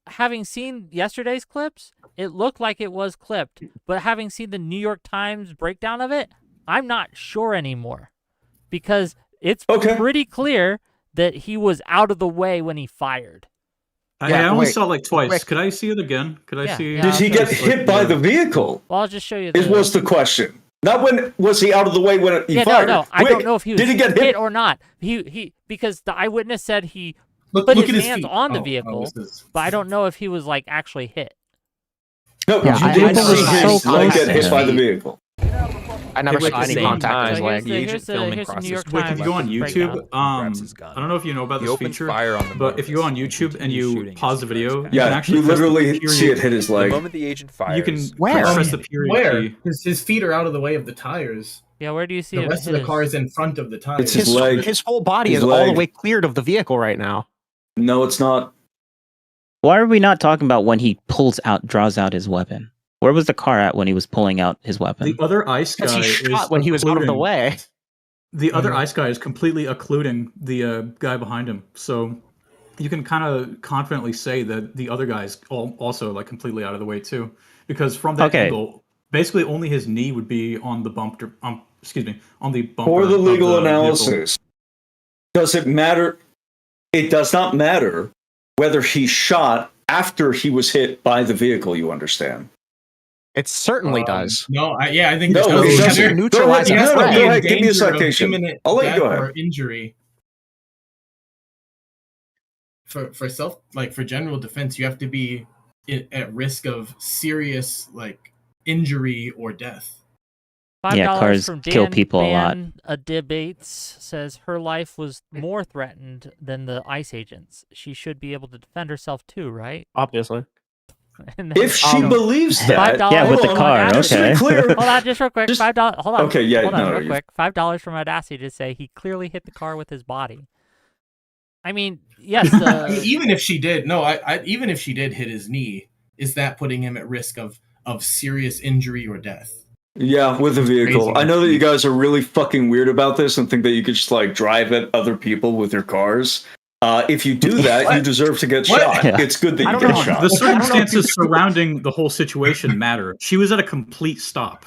having seen yesterday's clips, it looked like it was clipped, but having seen the New York Times breakdown of it, I'm not sure anymore, because it's pretty clear that he was out of the way when he fired. I only saw it like twice. Could I see it again? Could I see? Did he get hit by the vehicle? Well, I'll just show you. It was the question. Not when was he out of the way when he fired. No. I don't know if he was did he get hit or not. He because the eyewitness said he put his hands on the vehicle, but I don't know if he was like actually hit. No, you didn't see his leg get hit by the vehicle. I never saw any contact with his leg. The agent filming crosses. Wait, if you go on YouTube, I don't know if you know about this feature, but if you go on YouTube and you pause the video, you can actually literally see it hit his leg. The moment the agent fires, you can press the period key. His feet are out of the way of the tires. Yeah, where do you see the it? rest of the car is in front of the tires? It's his leg. His whole body is all the way cleared of the vehicle right now. No, it's not. Why are we not talking about when he draws out his weapon? Where was the car at when he was pulling out his weapon? The other ice guy he shot when he was out of the way. The other ice guy is completely occluding the guy behind him, so you can kind of confidently say that the other guy's also like completely out of the way too, because from that angle, basically only his knee would be on the bumper. On the bumper. For the legal of the analysis, does it matter? It does not matter whether he shot after he was hit by the vehicle. You understand? It certainly does. No, I think no, it doesn't. Neutralize go ahead, give me a citation. I'll let you go ahead. Or injury. For general defense, you have to be at risk of serious injury or death. Yeah, cars from kill people a lot. A debates says her life was more threatened than the ICE agents. She should be able to defend herself too, right? Obviously. If she believes that, yeah, with the car, okay. Hold on, just real quick. $5. Hold on. Okay, yeah, hold on, real quick. $5 from Audacity to say he clearly hit the car with his body. I mean, yes. Even if she did, even if she did hit his knee, is that putting him at risk of serious injury or death? Yeah, with the vehicle. Crazy. I know that you guys are really fucking weird about this and think that you could just drive at other people with your cars. If you do that, you deserve to get shot. Yeah. It's good that you get shot. The circumstances surrounding the whole situation matter. She was at a complete stop.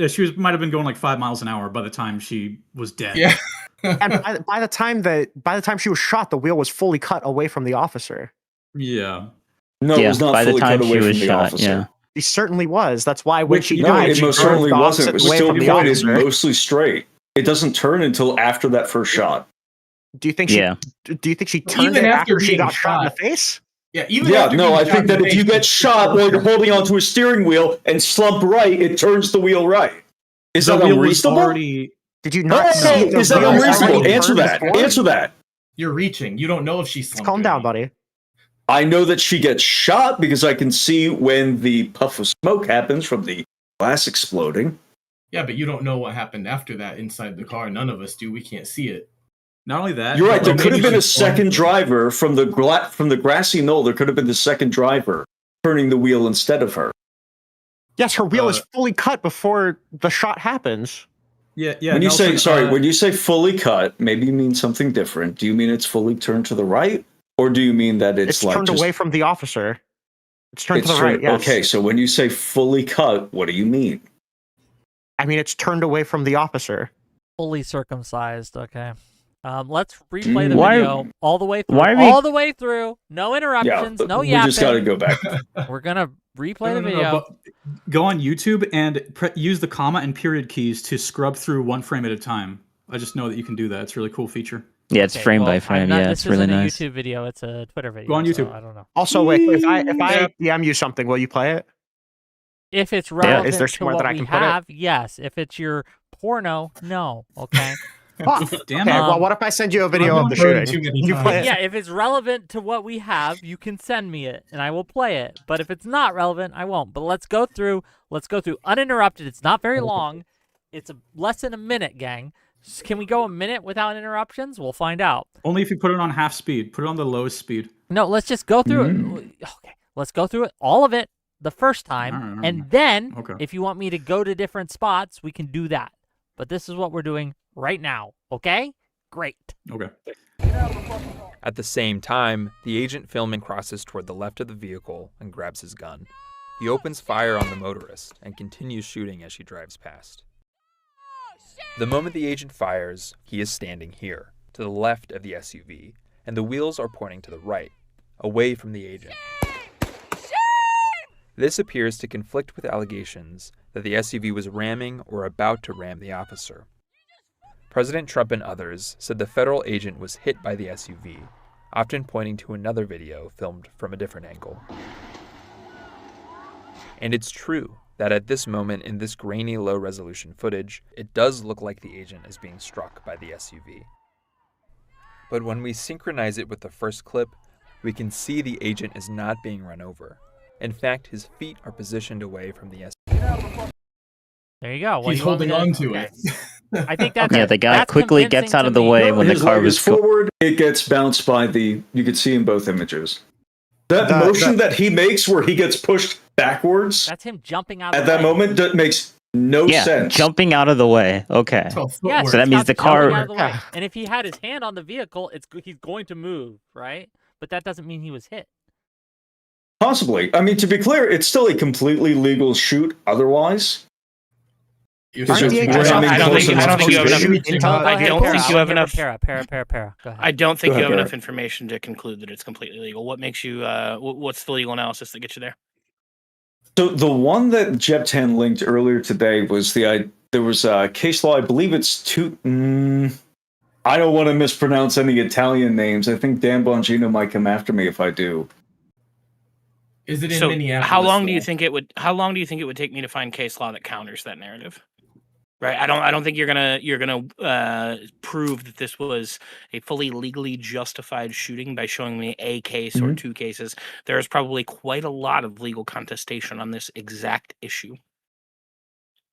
She might have been going 5 miles an hour by the time she was dead. Yeah. And by the time she was shot, the wheel was fully cut away from the officer. Yeah. No, it was not fully cut away from the officer. Yeah. He certainly was. That's why when she No, died, it she most turned certainly the wasn't. It opposite was way still from the pointed officer. mostly straight. It doesn't turn until after that first shot. Do you think she? Yeah. Do you think she turned it after she got shot in the face? Yeah, after no, being I shot think in the that if face, you get shot while you're holding onto a steering wheel and slump right, it turns the wheel right. Is that unreasonable? Did you not see? Is that unreasonable? Answer that. Answer that. You're reaching. You don't know if she's slumped. Calm down, buddy. I know that she gets shot because I can see when the puff of smoke happens from the glass exploding. Yeah, but you don't know what happened after that inside the car. None of us do. We can't see it. Not only that, you're right. There could have been a second driver from the grassy knoll. There could have been the second driver turning the wheel instead of her. Yes, her wheel is fully cut before the shot happens. Yeah. When you when you say fully cut, maybe you mean something different. Do you mean it's fully turned to the right, or do you mean that it's turned away from the officer? It's turned to the right. Yes. Okay, so when you say fully cut, what do you mean? I mean it's turned away from the officer. Fully circumcised. Okay. Let's replay the Why- video all the way through. why are we- All the way through. No interruptions. no we yapping. just got to go back. We're gonna replay No, the no, no, video. but go on YouTube and use the comma and period keys to scrub through one frame at a time. I just know that you can do that. It's a really cool feature. Yeah, it's frame by I'm frame. not- Yeah, this it's really isn't nice. a YouTube video. It's a Twitter video. Go on so YouTube. I don't know. Also, wait, if I DM you something, will you play it? If it's Yeah, relevant is there to somewhere what that I we can put it? have, yes. If it's your porno, no. Okay. Oh, Damn okay, it. well, what if I send you a video of the shooting? You play it? Yeah, if it's relevant to what we have, you can send me it, and I will play it. But if it's not relevant, I won't. But let's go through uninterrupted. It's not very long. It's less than a minute, gang. Can we go a minute without interruptions? We'll find out. Only if you put it on half speed. Put it on the lowest speed. No, let's just go through it. Okay, let's go through it, all of it, the first time, All right. and then Okay. if you want me to go to different spots, we can do that. But this is what we're doing right now. Okay? Great. Okay. At the same time, the agent filming crosses toward the left of the vehicle and grabs his gun. He opens fire on the motorist and continues shooting as she drives past. The moment the agent fires, he is standing here, to the left of the SUV, and the wheels are pointing to the right, away from the agent. This appears to conflict with allegations that the SUV was ramming or about to ram the officer. President Trump and others said the federal agent was hit by the SUV, often pointing to another video filmed from a different angle. And it's true that at this moment in this grainy low-resolution footage, it does look like the agent is being struck by the SUV. But when we synchronize it with the first clip, we can see the agent is not being run over. In fact, his feet are positioned away from the SUV. There you go. What He's do you want me holding to- on to okay. it. I think that's Yeah, the guy that's quickly convincing gets out to of the me. way when the His car leg was is forward. It gets bounced by the. You could see in both images. That motion that he makes, where he gets pushed backwards That's him jumping out of at the that way. moment, that makes no Yeah, sense. jumping out of the way. Okay. Yeah, So that means the car. out of the way. And if he had his hand on the vehicle, he's going to move, right? But that doesn't mean he was hit. Possibly. I mean, to be clear, it's still a completely legal shoot. Otherwise, You're It's still- just I don't ramming close think enough you have to enough. shoot. I don't think you have enough. Para. Go ahead. I don't think Go you ahead, have enough Garrett. information to conclude that it's completely legal. What makes you? What's the legal analysis that gets you there? so the one that Jeb 10 linked earlier today was there was a case law. I believe it's I don't want to mispronounce any Italian names. I think Dan Bongino might come after me if I do. Is it in So, Minneapolis? how long do you though? think it would? How long do you think it would take me to find case law that counters that narrative? Right. I don't think you're gonna prove that this was a fully legally justified shooting by showing me a case or two cases. There is probably quite a lot of legal contestation on this exact issue.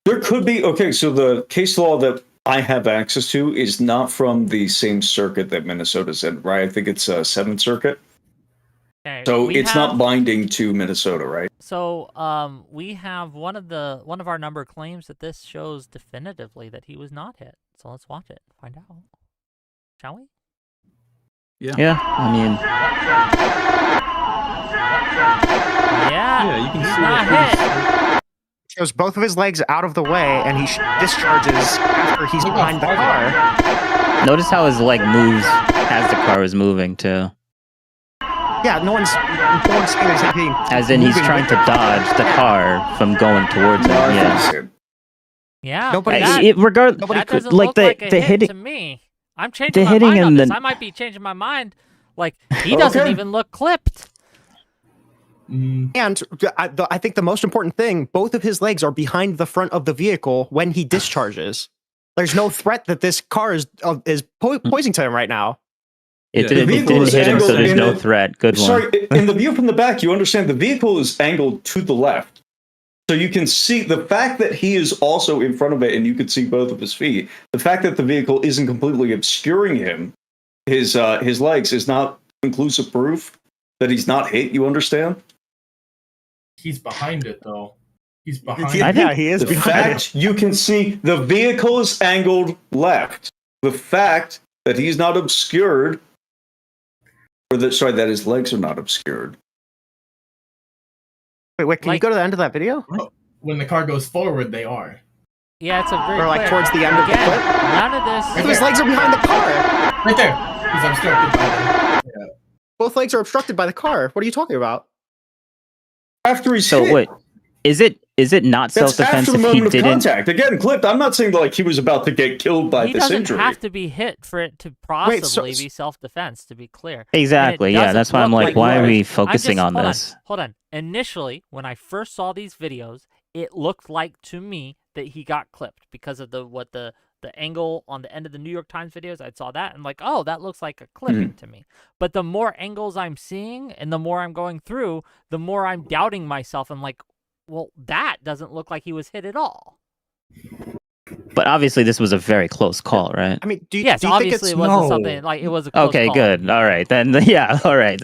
There could be. Okay, so the case law that I have access to is not from the same circuit that Minnesota's in, right? I think it's 7th Circuit. Okay, So we it's have- not binding to Minnesota, right? So, we have one of our number claims that this shows definitively that he was not hit. So let's watch it, find out, shall we? Yeah, I mean, Yeah, you can he's see not that hit. Shows both of his legs out of the way, and he discharges after he's behind the car. notice how his leg moves as the car is moving too. Yeah, no one's saying there's anything. As in, he's moving trying with to it. dodge the car from going towards him. Yeah. Yeah, Nobody- that, It regard that could doesn't like look the like a the hit hitting. to me. I'm changing the my hitting mind on and this. the- I might be changing my mind. Like he doesn't Okay. even look clipped. And I think the most important thing, both of his legs are behind the front of the vehicle when he discharges. There's no threat that this car is poising to him right now. It The didn't, it vehicle didn't is hit him, so angled there's in no the- threat. Good one. Sorry, in the view from the back, you understand the vehicle is angled to the left. So you can see the fact that he is also in front of it and you can see both of his feet. The fact that the vehicle isn't completely obscuring him, his legs, is not conclusive proof that he's not hit, you understand? He's behind it though. He's behind. Yeah, he is The behind fact you can see the vehicle is angled left. The fact that he's not obscured, that his legs are not obscured. Wait, can you go to the end of that video? When the car goes forward, they are. Yeah, it's a very Or like clear. towards the end of the Again, clip? none of this. His legs are behind the car. Right there. He's obstructed by them. Both legs are obstructed by the car. What are you talking about? After he's So hit. wait, is it not That's self-defense after the if he moment of didn't? contact. Again, clipped. I'm not saying that, like he was about to get killed by He this doesn't injury. have to be hit for it to possibly be self-defense, to be clear. And it Exactly. Yeah, doesn't that's why I'm look like, why are we I'm focusing just- on hold this? Hold on. Initially, when I first saw these videos, it looked like to me that he got clipped because of the angle on the end of the New York Times videos. I saw that and like, oh, that looks like a clipping to me. But the more angles I'm seeing and the more I'm going through, the more I'm doubting myself. I'm like, well, that doesn't look like he was hit at all. But obviously, this was a very close call, right? I mean, do you, Yes, do you think obviously it's it wasn't something like it was a close Okay, call. good. All right, then. Yeah, all right.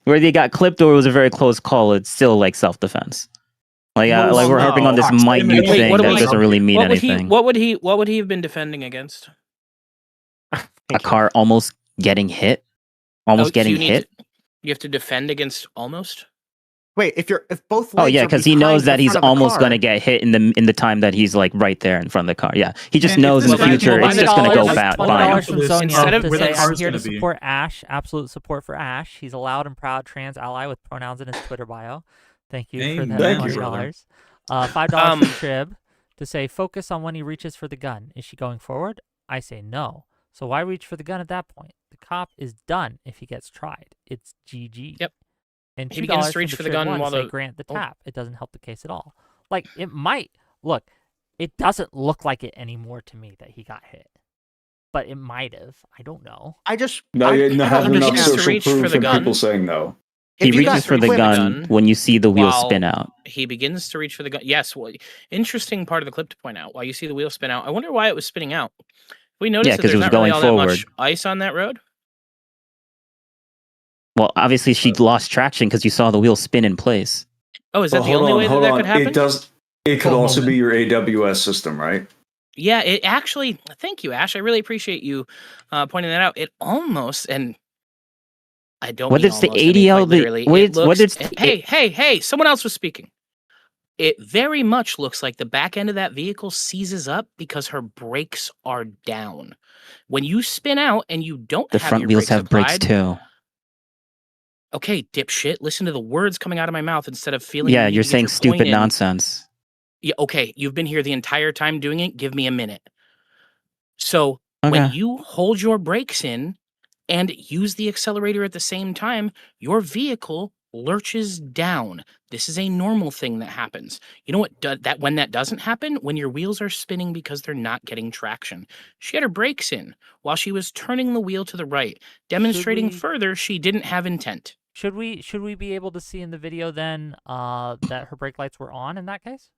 Whether he got clipped or it was a very close call, it's still like self-defense. Like, like we're harping on this minute thing what do that we- doesn't really mean what would anything. What would he have been defending against? A car almost getting hit, almost Oh, so getting you need hit. You have to defend against almost. Wait, if both Oh legs yeah, are because he behind knows that the he's front of the almost car- gonna get hit in the time that he's like right there in front of the car. Yeah, he just And if knows in this the guy- future well, it's just gonna go $20 by him. from Sonia Instead of to where the say, car I'm is here to gonna be. support Ash. Absolute support for Ash. He's a loud and proud trans ally with pronouns in his Twitter bio. Thank you for Amen. that Thank you, $20. $5 from Trib to say, focus on when he reaches for the gun. Is she going forward? I say no. So why reach for the gun at that point? The cop is done if he gets tried. It's GG. Yep. And He $2 begins to from reach the for the Trib gun one to while say, the- grant the oh. tap. It doesn't help the case at all. Like, it might. Look, it doesn't look like it anymore to me that he got hit. But it might have. I don't know. I just No, you didn't have enough understand. social Reach for proof the and gun. people saying no. He If you reaches guys for the flip- gun when you see the wheel while spin out. He begins to reach for the gun. Yes, well, interesting part of the clip to point out. While you see the wheel spin out, I wonder why it was spinning out. We noticed Yeah, that 'cause it there's was not really going all that much forward. ice on that road. Well, obviously she lost traction because you saw the wheel spin in place. Oh, is that Well, the only way that that could happen? It does. It could Hold also on. be your AWS system, right? Yeah, it actually. Thank you, Ash. I really appreciate you pointing that out. It almost, and I don't. Whether mean it's the almost, I mean ADL, quite the- literally. whether It it's- looks, whether it's the- hey! Someone else was speaking. It very much looks like the back end of that vehicle seizes up because her brakes are down. When you spin out and you don't The have front your wheels brakes have brakes applied, too. okay, dipshit, listen to the words coming out of my mouth instead of feeling. Yeah, you need you're to get saying your stupid point in. nonsense. Yeah, okay, you've been here the entire time doing it. Give me a minute. So when Okay. you hold your brakes in and use the accelerator at the same time, your vehicle lurches down. This is a normal thing that happens. You know what? That when that doesn't happen, when your wheels are spinning because they're not getting traction. She had her brakes in while she was turning the wheel to the right, demonstrating we- further she didn't have intent. Should we be able to see in the video then that her brake lights were on in that case?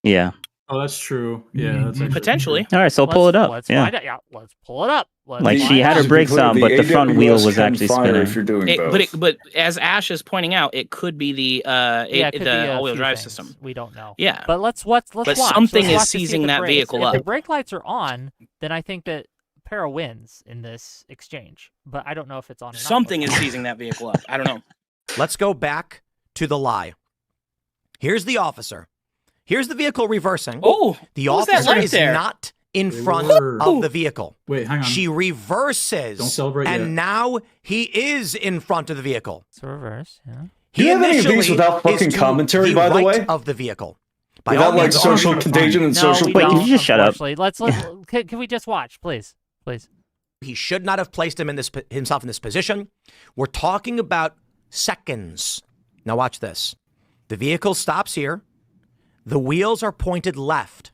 Yeah. Oh, that's true. Yeah, that's actually Potentially. All right, so pull it up. Let's Yeah. find it. Yeah, let's pull it up. Let's Like find she had out. her brakes on, but the front wheel AWS was can actually fire spinning. if you're doing both. But as Ash is pointing out, it could be the Yeah, it could be a all-wheel few drive things. system. We don't know. Yeah. But let's watch. But Let's something watch is to see if seizing the that brakes- vehicle if up. the brake lights are on, then I think that Para wins in this exchange. But I don't know if it's on or not. Something is seizing that vehicle up. I don't know. Let's go back to the lie. Here's the officer. Here's the vehicle reversing. Oh, the what was that officer light is there? not in front were. of the vehicle. Wait, hang on. She reverses. Don't celebrate and yet. now he is in front of the vehicle. It's a reverse. Yeah. Do you have any of these initially without is fucking to commentary, by the right way? of the vehicle. By Without all like means, social argue. contagion and No, social. we Wait, don't, can you just shut up? unfortunately. Can we just watch, please? Please. He should not have placed himself in this position. We're talking about seconds. Now watch this. The vehicle stops here. The wheels are pointed left.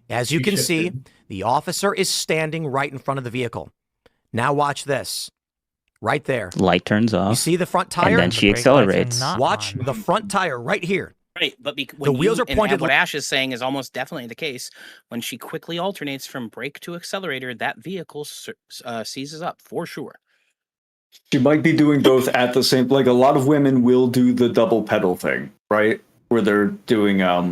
As you can see, the officer is standing right in front of the vehicle. Now watch this. Right there. Light turns off. You see the front tire? And then she accelerates. Watch the front tire right here. Right, but The when wheels you, are pointed And what le- Ash is saying is almost definitely the case. When she quickly alternates from brake to accelerator, that vehicle seizes up for sure. She might be doing both at the same. Like a lot of women will do the double pedal thing, right? Where they're doing Yeah,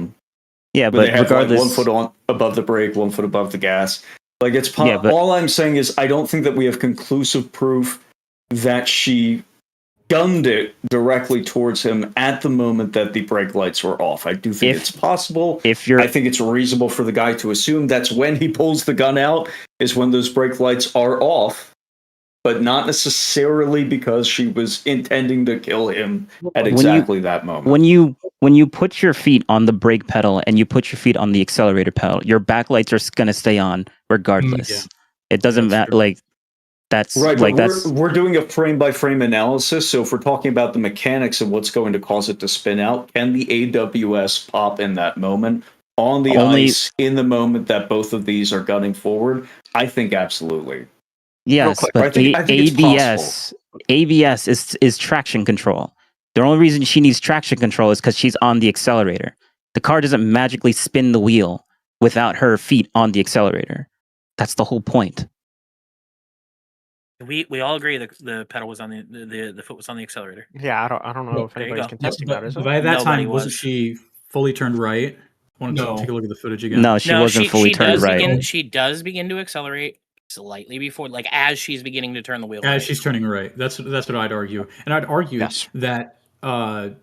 where but they have regardless, like 1 foot on above the brake, 1 foot above the gas. Like it's Yeah, but- all I'm saying is I don't think that we have conclusive proof that she gunned it directly towards him at the moment that the brake lights were off. I do think it's possible. I think it's reasonable for the guy to assume that's when he pulls the gun out is when those brake lights are off. but not necessarily because she was intending to kill him at exactly that moment. When you put your feet on the brake pedal and you put your feet on the accelerator pedal, your backlights are going to stay on regardless. It doesn't matter. Like that's right. Like but that's we're doing a frame by frame analysis. So if we're talking about the mechanics of what's going to cause it to spin out, can the AWS pop in that moment on the ice in the moment that both of these are gunning forward? I think absolutely. yes, but I think it's possible. ABS is traction control. The only reason she needs traction control is because she's on the accelerator. The car doesn't magically spin the wheel without her feet on the accelerator. That's the whole point. We all agree that the pedal was on the foot was on the accelerator. Yeah, I don't know if There you anybody's go. contesting that, is it? By that Nobody time, wasn't was. she fully turned right? I wanted No. to take a look at the footage again. No, she wasn't fully turned does right. she does begin to accelerate slightly before, like as she's beginning to turn the wheel. As she's turning right. That's what I'd argue. And I'd argue that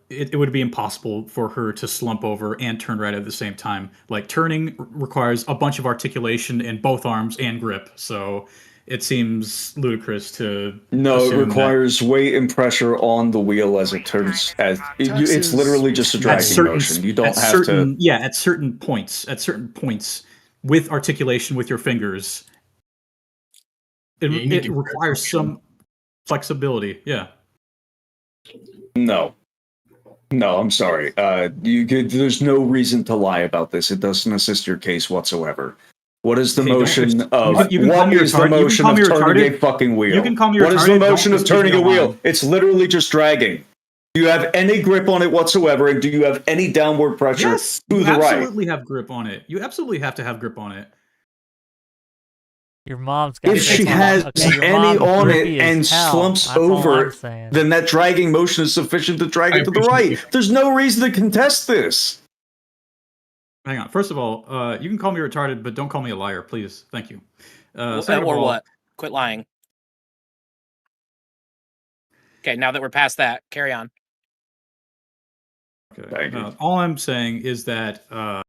it would be impossible for her to slump over and turn right at the same time. Like turning requires a bunch of articulation in both arms and grip. So it seems ludicrous to No, it assume that- requires weight and pressure on the wheel as it turns. It's literally just a dragging motion. You don't have to. Yeah, at certain points, with articulation with your fingers, it requires some flexibility. Yeah. No, I'm sorry. There's no reason to lie about this. It doesn't assist your case whatsoever. What is the Hey, don't- motion of you can call what me is the retarded- you can motion call of me turning retarded. a fucking wheel? You can call me What is the retarded, motion don't of turning a speak me wheel? online. It's literally just dragging. Do you have any grip on it whatsoever, and do you have any downward pressure Yes, to you the right? absolutely have grip on it. You absolutely have to have grip on it. Your mom's got If she has any on it and slumps over, then that dragging motion is sufficient to drag it to the right. There's no reason to contest this. Hang on. First of all, you can call me retarded, but don't call me a liar, please. Thank you. Second of Or all- what? Quit lying. Okay, now that we're past that, carry on. Okay. All I'm saying is that a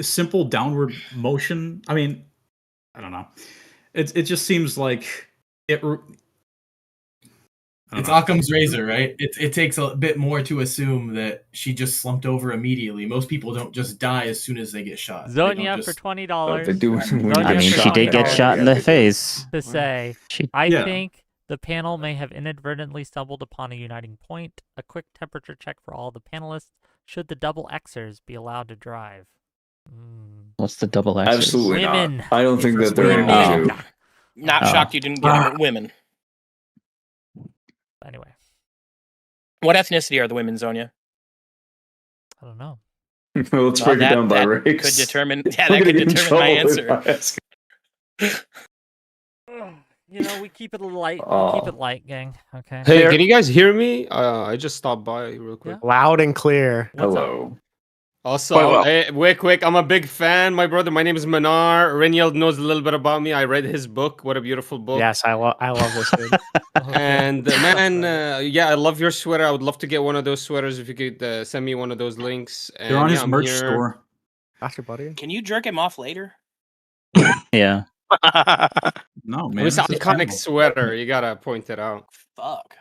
simple downward motion. I mean, I don't know. It just seems like it. It's Occam's razor, right? It takes a bit more to assume that she just slumped over immediately. Most people don't just die as soon as they get shot. They don't Zonia just- for $20. They do. I mean, she did get shot in the face. To say, She- I Yeah. think the panel may have inadvertently stumbled upon a uniting point. A quick temperature check for all the panelists. Should the double Xers be allowed to drive? What's the double X? Absolutely Women. not. I don't think that they're Women. going to. Not shocked you didn't get it, but women. Anyway, What ethnicity are the women, Zonia? I don't know. Let's Well, break it down by that race. Could determine. Yeah, We're that could gonna get in determine my trouble if answer. I ask. You know, we keep it light. Oh. We keep it light, gang. Okay. Hey, can you guys hear me? I just stopped by real quick. Loud and clear. Hello. Also, Quite well. wait, quick. I'm a big fan, my brother. My name is Manar. Reniel knows a little bit about me. I read his book. What a beautiful book. Yes, I love this dude. And man, yeah, I love your sweater. I would love to get one of those sweaters if you could send me one of those links. They're on And, his yeah, I'm merch here. store. Gotcha, buddy. Can you jerk him off later? Yeah. No, man. It's this an is iconic terrible. sweater. You gotta point it out. Fuck.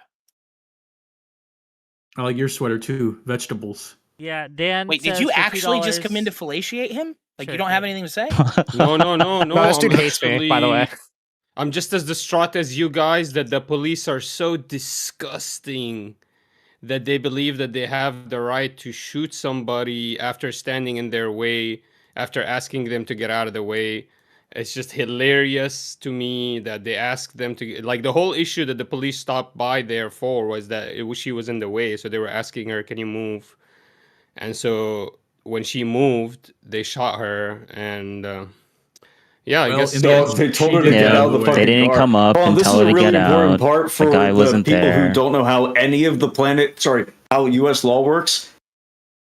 I like your sweater too. Vegetables. Yeah, Dan. Wait, did says you for actually just $2 come in to fellatiate him? Like Sure you don't have anything to say? No. No, this dude hates me, by the way. I'm just as distraught as you guys that the police are so disgusting that they believe that they have the right to shoot somebody after standing in their way, after asking them to get out of the way. It's just hilarious to me that they asked them to, like, the whole issue that the police stopped by there for was that she was in the way, so they were asking her, can you move? And so when she moved, they shot her, and yeah, I guess they told her to get out of the fucking They didn't car. come up Hold on, and this tell is her a to really get important out. part for The guy the wasn't people there. who don't know how any of how U.S. law works.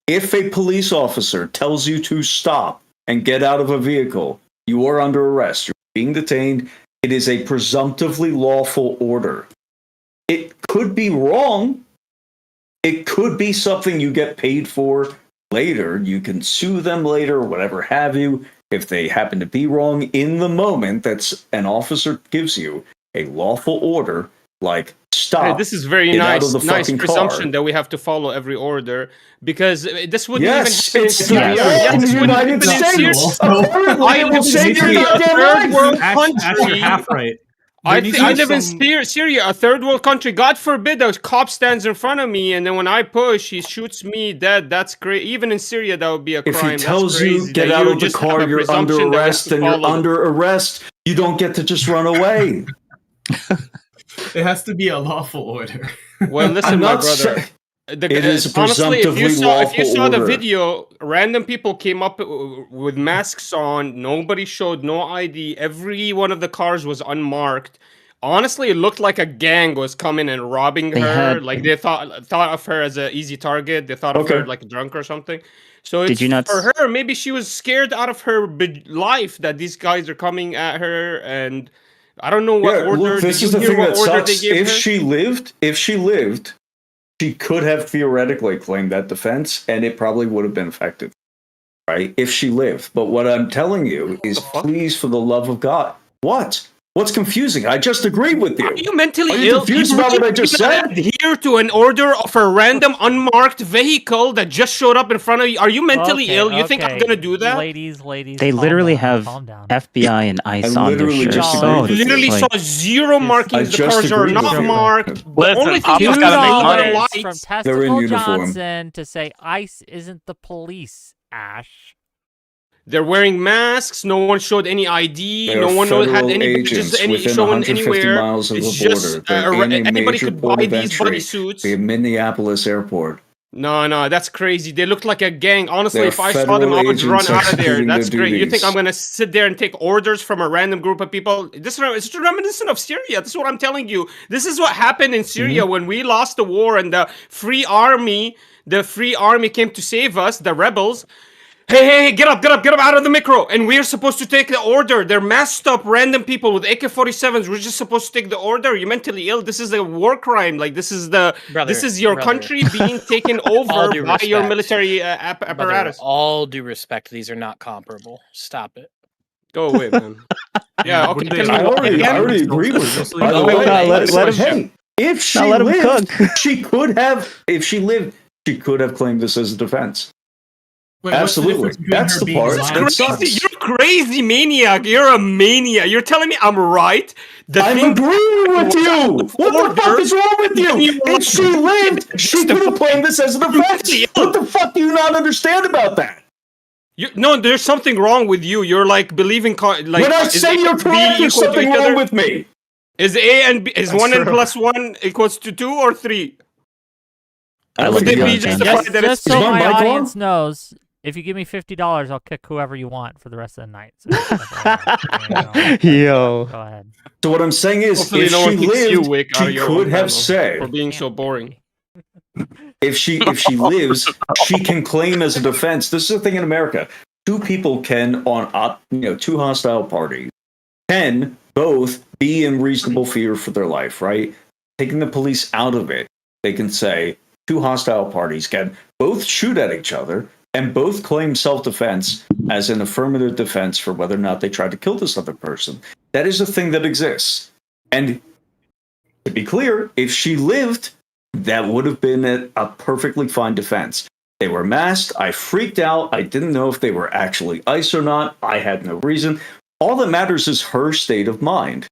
If a police officer tells you to stop and get out of a vehicle, you are under arrest. You're being detained. It is a presumptively lawful order. It could be wrong. It could be something you get paid for later. You can sue them later, whatever have you. If they happen to be wrong in the moment that an officer gives you a lawful order, like stop. Hey, this is very get out nice, of the nice fucking presumption car. that we have to follow every order because this wouldn't Yes, even happen in it's Syria. the Yes, this wouldn't United happen in States. Syria. Apparently, I it live will in save your Syria, a goddamn third life. world Ash, you're country. half right. I There needs to be live in some- Syria, a third world country. God forbid a cop stands in front of me, and then when I push, he shoots me dead. That's great. Even in Syria, that would be a If crime. he tells That's you crazy get that out you of the just car, have a you're under presumption that we have arrest, to then you're follow. under arrest. You don't get to just run away. It has to be a lawful order. Well, listen, I'm my not brother. saying- It is a Honestly, if you presumptively saw the lawful order. video, random people came up with masks on. Nobody showed no ID. Every one of the cars was unmarked. Honestly, it looked like a gang was coming and robbing They her. had- Like they thought of her as an easy target. They thought of her like a drunk or something. So Did it's you not for s- her. Maybe she was scared out of her life that these guys are coming at her, and I don't know what Yeah, order. look, this Did is you the hear thing what that order sucks. they gave If her? she lived, she could have theoretically claimed that defense, and it probably would have been effective, right? If she lived. But what I'm telling you is, please, for the love of God, what? What's confusing? I just agreed with you. Are you mentally Are you ill? confused You about what I really just gonna said? adhere to an order of a random unmarked vehicle that just showed up in front of you? Are you mentally Okay, ill? You think I'm okay. gonna do that? Ladies, They calm literally down, have calm down. FBI and ICE I on their literally shirts. just So agreed I with you. literally like, saw zero markings. The just cars are agreed with not you. marked. The Listen, only thing cops you gotta have make are money. lights. from They're in Testicle uniform. Johnson to say ICE isn't the police, Ash. They're wearing masks. No one showed any ID. They're No one had federal any agents badges within showing 150 anywhere. miles of It's the border. just They're in a anybody major could port buy of these entry, bodysuits. the Minneapolis airport. No, that's crazy. They look like a gang. Honestly, They're if I saw them, I would federal run agents out of there. executing That's their great. You think duties. I'm gonna sit there and take orders from a random group of people? It's reminiscent of Syria. This is what I'm telling you. This is what happened in Syria when we lost the war and the Free Army came to save us, the rebels. Hey, get up out of the micro. And we're supposed to take the order. They're masked up random people with AK-47s. We're just supposed to take the order. You're mentally ill. This is a war crime. Like, this is your country being taken over due by your respect. military Brother, apparatus. all due respect, these are not comparable. Stop it. Go away, man. Yeah, okay. Tell me I what already again? agree with you. By the No, way, let him- hey, if she let him lived, cook. she could have. If she lived, she could have claimed this as a defense. Wait, what's the Absolutely, difference between that's her the being part lying- that Crazy, sucks. you're crazy maniac. You're a maniac. You're telling me I'm right? I'm agreeing with you. What the fuck is wrong with you? If she lived, she could have claimed this as a defense. What the fuck do you not understand about that? No, there's something wrong with you. You're like believing like When I is say A you're and B correct, there's equal to something each wrong other? with me. Is A and B is That's 1 and true. plus 1 equals to 2 or 3? I Would love it you, be Jonathan. justified Just, that just it's so Is my my mic on? audience knows, if you give me $50, I'll kick whoever you want for the rest of the night. So, Yo. Go ahead. So what I'm saying is, Hopefully if no she one kicks you, lived, Wick, out of she your could own have panel said, for being so boring. if she lives, she can claim as a defense. This is the thing in America: two people can two hostile parties can both be in reasonable fear for their life, right? Taking the police out of it, they can say two hostile parties can both shoot at each other and both claim self-defense as an affirmative defense for whether or not they tried to kill this other person. That is a thing that exists. And to be clear, if she lived, that would have been a perfectly fine defense. They were masked. I freaked out. I didn't know if they were actually ICE or not. I had no reason. All that matters is her state of mind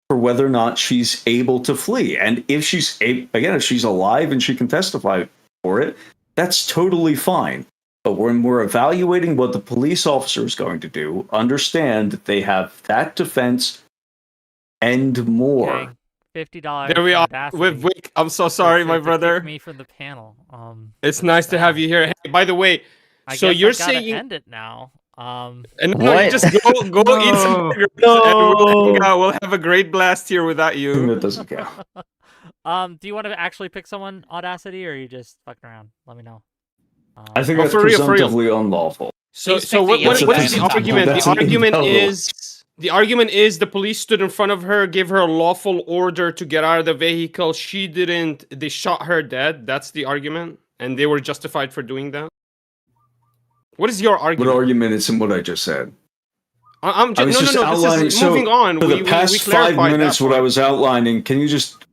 for whether or not she's able to flee. And if she's alive and she can testify for it, that's totally fine. But when we're evaluating what the police officer is going to do, understand that they have that defense and more. Okay. $50. There we are Audacity. with Wick. I'm so sorry, my To kick brother. me from the panel. It's nice to have you here. Hey, by the way, I so guess you're I gotta saying end it now. and no, you What? just go eat some burgers and we'll hang out. We'll have a great blast here without you. That doesn't count. Do you want to actually pick someone, Audacity, or are you just fucking around? Let me know. I think Oh, that's for real. presumptively unlawful. So Please pick what the is the independent argument? That's The an argument indelible. is the police stood in front of her, gave her a lawful order to get out of the vehicle. She didn't. They shot her dead. That's the argument, and they were justified for doing that. What is your argument? What argument is in what I just said? I was no, just no, no. outlining. This is moving on. For We, the we past 5 clarified minutes, that what I part. was outlining, can you just,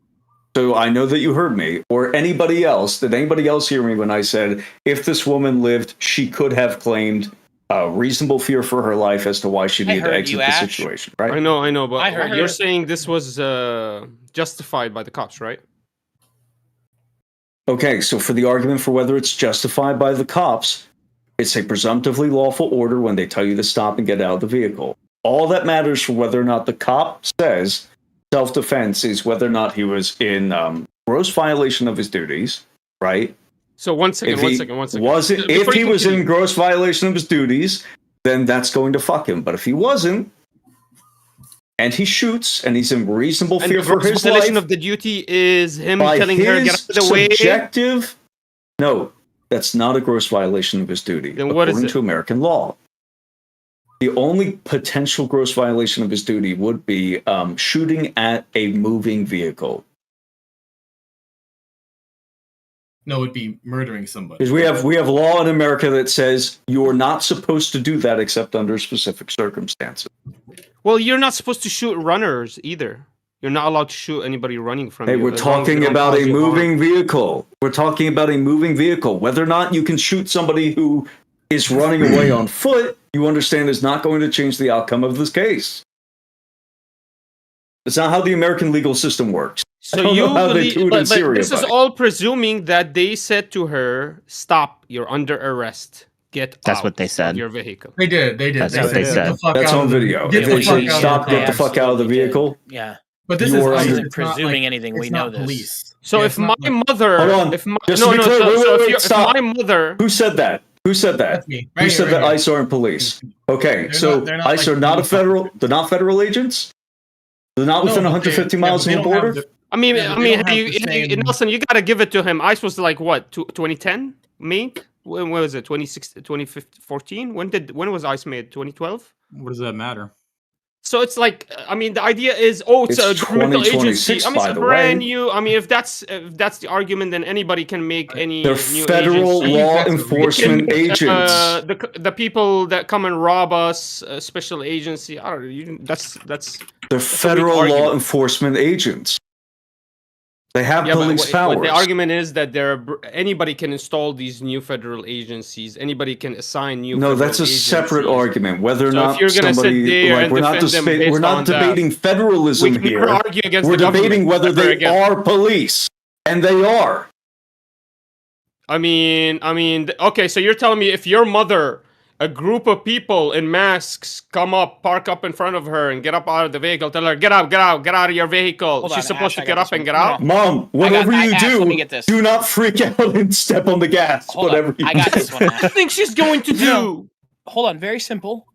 so I know that you heard me, or anybody else, did anybody else hear me when I said, if this woman lived, she could have claimed a reasonable fear for her life as to why she needed to heard exit you, the Ash. situation, right? I know, but I heard you're her. saying this was justified by the cops, right? Okay, so for the argument for whether it's justified by the cops, it's a presumptively lawful order when they tell you to stop and get out of the vehicle. All that matters for whether or not the cop says self-defense is whether or not he was in gross violation of his duties, right? So one second. If Before he you was in continue. gross violation of his duties, then that's going to fuck him. But if he wasn't, and he shoots, and he's in reasonable And fear the for gross his violation life, of the duty is him by telling her get his out of the way. subjective, no, that's not a gross violation of his duty. Then what is according it? to American law. The only potential gross violation of his duty would be shooting at a moving vehicle. No, it'd be murdering somebody. Because we have law in America that says you're not supposed to do that except under specific circumstances. Well, you're not supposed to shoot runners either. You're not allowed to shoot anybody running from Hey, you. we're as long as they talking don't about cause a you harm. moving vehicle. We're talking about a moving vehicle. Whether or not you can shoot somebody who is running away on foot, you understand is not going to change the outcome of this case. That's not how the American legal system works. I So don't you know how they believe, do it in but Syria, this is buddy. all presuming that they said to her, "Stop! You're under arrest. Get That's out what they of said. your vehicle." They did. That's They what they "Get said. the fuck That's out on of the- video. Get If the they fuck say out stop, of the get the car." fuck out of the vehicle. Yeah. But this You is are ICE, under- it's not presuming like- anything. it's We not know this. police. So Yeah, if it's my not like- mother, Hold on. if my Just no to be no, clear, so, wait, so wait, if, wait, if stop. my mother, Who said that? Who said that? That's me. Who Right said here, that right ICE aren't police? Okay, so they're not ICE like are not a police federal. They're not federal agents. They're not No, within but 150 they- miles yeah, of but the they don't have border. the- I mean, Yeah, but I they mean, don't have hey, the hey, same- Nelson, you gotta give it to him. ICE was like what, 2010 made? When was it? 2014? When was ICE made? 2012? What does that matter? So it's like, I mean, the idea is, oh, it's a It's governmental agency. 2026, I mean, by it's the brand way. new. I mean, if that's the argument, then anybody can make any They're new federal agency. law That's a- enforcement It can- agents. the people that come and rob us, special agency. I don't know. That's They're that's a weak federal law argument. enforcement agents. They have Yeah, but police powers. the argument is that anybody can install these new federal agencies. Anybody can assign new. No, federal that's a separate agencies. argument. Whether or So not if you're gonna sit somebody, there like, and we're not, defend them we're based not on that, debating federalism we can here. never argue against We're the debating government whether ever they again. are police, and they are. I mean, okay, so you're telling me if your mother, a group of people in masks come up, park up in front of her, and get up out of the vehicle, tell her, get out of your vehicle. Hold She's on, supposed Ash, I to got get up this and one. get out? Mom, whatever you Ash, let me do, get this. do not freak out and step on the gas. Hold whatever on. you I got do. this one. What do you think she's going to do? No. Hold on, very simple.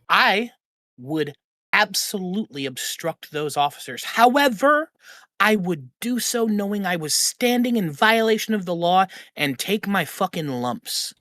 I would absolutely obstruct those officers. However, I would do so knowing I was standing in violation of the law and take my fucking lumps.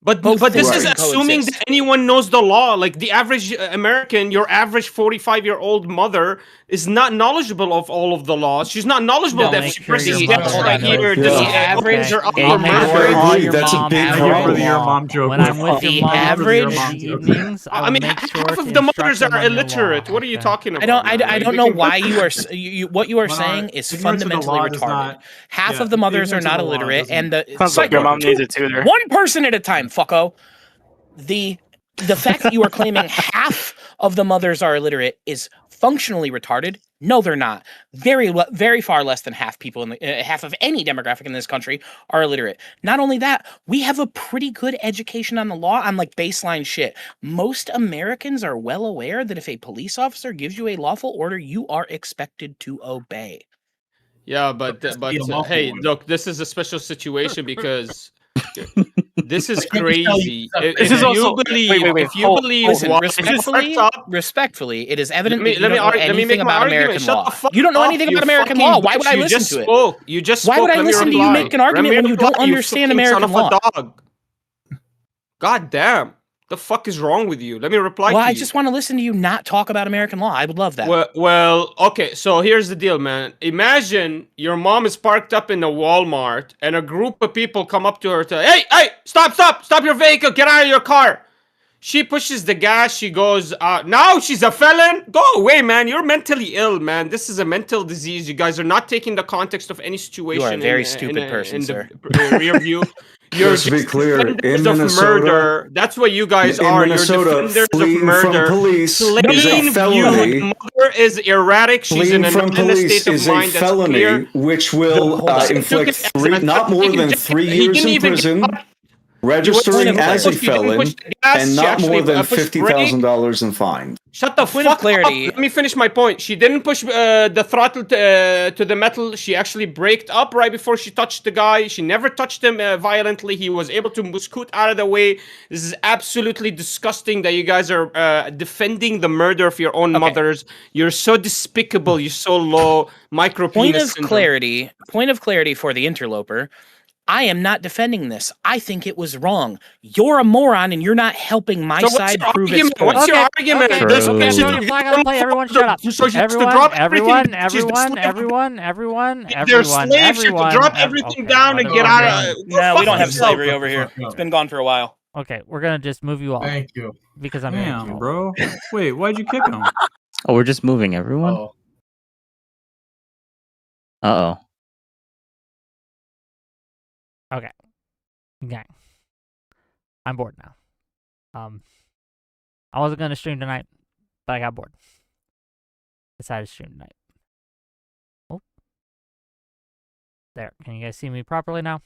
But Both this things is can assuming coexist. that anyone knows the law. Like the average American, your average 45-year-old mother is not knowledgeable of all of the laws. She's not knowledgeable No, that make she sure presses your steps mother right knows. here. Yeah. This The is average- are Hey, upper make I sure murder. all agree, your that's a mom big knows problem. the For your law. mom joke. When I'm with The your mom average- in the evenings, I I'll mean, make sure half to of the instruct mothers them are on your illiterate. law. What are you Okay. talking about? I don't. man? I Like, don't they know can- why you are. What you are Well, saying is ignorance of the fundamentally law does retarded. not- Half yeah, of the mothers are ignorance of not the law illiterate, doesn't- and the Sounds like your mom needs a tutor. One person at a time, fucko. The fact that you are claiming half of the mothers are illiterate is functionally retarded. No, they're not. Very far less than half people in the half of any demographic in this country are illiterate. Not only that, we have a pretty good education on the law on like baseline shit. Most Americans are well aware that if a police officer gives you a lawful order, you are expected to obey. Yeah, but be a lawful hey, one. look, this is a special situation because this is I can't tell you crazy. something. If This is you also- believe, wait, if you hold- believe, Listen, why respectfully, you parked up- respectfully, it is evident Let me- that you let me don't know ar- let me anything make my about argument. American Shut law. the fuck You don't know up, anything you about American fucking law. Why would bitch. I You listen just to it? spoke. You just Why spoke. would I Let me listen to you reply. make an argument Let me when you don't reply, understand fucking American son of law? a dog. God damn. The fuck is wrong with you? Let me reply Well, to I you. just want to listen to you not talk about American law. I would love that. Well, okay. So here's the deal, man. Imagine your mom is parked up in a Walmart, and a group of people come up to her to, hey, stop your vehicle, get out of your car. She pushes the gas. She goes, now she's a felon. Go away, man. You're mentally ill, man. This is a mental disease. You guys are not taking the context of any situation. You are a very in stupid person, sir. The rear view. You're Just to be clear, in defenders of Minnesota, murder. That's what you guys in are. Minnesota, You're defenders of fleeing from murder. police is a Plain felony. view. The mother is erratic. She's in Fleeing a from mental police state of is a mind. That's felony, clear. which will Hold on. inflict Took it as not more than 3 he years didn't in even prison, get caught. registering as a She didn't felon, push the gas, and she not actually more than pushed brake. $50,000 in fine. Shut the fuck up. Let me finish my point. She didn't push the throttle to the metal. She actually braked up right before she touched the guy. She never touched him violently. He was able to scoot out of the way. This is absolutely disgusting that you guys are defending the murder of your own mothers. You're so despicable. You're so low. Micro Point penis of clarity for the interloper. I am not defending this. I think it was wrong. You're a moron, and you're not helping my So what's side your prove argument? its point. What's your argument? Okay, This okay, bitch Tony, is- flag on the play. Everyone, shut up. So she has to Everyone, drop everything. everyone, She's the everyone, slave. everyone, They're everyone, slaves. She has to drop everyone. everything down and get out of. No, we don't have yourself. slavery over here. It's been gone for a while. Okay, we're gonna just move you all. Thank you. Because I'm Damn, bro. Wait, why'd you kick him? Oh, we're just moving everyone? Uh-oh. Okay. Gang. I'm bored now. I wasn't gonna stream tonight, but I got bored. Decided to stream tonight. Oh. There. Can you guys see me properly now?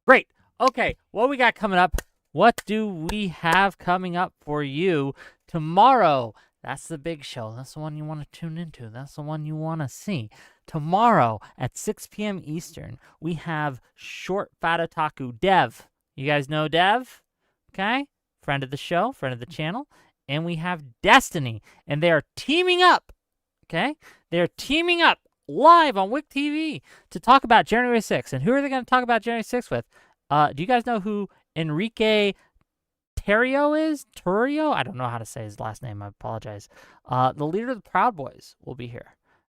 Great. Okay, what we got coming up? What do we have coming up for you tomorrow? That's the big show. That's the one you want to tune into. That's the one you want to see. Tomorrow at 6 p.m. Eastern, we have Short Fat Otaku Dev. You guys know Dev? Okay? Friend of the show, friend of the channel. And we have Destiny. And they are teaming up. Okay? They're teaming up live on Wick TV to talk about January 6th. And who are they going to talk about January 6th with? Do you guys know who Enrique Terrio is? Turio? I don't know how to say his last name. I apologize. The leader of the Proud Boys will be here.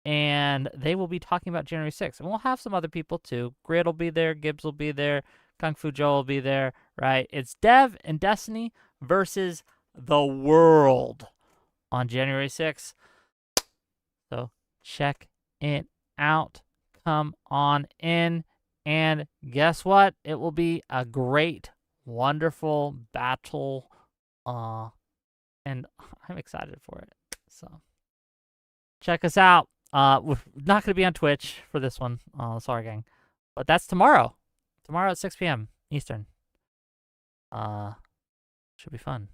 And they will be talking about January 6th. And we'll have some other people too. Grid will be there. Gibbs will be there. Kung Fu Joe will be there. Right? It's Dev and Destiny versus the world on January 6th. So check it out. Come on in. And guess what? It will be a great, wonderful battle. And I'm excited for it. So check us out. We're not going to be on Twitch for this one. Sorry, gang. But that's tomorrow. Tomorrow at 6 p.m. Eastern. Should be fun.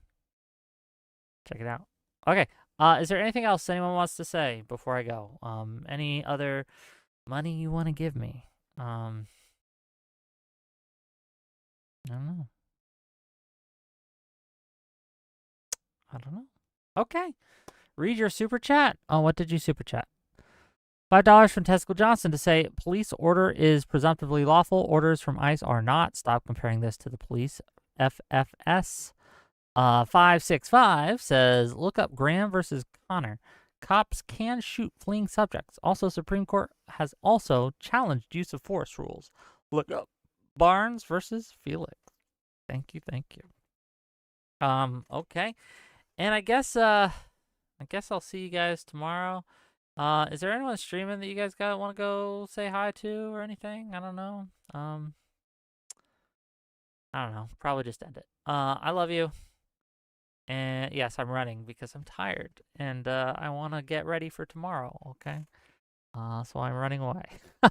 Check it out. Okay. Is there anything else anyone wants to say before I go? Any other money you want to give me? I don't know. Okay. Read your super chat. Oh, what did you super chat? $5 from Tesco Johnson to say police order is presumptively lawful. Orders from ICE are not. Stop comparing this to the police. FFS. 565 says look up Graham versus Connor. Cops can shoot fleeing subjects. Also, Supreme Court has also challenged use of force rules. Look up Barnes versus Felix. Thank you. Okay. And I guess I'll see you guys tomorrow. Is there anyone streaming that you guys want to go say hi to or anything? I don't know. Probably just end it. I love you. And yes, I'm running because I'm tired and I want to get ready for tomorrow. Okay. So I'm running away.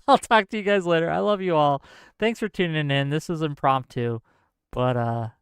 I'll talk to you guys later. I love you all. Thanks for tuning in. This was impromptu, but